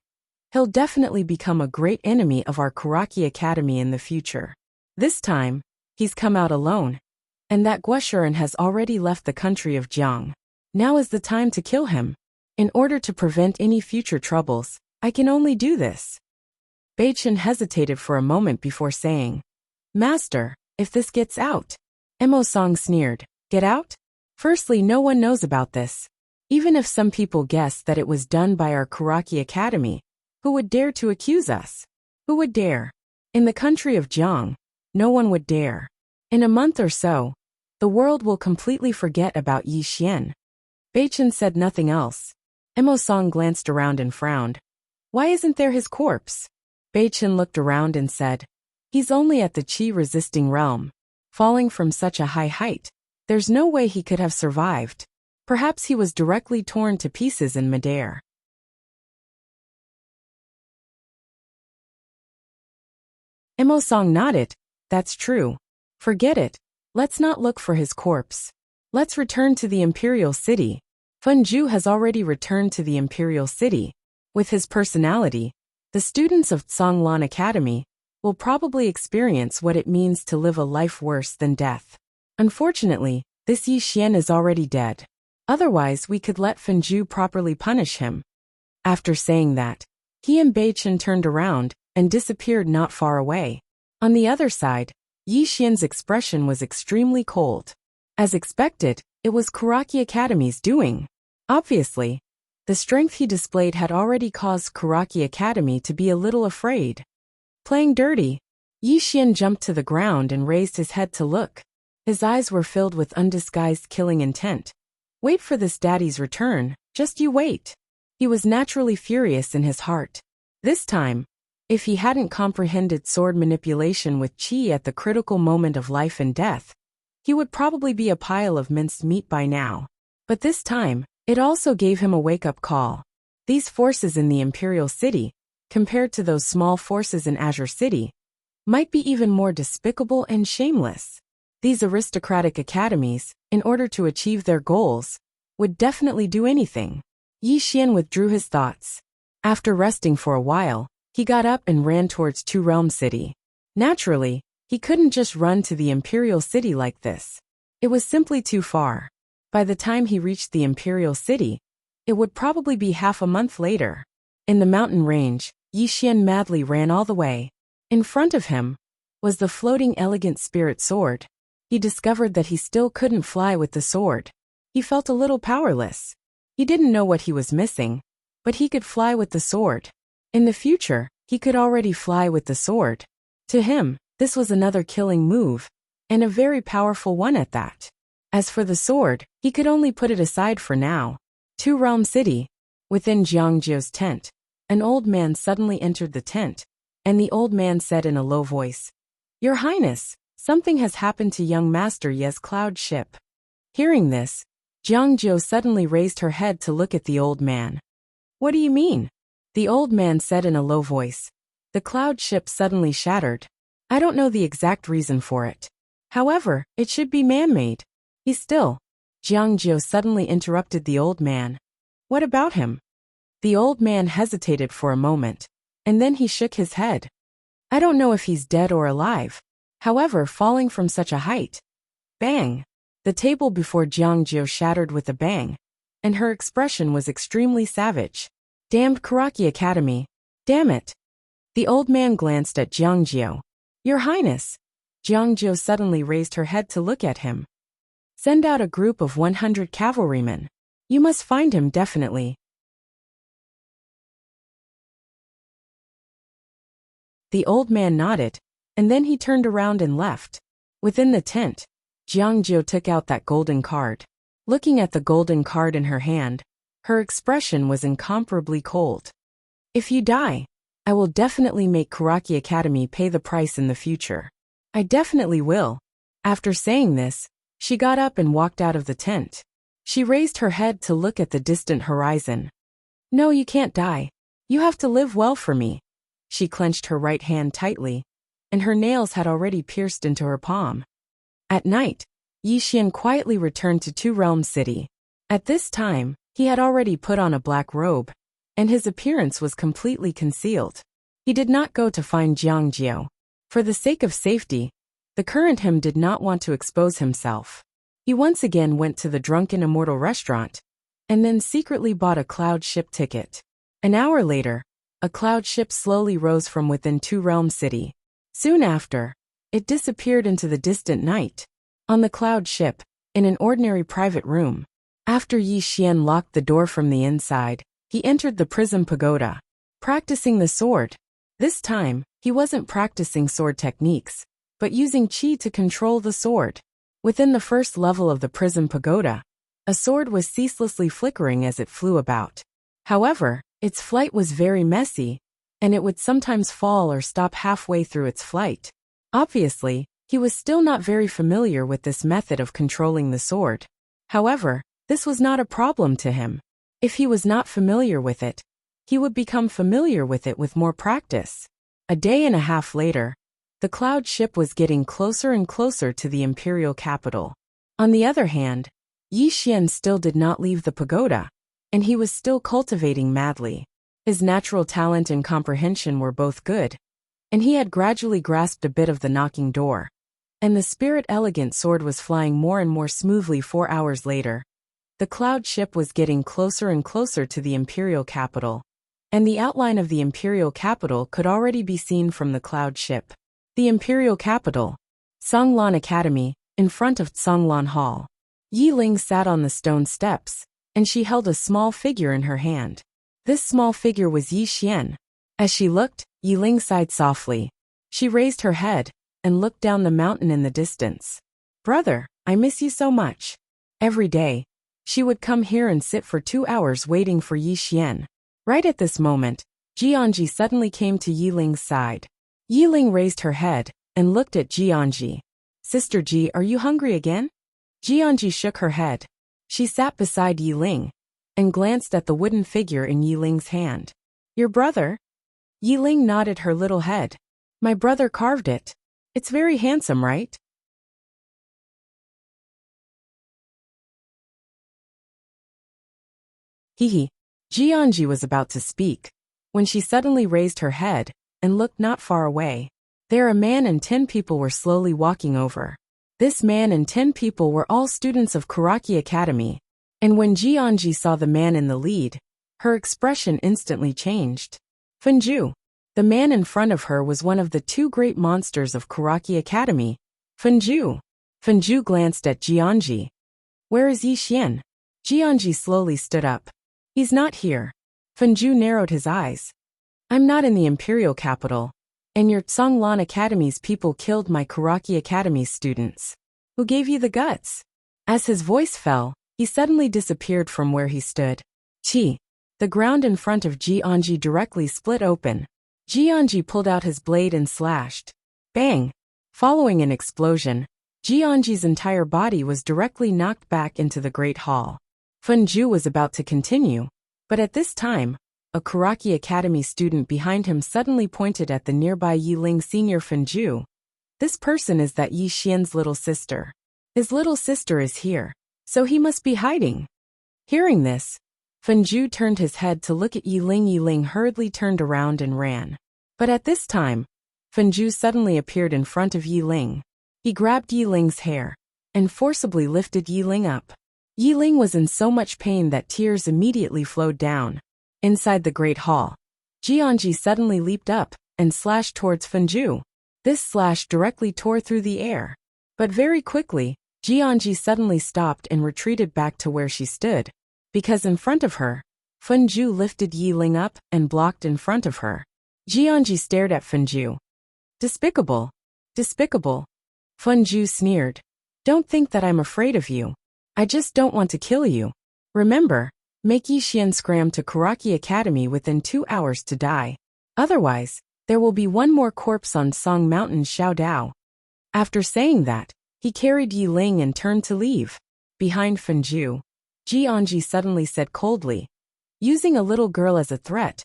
he'll definitely become a great enemy of our Kuraki Academy in the future. This time, he's come out alone, and that Guoshuren has already left the country of Jiang. Now is the time to kill him. In order to prevent any future troubles, I can only do this." Bei Chen hesitated for a moment before saying, "Master, if this gets out." Emo Song sneered, "Get out? Firstly, no one knows about this. Even if some people guess that it was done by our Kuraki Academy, who would dare to accuse us? Who would dare? In the country of Jiang, no one would dare. In a month or so, the world will completely forget about Yi Xian." Bei Chen said nothing else. Emo Song glanced around and frowned. "Why isn't there his corpse?" Bei Chen looked around and said, "He's only at the Qi-resisting realm. Falling from such a high height, there's no way he could have survived. Perhaps he was directly torn to pieces in midair." Emo Song nodded. "That's true. Forget it. Let's not look for his corpse. Let's return to the Imperial City." Fenju has already returned to the Imperial City. With his personality, the students of Tsanglan Academy will probably experience what it means to live a life worse than death. Unfortunately, this Yi Xian is already dead. Otherwise, we could let Fenju properly punish him. After saying that, he and Bei Chen turned around and disappeared not far away. On the other side, Yi Xian's expression was extremely cold. As expected, it was Kuraki Academy's doing. Obviously, the strength he displayed had already caused Kuraki Academy to be a little afraid. Playing dirty, Yi Xian jumped to the ground and raised his head to look. His eyes were filled with undisguised killing intent. Wait for this daddy's return, just you wait. He was naturally furious in his heart. This time, if he hadn't comprehended sword manipulation with chi at the critical moment of life and death, he would probably be a pile of minced meat by now. But this time, it also gave him a wake-up call. These forces in the Imperial City, compared to those small forces in Azure City, might be even more despicable and shameless. These aristocratic academies, in order to achieve their goals, would definitely do anything. Yi Xian withdrew his thoughts. After resting for a while, he got up and ran towards Two Realm City. Naturally, he couldn't just run to the Imperial City like this. It was simply too far. By the time he reached the Imperial City, it would probably be half a month later. In the mountain range, Yi Xian madly ran all the way. In front of him was the floating elegant spirit sword. He discovered that he still couldn't fly with the sword. He felt a little powerless. He didn't know what he was missing, but he could fly with the sword. In the future, he could already fly with the sword. To him, this was another killing move, and a very powerful one at that. As for the sword, he could only put it aside for now. Two Realm City. Within Jiang Jiu's tent, an old man suddenly entered the tent, and the old man said in a low voice, "Your Highness, something has happened to young Master Ye's cloud ship." Hearing this, Jiang Jiu suddenly raised her head to look at the old man. "What do you mean?" The old man said in a low voice. "The cloud ship suddenly shattered. I don't know the exact reason for it. However, it should be man-made." "He's still." Jiang Jiu suddenly interrupted the old man. "What about him?" The old man hesitated for a moment, and then he shook his head. "I don't know if he's dead or alive. However, falling from such a height." Bang! The table before Jiang Jiu shattered with a bang, and her expression was extremely savage. "Damned Kuraki Academy. Damn it." The old man glanced at Jiang Jiu. "Your Highness." Jiang Jiu suddenly raised her head to look at him. "Send out a group of 100 cavalrymen. You must find him definitely." The old man nodded, and then he turned around and left. Within the tent, Jiang Jiu took out that golden card. Looking at the golden card in her hand, her expression was incomparably cold. "If you die, I will definitely make Kuraki Academy pay the price in the future. I definitely will." After saying this, she got up and walked out of the tent. She raised her head to look at the distant horizon. "No, you can't die. You have to live well for me." She clenched her right hand tightly, and her nails had already pierced into her palm. At night, Yi Xian quietly returned to Two Realm City. At this time, he had already put on a black robe, and his appearance was completely concealed. He did not go to find Jiang Jiu. For the sake of safety, the current him did not want to expose himself. He once again went to the Drunken Immortal restaurant, and then secretly bought a cloud ship ticket. An hour later, a cloud ship slowly rose from within Two Realm City. Soon after, it disappeared into the distant night. On the cloud ship, in an ordinary private room, after Yi Xian locked the door from the inside, he entered the Prism Pagoda, practicing the sword. This time, he wasn't practicing sword techniques, but using chi to control the sword. Within the first level of the Prism Pagoda, a sword was ceaselessly flickering as it flew about. However, its flight was very messy, and it would sometimes fall or stop halfway through its flight. Obviously, he was still not very familiar with this method of controlling the sword. However, this was not a problem to him. If he was not familiar with it, he would become familiar with it with more practice. A day and a half later, the cloud ship was getting closer and closer to the imperial capital. On the other hand, Yi Xian still did not leave the pagoda, and he was still cultivating madly. His natural talent and comprehension were both good, and he had gradually grasped a bit of the knocking door. And the spirit elegant sword was flying more and more smoothly 4 hours later. The cloud ship was getting closer and closer to the imperial capital, and the outline of the imperial capital could already be seen from the cloud ship. The imperial capital. Songlan Academy, in front of Songlan Hall. Yi Ling sat on the stone steps, and she held a small figure in her hand. This small figure was Yi Xian. As she looked, Yi Ling sighed softly. She raised her head and looked down the mountain in the distance. Brother, I miss you so much. Every day, she would come here and sit for 2 hours waiting for Yi Xian. Right at this moment, Jianji suddenly came to Yi Ling's side. Yi Ling raised her head and looked at Jianji. Sister Ji, are you hungry again? Jianji shook her head. She sat beside Yi Ling and glanced at the wooden figure in Yi Ling's hand. Your brother? Yi Ling nodded her little head. My brother carved it. It's very handsome, right? Hee. Jianji was about to speak when she suddenly raised her head and looked not far away. There a man and 10 people were slowly walking over. This man and 10 people were all students of Karaki Academy, and when Jianji saw the man in the lead, her expression instantly changed. Fenju. The man in front of her was one of the 2 great monsters of Karaki Academy. Fenju. Fenju glanced at Jianji. Where is Yi Xian? Jianji slowly stood up. He's not here. Fenju narrowed his eyes. I'm not in the imperial capital, and your Songlan Academy's people killed my Karaki Academy students. Who gave you the guts? As his voice fell, he suddenly disappeared from where he stood. Chi. The ground in front of Jianji directly split open. Jianji pulled out his blade and slashed. Bang! Following an explosion, Jianji's entire body was directly knocked back into the Great Hall. Fenju was about to continue, but at this time, a Karaki Academy student behind him suddenly pointed at the nearby Yi Ling Senior. Fenju. This person is that Yi Xian's little sister. His little sister is here, so he must be hiding. Hearing this, Fenju turned his head to look at Yi Ling. Yi Ling hurriedly turned around and ran. But at this time, Fenju suddenly appeared in front of Yi Ling. He grabbed Yi Ling's hair and forcibly lifted Yi Ling up. Yi Ling was in so much pain that tears immediately flowed down. Inside the Great Hall, Jianji suddenly leaped up and slashed towards Fenju. This slash directly tore through the air. But very quickly, Jianji suddenly stopped and retreated back to where she stood, because in front of her, Fenju lifted Yi Ling up and blocked in front of her. Jianji stared at Fenju. Despicable. Despicable. Fenju sneered. Don't think that I'm afraid of you. I just don't want to kill you. Remember, make Yi Xian scram to Karaki Academy within 2 hours to die. Otherwise, there will be one more corpse on Song Mountain Xiaodao. After saying that, he carried Yi Ling and turned to leave. Behind Fenju, Jianji suddenly said coldly, using a little girl as a threat,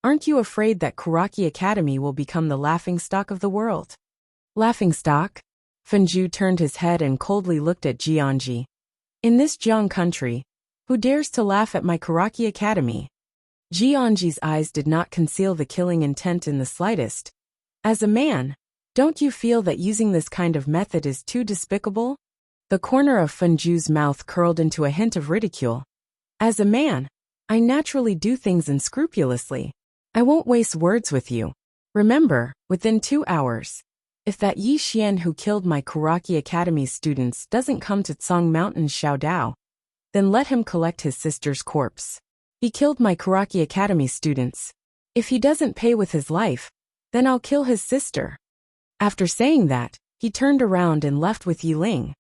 aren't you afraid that Karaki Academy will become the laughingstock of the world? Laughingstock? Fenju turned his head and coldly looked at Jianji. In this Jiang country, who dares to laugh at my Karaki Academy? Jianji's eyes did not conceal the killing intent in the slightest. As a man, don't you feel that using this kind of method is too despicable? The corner of Fenju's mouth curled into a hint of ridicule. As a man, I naturally do things unscrupulously. I won't waste words with you. Remember, within 2 hours. If that Yi Xian who killed my Karaki Academy students doesn't come to Song Mountain Xiaodao, then let him collect his sister's corpse. He killed my Karaki Academy students. If he doesn't pay with his life, then I'll kill his sister. After saying that, he turned around and left with Yi Ling.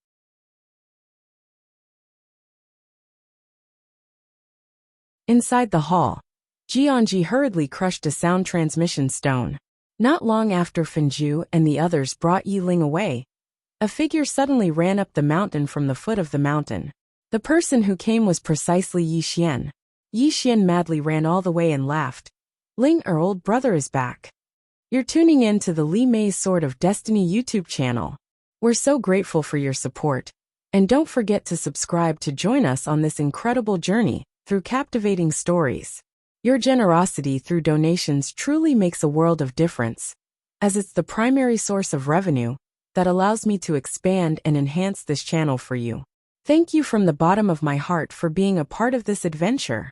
Inside the hall, Jianji hurriedly crushed a sound transmission stone. Not long after Fenju and the others brought Yi Ling away, a figure suddenly ran up the mountain from the foot of the mountain. The person who came was precisely Yi Xian. Yi Xian madly ran all the way and laughed. Ling, our old brother is back. You're tuning in to the Li Mei's Sword of Destiny YouTube channel. We're so grateful for your support. And don't forget to subscribe to join us on this incredible journey through captivating stories. Your generosity through donations truly makes a world of difference, as it's the primary source of revenue that allows me to expand and enhance this channel for you. Thank you from the bottom of my heart for being a part of this adventure.